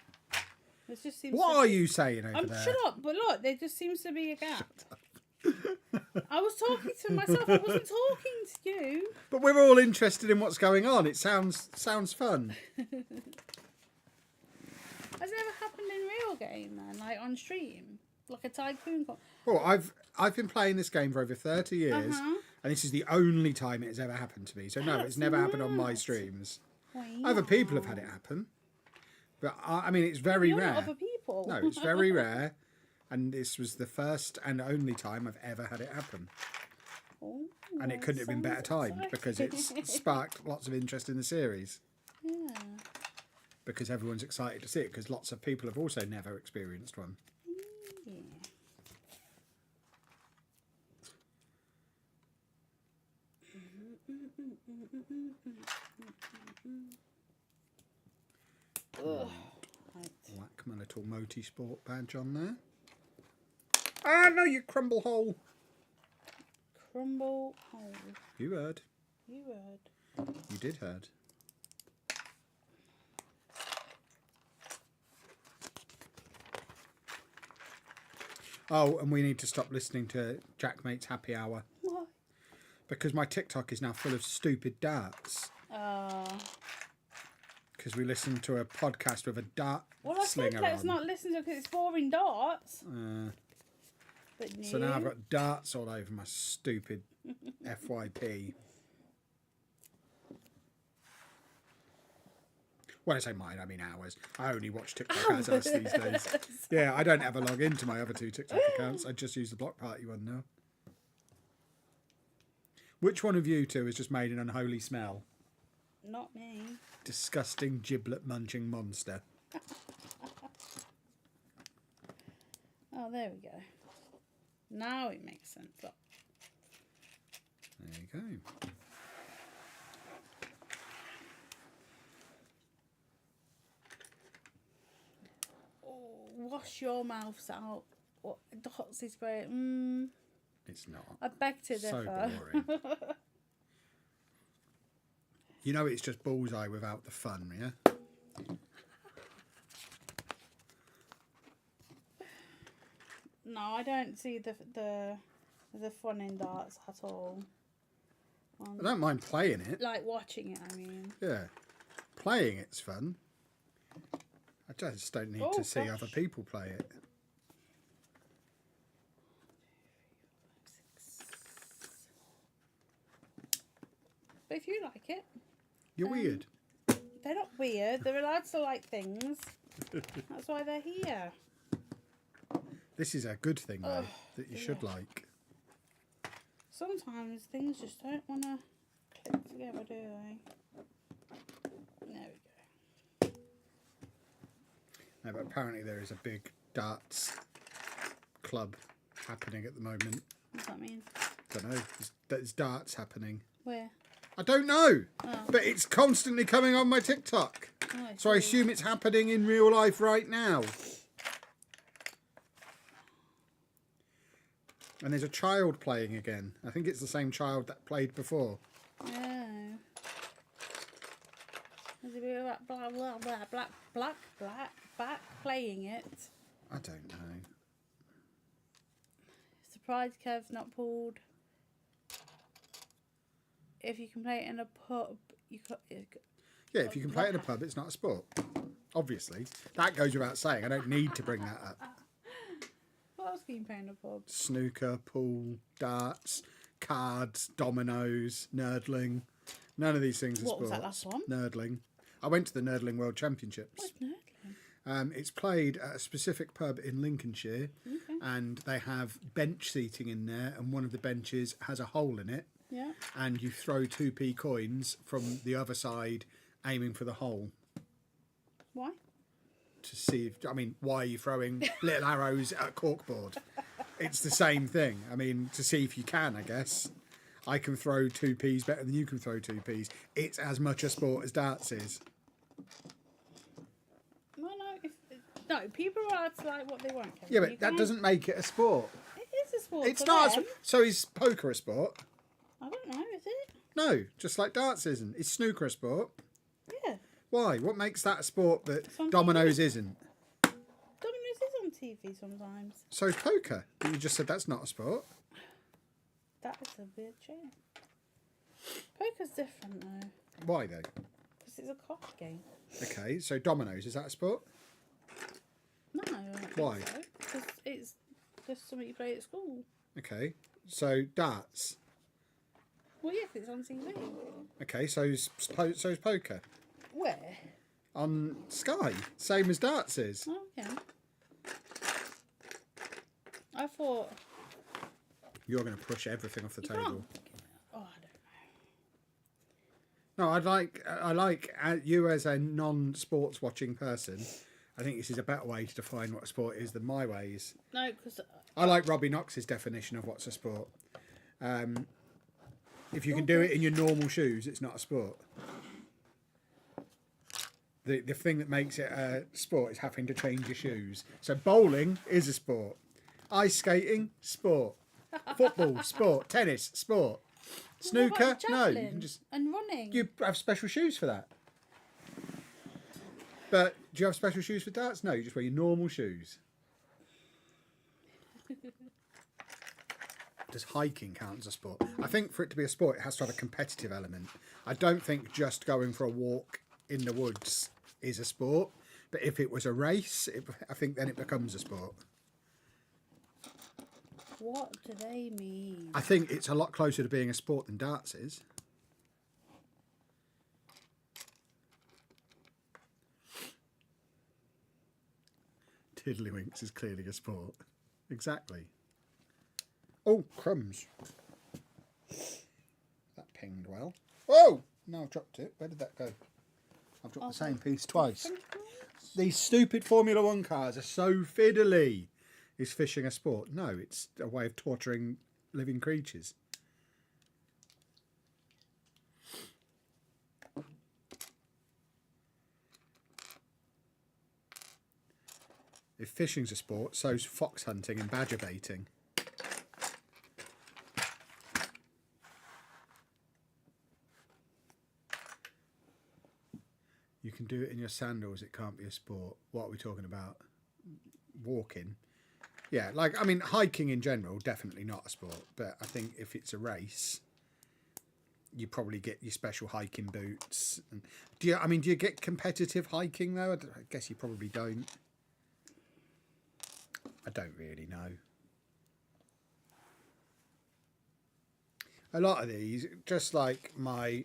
It just seems What to are be... you saying over there? Shut up, but look, there just seems to be a gap. I was talking to myself, I wasn't talking to you. But we're all interested in what's going on. It sounds fun. Has it ever happened in real game then, like on stream? Like a tycoon? Well, I've been playing this game for over 30 years, and this is the only time it has ever happened to me. So no, it's never happened on my streams. Wow. Other people have had it happen, but I mean it's very You're rare. not other people. awful. No, it's very rare, and this was the first and only time I've ever had it happen. Oh, And it couldn't have been better timed because it's sparked lots of interest in the series. Yeah. Because everyone's excited to see it, because lots of people have also never experienced one. Yeah. Whack my little Moti Sport badge on there. Ah, no, you crumble hole. Crumble hole. You heard. You heard. You did heard. Oh, and we need to stop listening to Jackmate's Happy Hour. Why? Because my TikTok is now full of stupid darts. Because we listened to a podcast with a dart Well, I slinger said let's on. not listen to it because it's boring darts. But So now I've got darts all over my stupid FYP. When I say mine, I mean ours. I only watch TikTok as us these days. Yeah, I don't ever log into my other 2 TikTok accounts. I just use the Block Party one now. Which one of you two has just made an unholy smell? Not me. Disgusting giblet munching monster. Oh, there we go. Now it makes sense. Look. There you go. Wash your mouths out. What dots is great. It's not. I beg to So differ. boring. You know it's just bullseye without the fun, yeah? No, I don't see the fun in darts at all. I don't mind playing it. Like watching it, I mean. Yeah. Playing it's fun. I just don't need to see other people play it. But if you like it, You're weird. they're not weird. They're allowed to like things. That's why they're here. This is a good thing, though, that you should like. Sometimes things just don't want to click together, do they? There we go. No, but apparently there is a big darts club happening at the moment. What's that mean? Don't know. There's darts happening. Where? I don't know. Oh. But it's constantly coming on my TikTok. Oh, So I assume it's happening in real life right now. And there's a child playing again. I think it's the same child that played before. Oh. There's a bit of that black playing it. I don't know. Surprise Kev's not pulled. If you can play it in a pub, you could. Yeah, if you can play it in a pub, it's not a sport. Obviously. That goes without saying. I don't need to bring that up. What else can you play in a pub? Snooker, pool, darts, cards, dominoes, nerdling. None of these things are What was sports. that last one? Nerdling. I went to the Nerdling World Championships. What's nerdling? It's played at a specific pub in Lincolnshire, and they have bench seating in there, and one of the benches has a hole in it, Yeah. and you throw 2p coins from the other side, aiming for the hole. Why? To see if, I mean, why are you throwing little arrows at a corkboard? It's the same thing. I mean, to see if you can, I guess. I can throw 2p's better than you can throw 2p's. It's as much a sport as darts is. Well, no, people are allowed to like what they want. Kevin. Yeah, but You that can't- doesn't make it a sport. It is a sport. It's for not. them. So is poker a sport? I don't know. Is it? No, just like darts isn't. Is snooker a sport? Yeah. Why? What makes that a sport that It's on dominoes TV. isn't? Dominoes is on TV sometimes. So is poker. You just said that's not a sport. That is a weird change. Poker's different though, Why though? because it's a card game. Okay, so dominoes, is that a sport? No, I don't think Why? so. Because it's just something you play at school. Okay, so darts. Well, yes, it's on TV. Okay, so is poker. Where? On Sky, same as darts is. Oh, yeah. I thought You're going to push everything off the you table. can't. Oh, I don't know. No, I like you as a non-sports watching person. I think this is a better way to define what a sport is than my ways. No, because I like Robbie Knox's definition of what's a sport. If you can do it in your normal shoes, it's not a sport. The thing that makes it a sport is having to change your shoes. So bowling is a sport. Ice skating, sport. Football, sport. Tennis, sport. Snooker, no. You can just and running. you have special shoes for that. But do you have special shoes for darts? No, you just wear your normal shoes. Does hiking count as a sport? I think for it to be a sport, it has to have a competitive element. I don't think just going for a walk in the woods is a sport. But if it was a race, I think then it becomes a sport. What do they mean? I think it's a lot closer to being a sport than darts is. Tiddlywinks is clearly a sport. Exactly. Oh, crumbs. That pinged well. Oh! No, I've dropped it. Where did that go? I've dropped the same piece twice. These stupid Formula 1 cars are so fiddly. Is fishing a sport? No, it's a way of torturing living creatures. If fishing's a sport, so's fox hunting and badger baiting. You can do it in your sandals, it can't be a sport. What are we talking about? Walking. Yeah, like, I mean, hiking in general, definitely not a sport. But I think if it's a race, you probably get your special hiking boots. And do you get competitive hiking, though? I guess you probably don't. I don't really know. A lot of these, just like my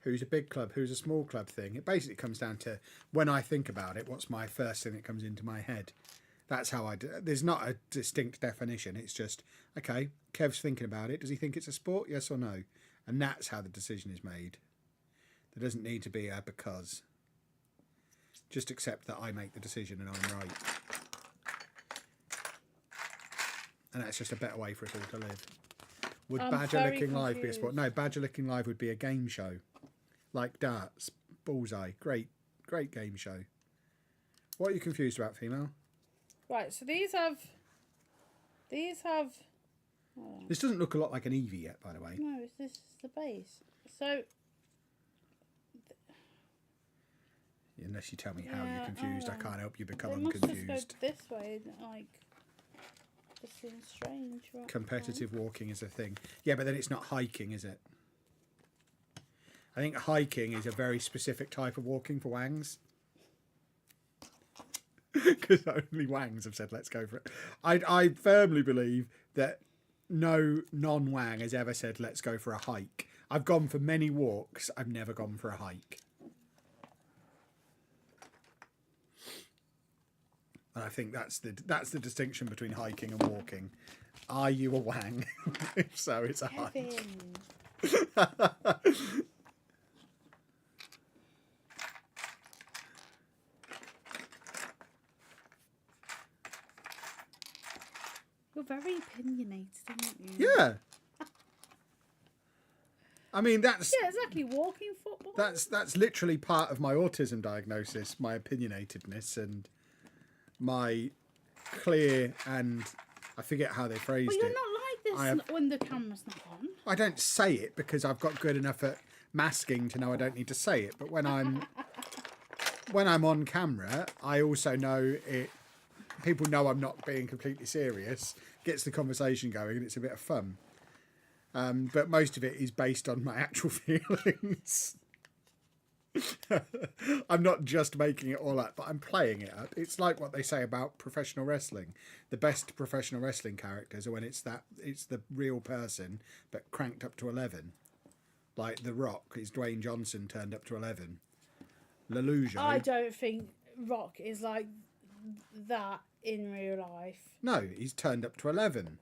who's a big club, who's a small club thing, it basically comes down to, when I think about it, what's my first thing that comes into my head. That's how I do. There's not a distinct definition. It's just, okay, Kev's thinking about it. Does he think it's a sport? Yes or no? And that's how the decision is made. There doesn't need to be a because. Just accept that I make the decision and I'm right. And that's just a better way for us all to live. Would Badger Licking Live be a sport? No, Badger Licking Live would be a game show. Like darts, bullseye. Great game show. What are you confused about, female? Right, so these have. This doesn't look a lot like an Eevee yet, by the way. No, this is the base. So. Unless you tell me how you're confused, I can't help you become They must unconfused. just go this way, like. This seems strange. Right? Competitive walking is a thing. Yeah, but then it's not hiking, is it? I think hiking is a very specific type of walking for wangs. Because only wangs have said, let's go for it. I firmly believe that no non-wang has ever said, let's go for a hike. I've gone for many walks. I've never gone for a hike. And I think that's the distinction between hiking and walking. Are you a wang? If so, it's a hike. You're very opinionated, aren't you? Yeah. I mean, that's... Yeah, exactly. Walking football. That's literally part of my autism diagnosis, my opinionatedness and my clear and... I forget how they phrased it. But you're not like this when the camera's not on. I don't say it because I've got good enough at masking to know I don't need to say it. But when I'm on camera, I also know it... People know I'm not being completely serious. Gets the conversation going and it's a bit of fun. But most of it is based on my actual feelings. I'm not just making it all up, but I'm playing it up. It's like what they say about professional wrestling. The best professional wrestling characters are when it's the real person, but cranked up to 11. Like The Rock is Dwayne Johnson turned up to 11. Leluja. I don't think Rock is like that in real life. No, he's turned up to 11.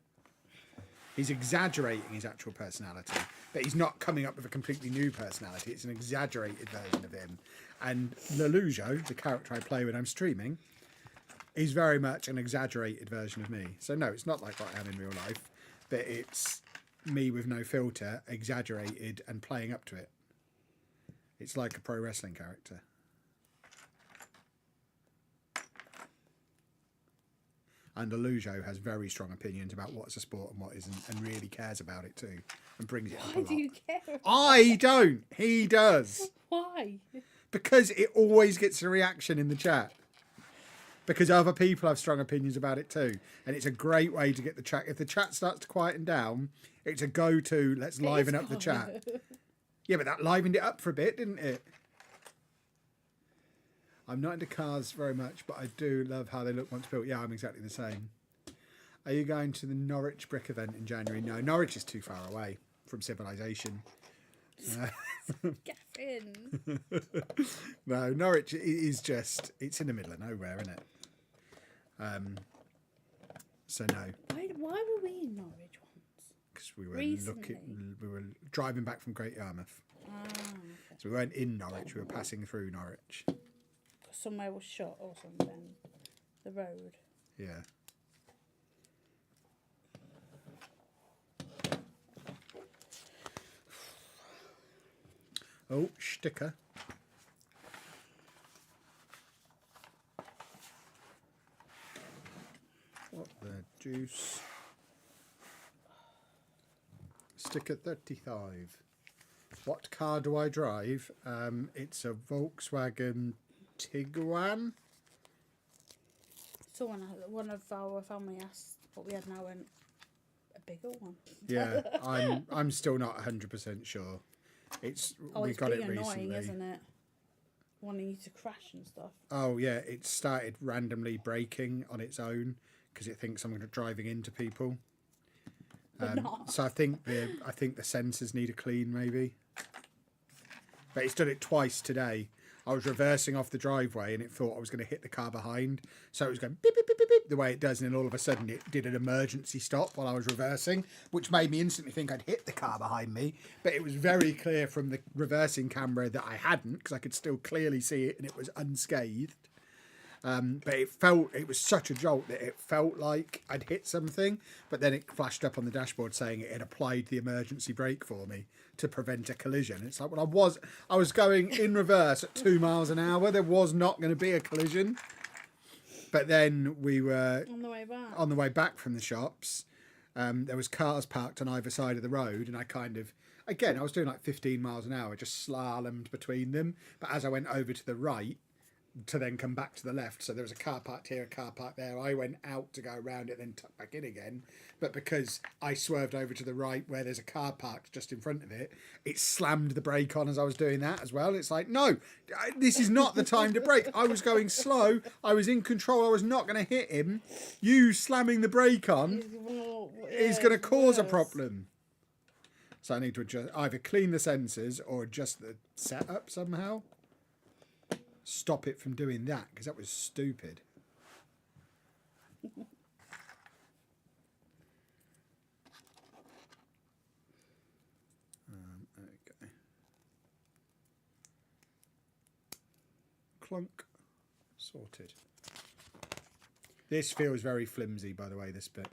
He's exaggerating his actual personality, but he's not coming up with a completely new personality. It's an exaggerated version of him. And Lelujo, the character I play when I'm streaming, is very much an exaggerated version of me. So no, it's not like what I am in real life, but it's me with no filter, exaggerated and playing up to it. It's like a pro wrestling character. And Lelujo has very strong opinions about what's a sport and what isn't, and really cares about it too, and brings it up a Why lot. do you care? I don't. He does. Why? Because it always gets a reaction in the chat. Because other people have strong opinions about it too. And it's a great way to get the chat. If the chat starts to quieten down, it's a go-to, let's liven up the chat. Yeah, but that livened it up for a bit, didn't it? I'm not into cars very much, but I do love how they look once built. Yeah, I'm exactly the same. Are you going to the Norwich Brick event in January? No, Norwich is too far away from civilization. Get in. No, Norwich is just, it's in the middle of nowhere, isn't it? So no. Why were we in Norwich once? Because we were Recently? we were driving back from Great Yarmouth. Okay. So we weren't in Norwich, we were passing through Norwich. Somewhere was shut or something. The road. Yeah. Oh, sticker. What the juice? Sticker 35. What car do I drive? It's a Volkswagen Tiguan. So one of our family asked what we had now, and a bigger one. Yeah, I'm still not 100% sure. It's we it's got being it recently, annoying, isn't it? Wanting you to crash and stuff. Oh yeah, it started randomly braking on its own because it thinks I'm driving into people. But not. So I think the sensors need a clean maybe. But it's done it twice today. I was reversing off the driveway and it thought I was going to hit the car behind. So it was going beep, beep, beep, beep, beep, the way it does. And then all of a sudden it did an emergency stop while I was reversing, which made me instantly think I'd hit the car behind me. But it was very clear from the reversing camera that I hadn't, because I could still clearly see it and it was unscathed. But it was such a jolt that it felt like I'd hit something, but then it flashed up on the dashboard saying it had applied the emergency brake for me to prevent a collision. It's like, well, I was going in reverse at 2 miles an hour. There was not going to be a collision. But then we were On the way back. on the way back from the shops. There was cars parked on either side of the road, and I I was doing like 15 miles an hour, just slalomed between them. But as I went over to the right, to then come back to the left, so there was a car parked here, a car parked there. I went out to go around it, then tuck back in again. But because I swerved over to the right where there's a car parked just in front of it, it slammed the brake on as I was doing that as well. It's like, no, this is not the time to brake. I was going slow. I was in control. I was not going to hit him. You slamming the brake on is going to cause a problem. So I need to either clean the sensors or adjust the setup somehow. Stop it from doing that, because that was stupid. Okay. Clunk. Sorted. This feels very flimsy, by the way, this bit.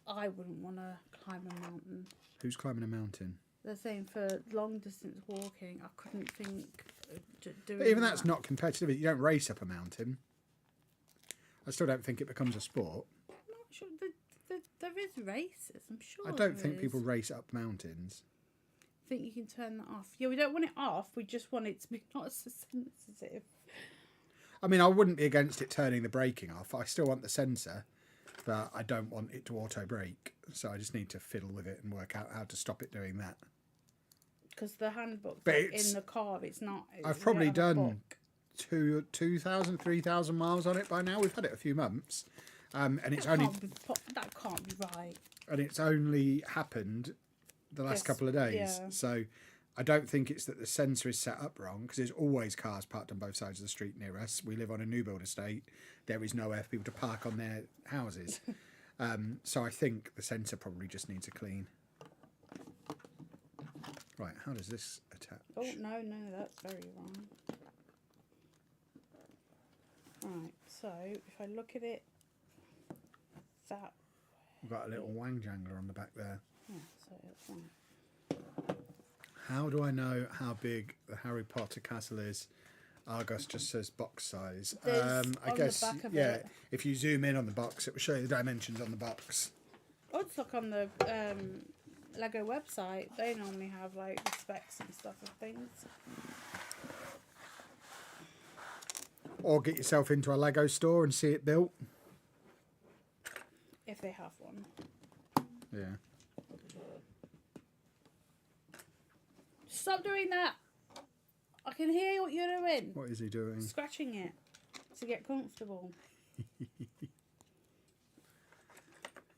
I wouldn't want to climb a mountain. Who's climbing a mountain? The same for long distance walking. I couldn't think of doing But even that. that's not competitive. You don't race up a mountain. I still don't think it becomes a sport. I'm not sure. There is races, I'm sure. I don't there think is. people race up mountains. I think you can turn that off. Yeah, we don't want it off. We just want it to be not so sensitive. I mean, I wouldn't be against it turning the braking off. I still want the sensor, but I don't want it to auto brake. So I just need to fiddle with it and work out how to stop it doing that. Because the handbook But in the car, it's not. I've probably done 2,000, 3,000 miles on it by now. We've had it a few months, and it's that can't be right. and it's only happened the last couple of days. Yeah. So I don't think it's that the sensor is set up wrong, because there's always cars parked on both sides of the street near us. We live on a new build estate. There is nowhere for people to park on their houses. So I think the sensor probably just needs a clean. Right, how does this attach? Oh, no, that's very wrong. Right, so if I look at it that We've got a little wang jangler on the back there. yeah, so that's right. How do I know how big the Harry Potter castle is? Argos just says box size. I on guess, the back of yeah, it. if you zoom in on the box, it will show you the dimensions on the box. Oh, it's look on the Lego website. They normally have like the specs and stuff of things. Or get yourself into a Lego store and see it built. If they have one. Yeah. Stop doing that! I can hear what you're doing. What is he doing? Scratching it to get comfortable.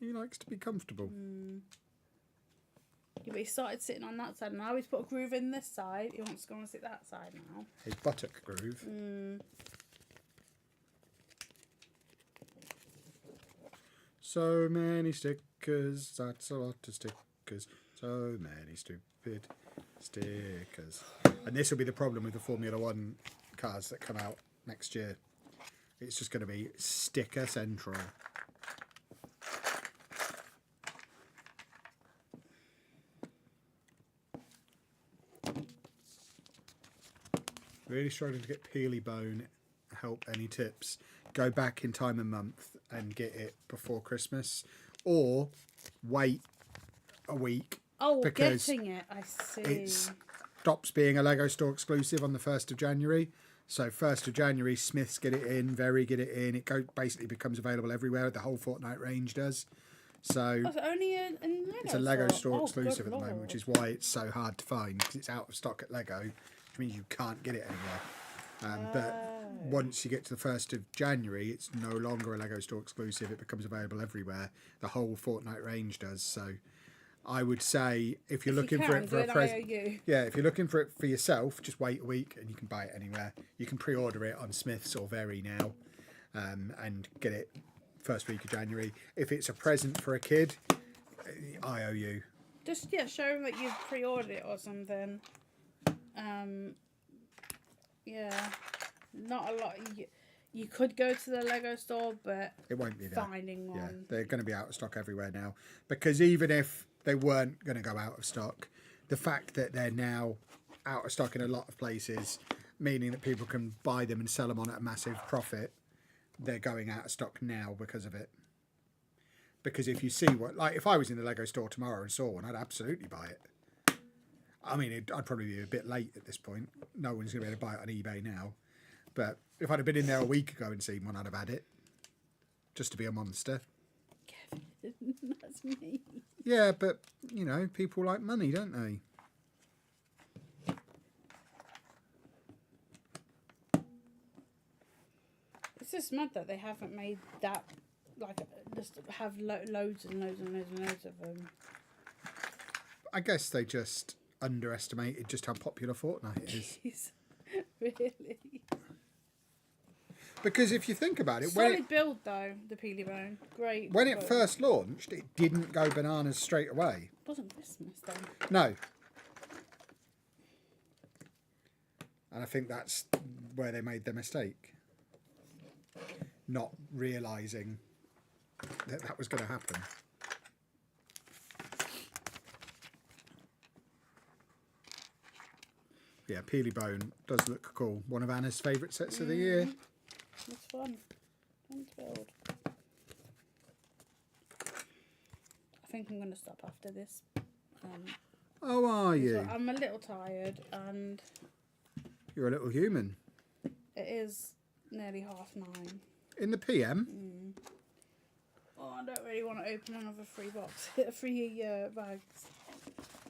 He likes to be comfortable. Yeah, but he started sitting on that side. Now he's put a groove in this side. He wants to go and sit that side now. His buttock groove. So many stickers, that's a lot of stickers. So many stupid stickers. And this will be the problem with the Formula One cars that come out next year. It's just going to be sticker central. Really struggling to get Peely Bone help. Any tips? Go back in time a month and get it before Christmas, or wait a week. Oh, because getting it. I see. It stops being a Lego store exclusive on the 1st of January. So 1st of January, Smiths get it in, Very get it in. It basically becomes available everywhere. The whole Fortnite range does. So it's only a Lego it's a Lego store Oh, exclusive good at the moment, Lord. which is why it's so hard to find, because it's out of stock at Lego, which means you can't get it anywhere. But once you get to the 1st of January, it's no longer a Lego store exclusive. It becomes available everywhere. The whole Fortnite range does. So I would say if you're looking for it for a present, yeah, if you're looking for it for yourself, just wait a week and you can buy it anywhere. You can pre-order it on Smiths or Very now, and get it first week of January. If it's a present for a kid, IOU. Just show them that you've pre-ordered it or something. Yeah, not a lot. You could go to the Lego store, but it won't be there. Finding one. Yeah, they're going to be out of stock everywhere now, because even if they weren't going to go out of stock, the fact that they're now out of stock in a lot of places, meaning that people can buy them and sell them on at a massive profit, they're going out of stock now because of it. Because if you see what, like if I was in the Lego store tomorrow and saw one, I'd absolutely buy it. I mean, I'd probably be a bit late at this point. No one's going to be able to buy it on eBay now. But if I'd have been in there a week ago and seen one, I'd have had it. Just to be a monster. Kevin, that's me. Yeah, but, you know, people like money, don't they? It's just mad that they haven't made that, like, just have loads and loads and loads and loads of them. I guess they just underestimated just how popular Fortnite is. Jeez. Really? Because if you think about it, solid build though, the Peely Bone. Great. When it first launched, it didn't go bananas straight away. It wasn't Christmas then. No. And I think that's where they made their mistake. Not realising that that was going to happen. Yeah, Peely Bone does look cool. One of Anna's favourite sets of the year. It's fun. Fun to build. I think I'm going to stop after this. Oh, are you? I'm a little tired and... You're a little human. It is nearly 9:30. In the PM? Oh, I don't really want to open another free box. free bags.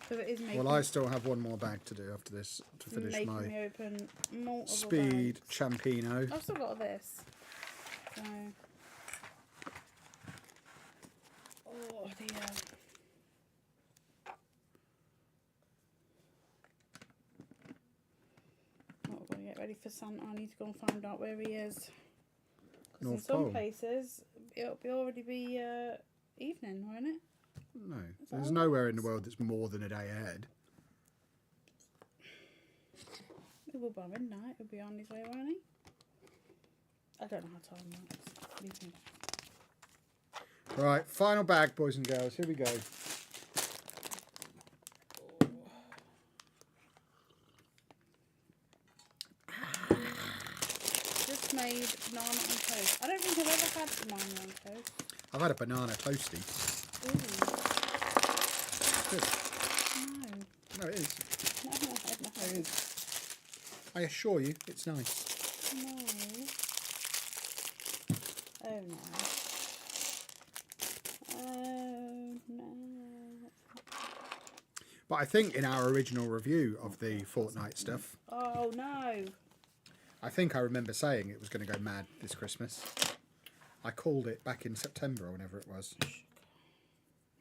Because it is making... Well, I still have one more bag to do after this to finish making my me open multiple Speed bags. Champino. I've still got this. So... Oh dear. get ready for Santa. I need to go and find out where he is. 'Cause in North some Pole? places, it'll already be evening, won't it? No, there's nowhere in the world that's more than a day ahead. It will by midnight. He'll be on his way, won't he? I don't know how time works. Leave me alone. Right, final bag, boys and girls. Here we go. Just made banana on toast. I don't think I've ever had banana on toast. I've had a banana toasty. Ooh. Good. No. No, it is. No. It is. I assure you, it's nice. No. Oh no. Oh no. But I think in our original review of the Fortnite stuff, Oh no. I think I remember saying it was going to go mad this Christmas. I called it back in September or whenever it was.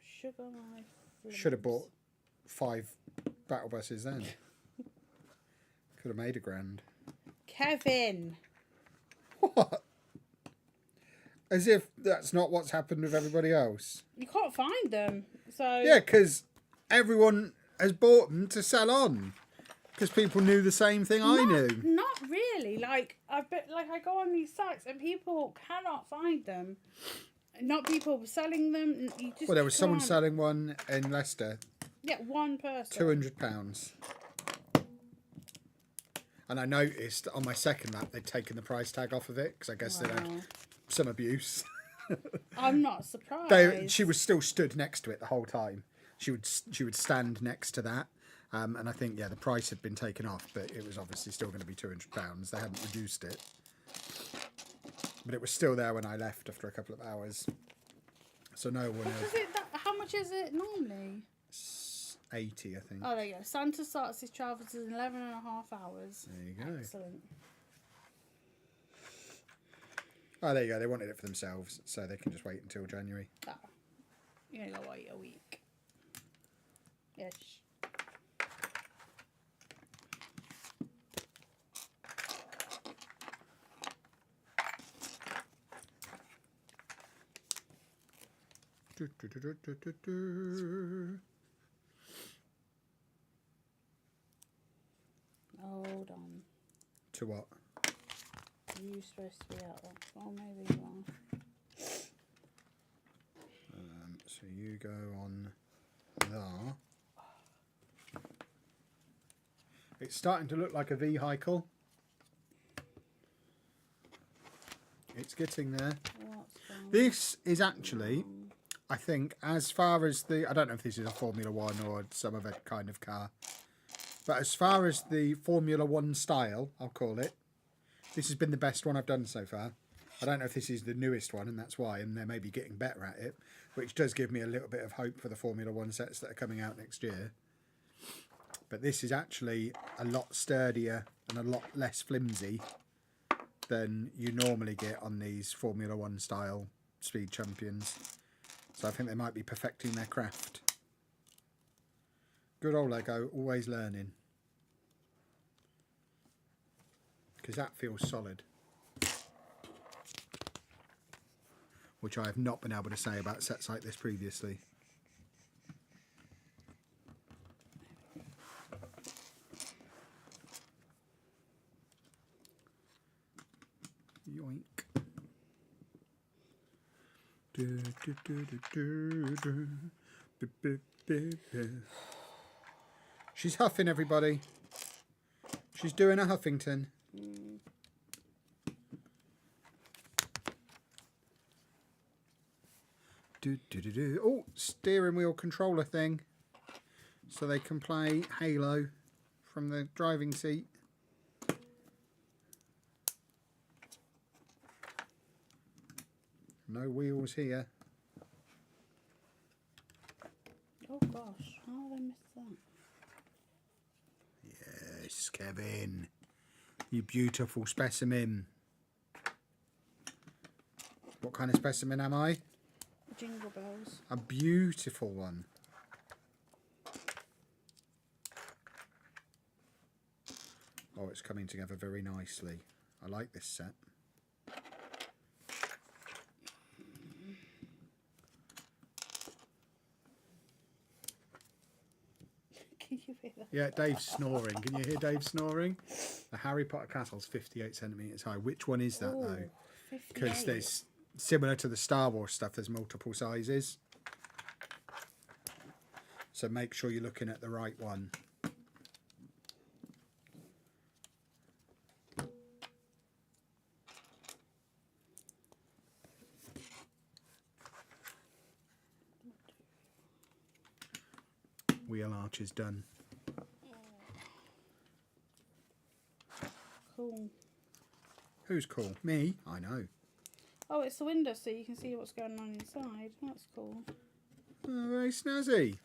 Sugar my flips. Should have bought 5 battle buses then. Could have made $1,000. Kevin. What? As if that's not what's happened with everybody else. You can't find them. So Yeah, because everyone has bought them to sell on. Because people knew the same thing I knew. Not really. Like I go on these sites and people cannot find them. Not people selling them. You just Well, there was someone can't. selling one in Leicester. Yeah, one person. £200. And I noticed on my second lap they'd taken the price tag off of it because I guess they'd had Wow. some abuse. I'm not surprised. She was still stood next to it the whole time. She would stand next to that, and I think the price had been taken off, but it was obviously still going to be £200. They hadn't reduced it, but it was still there when I left after a couple of hours. So no one. How much is it normally? 80, I think. Oh, there you go. Santa starts his travels in 11.5 hours. There you go. Excellent. Oh, there you go. They wanted it for themselves, so they can just wait until January. Oh, you only got to wait a week. Yes. Hold on. To what? You're supposed to be out there. Well, maybe you are. So you go on there. It's starting to look like a vehicle. It's getting there. What's wrong? This is actually, I think, as far as I don't know if this is a Formula One or some other kind of car, but as far as the Formula One style, I'll call it, this has been the best one I've done so far. I don't know if this is the newest one, and that's why, and they're maybe getting better at it, which does give me a little bit of hope for the Formula One sets that are coming out next year. But this is actually a lot sturdier and a lot less flimsy than you normally get on these Formula One style speed champions. So I think they might be perfecting their craft. Good old Lego, always learning. Because that feels solid. Which I have not been able to say about sets like this previously. Yoink. She's huffing, everybody. She's doing a Huffington. Oh, steering wheel controller thing. So they can play Halo from the driving seat. No wheels here. Oh gosh, how did I miss that? Yes, Kevin. You beautiful specimen. What kind of specimen am I? Jingle bells. A beautiful one. Oh, it's coming together very nicely. I like this set. Can you hear that? Yeah, Dave's snoring. Can you hear Dave snoring? The Harry Potter castle's 58 centimetres high. Which one is that, though? Because 58. there's, similar to the Star Wars stuff, there's multiple sizes. So make sure you're looking at the right one. Wheel arch is done. Cool. Who's cool? Me? I know. Oh, it's the window so you can see what's going on inside. That's cool. Oh, very snazzy.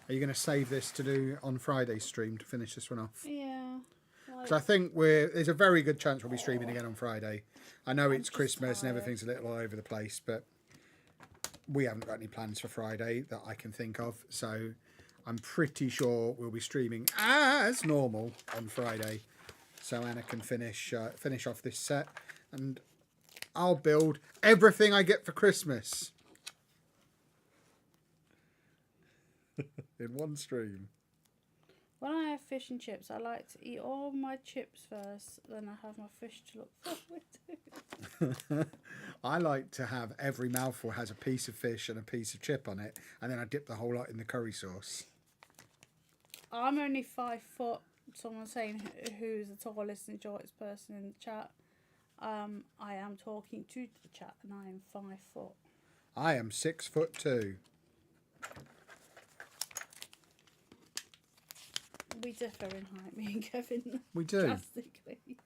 Are you going to save this to do on Friday's stream to finish this one off? Yeah. Because I think there's a very good chance we'll be streaming again on Friday. I know it's Christmas and tired. everything's a little all over the place, but we haven't got any plans for Friday that I can think of. So I'm pretty sure we'll be streaming as normal on Friday. So Anna can finish off this set, and I'll build everything I get for Christmas in one stream. When I have fish and chips, I like to eat all my chips first, then I have my fish to look forward to. I like to have every mouthful has a piece of fish and a piece of chip on it, and then I dip the whole lot in the curry sauce. I'm only 5 foot. Someone saying who's the tallest and shortest person in the chat. I am talking to the chat, and I am 5 foot. I am 6'2". We differ in height, me and Kevin. We do. Drastically.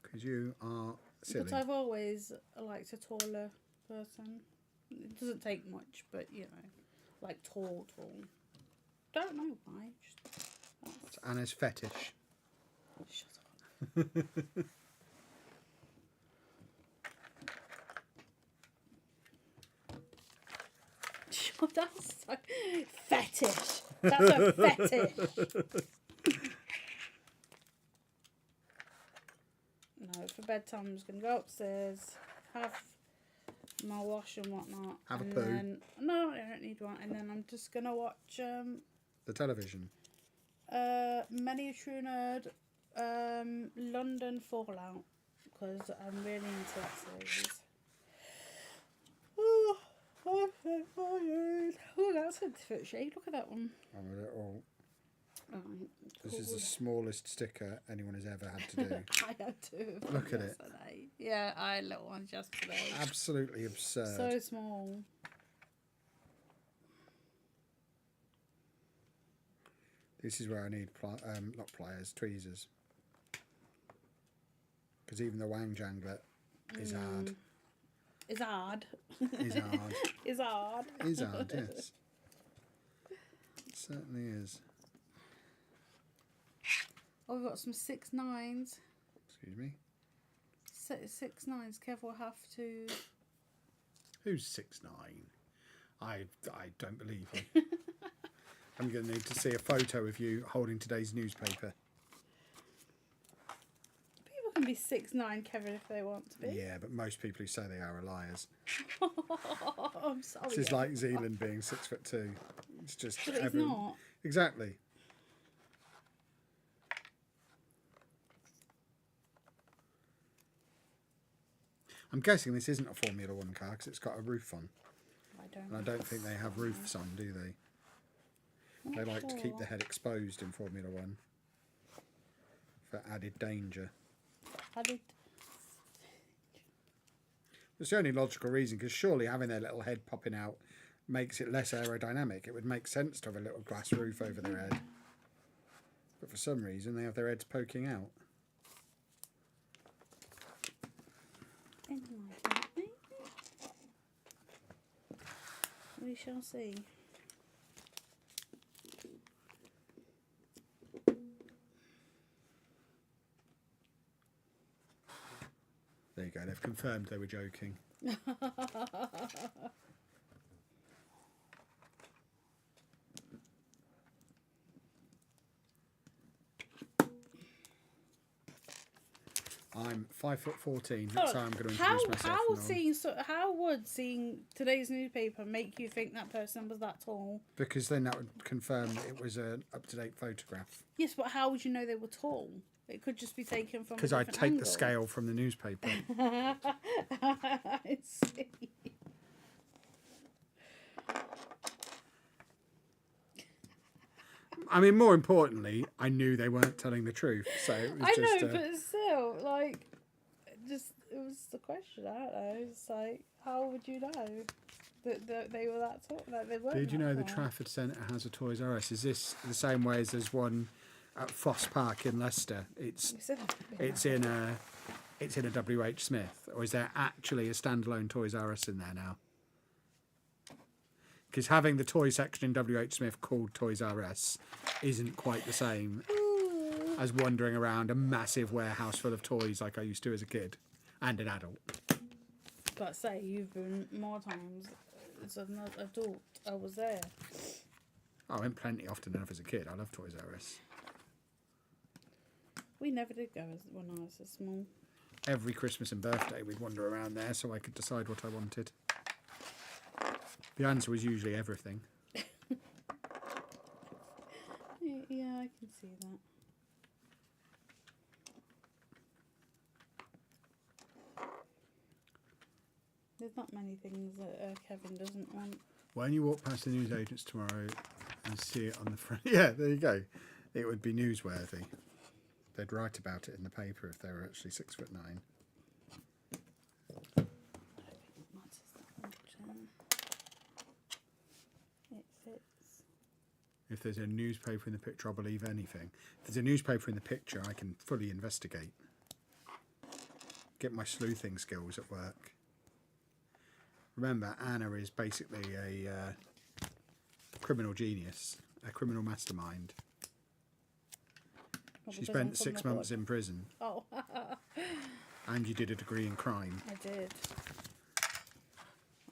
Because you are silly. But I've always liked a taller person. It doesn't take much, but you know, like tall. Don't know why. It's Anna's fetish. Shut up. That's like fetish. That's a fetish. No, for bedtime I'm just gonna go upstairs, have my wash and whatnot. Have a and poo. Then, no, I don't need one. And then I'm just gonna watch The television. Many a True Nerd, London Fallout, because I'm really into that series. Oh, I'm so tired. Oh, that's a different shade. Look at that one. I'm a little. Right, This is the cool. smallest sticker anyone has ever had to do. I had two. Look at it. Yesterday. Yeah, I had little ones yesterday. Absolutely absurd. So small. This is where I need not pliers, tweezers. Because even the wang janglet is hard. Is hard. Is hard. Is hard. Is hard, yes. It certainly is. Oh, we've got some 6'9s. Excuse me. 6'9s. Kev will have to. Who's 6'9"? I don't believe you. I'm going to need to see a photo of you holding today's newspaper. People can be 6'9", Kevin, if they want to be. Yeah, but most people who say they are liars. I'm sorry. This is like Zealand being 6'2". It's just But it's not. Exactly. I'm guessing this isn't a Formula 1 car because it's got a roof on. And I don't think they have roofs on, do they? They like to keep the head exposed in Formula 1 for added danger. It's the only logical reason, because surely having their little head popping out makes it less aerodynamic. It would make sense to have a little glass roof over their head. But for some reason they have their heads poking out. We shall see. There you go, they've confirmed they were joking. I'm 5'14". That's how I'm going to introduce myself. How would seeing today's newspaper make you think that person was that tall? Because then that would confirm that it was an up-to-date photograph. Yes, but how would you know they were tall? It could just be taken from. Because I'd take the scale from the newspaper. I see. I mean, more importantly, I knew they weren't telling the truth, so it was I know, but still, like, it was the question. I don't know. It's like, how would you know that they were that tall? Like, they weren't. Did you know the tall. Trafford Centre has a Toys R Us? Is this the same way as there's one at Foss Park in Leicester? It's in a WH Smith, or is there actually a standalone Toys R Us in there now? Because having the toy section in WH Smith called Toys R Us isn't quite the same as wandering around a massive warehouse full of toys like I used to as a kid and an adult. But say you've been more times as an adult. I was there. I went plenty often enough as a kid. I love Toys R Us. We never did go when I was small. Every Christmas and birthday we'd wander around there so I could decide what I wanted. The answer was usually everything. Yeah, I can see that. There's not many things that Kevin doesn't want. When you walk past the newsagents tomorrow and see it on the front... Yeah, there you go. It would be newsworthy. They'd write about it in the paper if they were actually 6'9". If there's a newspaper in the picture, I'll believe anything. If there's a newspaper in the picture, I can fully investigate. Get my sleuthing skills at work. Remember, Anna is basically a criminal genius, a criminal mastermind. She spent 6 months in prison. Oh. And you did a degree in crime. I did.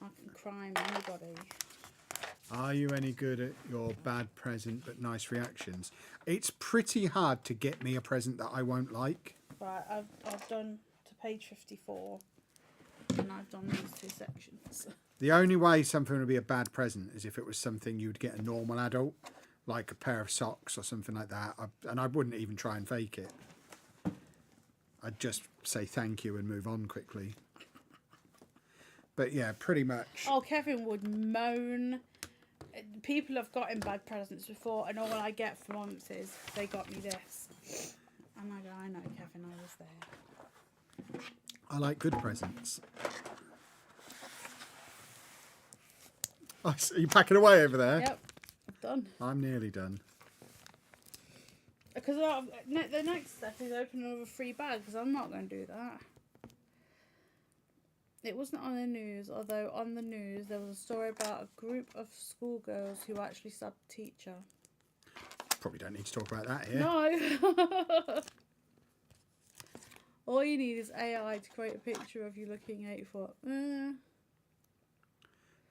I can crime anybody. Are you any good at your bad present but nice reactions? It's pretty hard to get me a present that I won't like. Right, I've done to page 54, and I've done these two sections. The only way something would be a bad present is if it was something you'd get a normal adult, like a pair of socks or something like that. And I wouldn't even try and fake it. I'd just say thank you and move on quickly. But yeah, pretty much. Oh, Kevin would moan. People have gotten bad presents before, and all I get for months is they got me this. And I go, I know, Kevin, I was there. I like good presents. Oh, so you're packing away over there? Yep, I'm done. I'm nearly done. Because the next step is opening another 3 bags, because I'm not going to do that. It wasn't on the news, although on the news there was a story about a group of schoolgirls who actually stabbed a teacher. Probably don't need to talk about that here. No. All you need is AI to create a picture of you looking 8 foot.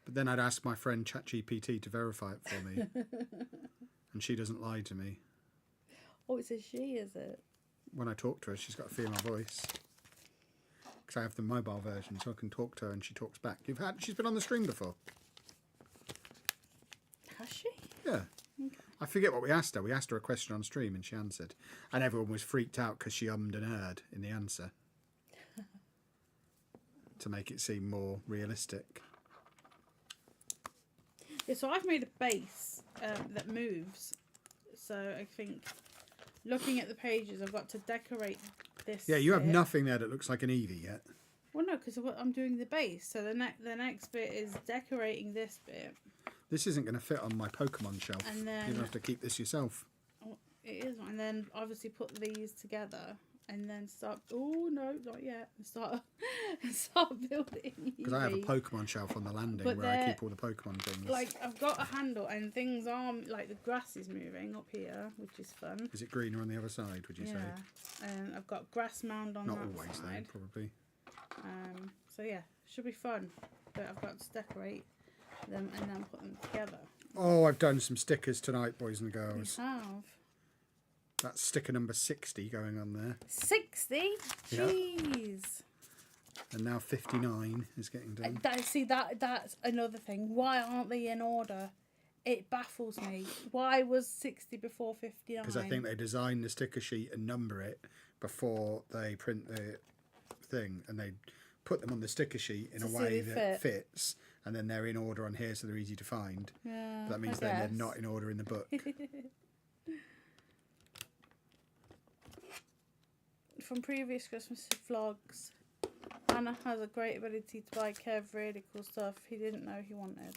But then I'd ask my friend ChatGPT to verify it for me. And she doesn't lie to me. Oh, it's a she, is it? When I talk to her, she's got a female voice. Because I have the mobile version, so I can talk to her and she talks back. She's been on the stream before. Has she? Yeah. Okay. I forget what we asked her. We asked her a question on stream and she answered. And everyone was freaked out because she ummed and erred in the answer. To make it seem more realistic. Yeah, so I've made a base that moves. So I think, looking at the pages, I've got to decorate this. Yeah, you have bit. nothing there that looks like an Eevee yet. Well, no, because I'm doing the base. So the next bit is decorating this bit. This isn't going to fit on my Pokemon shelf. And then... You're going to have to keep this yourself. Oh, it is. And then obviously put these together. And then start... Oh, no, not yet. Start building. Because I have a Pokemon shelf on the landing where I keep all the Pokemon things. Like, I've got a handle and things are... Like, the grass is moving up here, which is fun. Is it greener on the other side, would you say? Yeah. And I've got grass mound on Not that always, side. though, probably. So, yeah. Should be fun. But I've got to decorate them and then put them together. Oh, I've done some stickers tonight, boys and girls. You have? That's sticker number 60 going on there. 60? Yeah. Jeez. And now 59 is getting done. That's another thing. Why aren't they in order? It baffles me. Why was 60 before 59? Because I think they design the sticker sheet and number it before they print the thing, and they put them on the sticker sheet in a way that fits, and then they're in order on here, so they're easy to find. Yeah, That means then they're not in order in the book. From previous Christmas vlogs, Anna has a great ability to buy Kev really cool stuff he didn't know he wanted.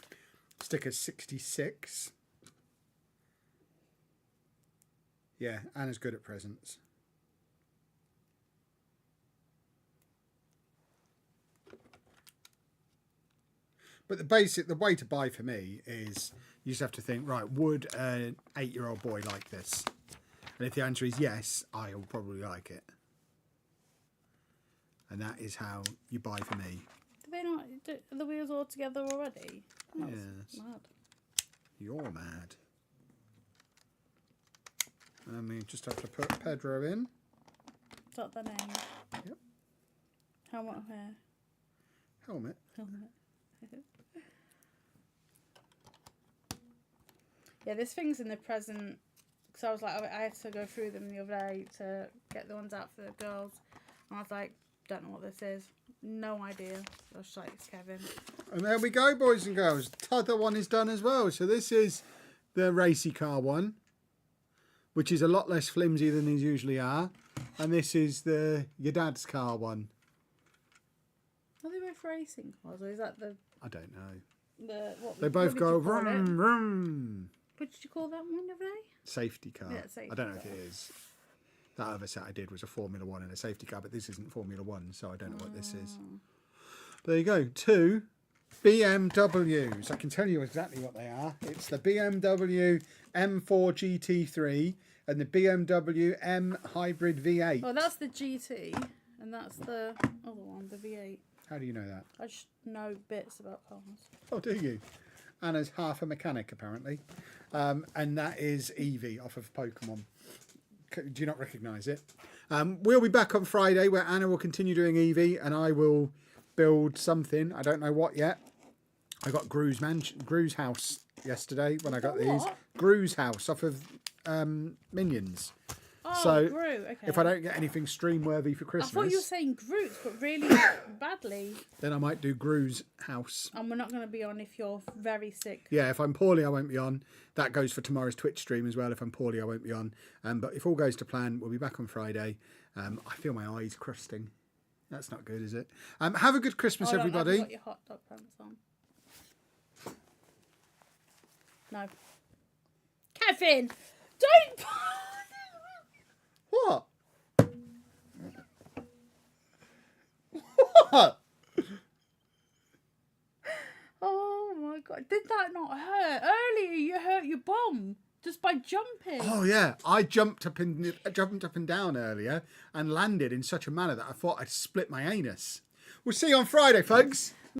Sticker 66. Yeah, Anna's good at presents. But the way to buy for me is you just have to think, right, would an 8-year-old boy like this? And if the answer is yes, I'll probably like it. And that is how you buy for me. Do they not? Are the wheels all together already? That's yes. mad. You're mad. And we just have to put Pedro in. Is that the name? Yep. Helmet of hair. Helmet. Yeah, this thing's in the present. Because I was like, I had to go through them the other day to get the ones out for the girls. And I was like, don't know what this is. No idea. I was like, it's Kevin. And there we go, boys and girls. The other one is done as well. So this is the racy car one, which is a lot less flimsy than these usually are. And this is your dad's car one. Are they both racing cars, or is that the? I don't know. What? They both go vroom vroom. What did you call that one the other day? Safety car. Yeah, safety I don't know car. if it is. That other set I did was a Formula 1 and a safety car, but this isn't Formula 1, so I don't know what this is. There you go. 2 BMWs. I can tell you exactly what they are. It's the BMW M4 GT3 and the BMW M Hybrid V8. Oh, that's the GT, and that's the other one, the V8. How do you know that? I just know bits about cars. Oh, do you? Anna's half a mechanic, apparently. And that is Eevee off of Pokemon. Do you not recognise it? We'll be back on Friday where Anna will continue doing Eevee and I will build something. I don't know what yet. I got Gru's house yesterday when I got these. Gru's house off of Minions. Oh, so Gru, okay. if I don't get anything stream worthy for I Christmas, thought you were saying Groot, but really badly. then I might do Gru's house. And we're not going to be on if you're very sick. Yeah, if I'm poorly, I won't be on. That goes for tomorrow's Twitch stream as well. If I'm poorly, I won't be on. But if all goes to plan, we'll be back on Friday. I feel my eyes crusting. That's not good, is it? Have a good Christmas, everybody. Got your hot dog pants on. No. Kevin! Don't... What? What? Oh my god. Did that not hurt? Earlier you hurt your bum just by jumping. Oh yeah, I jumped up and down earlier and landed in such a manner that I thought I'd split my anus. We'll see you on Friday, folks.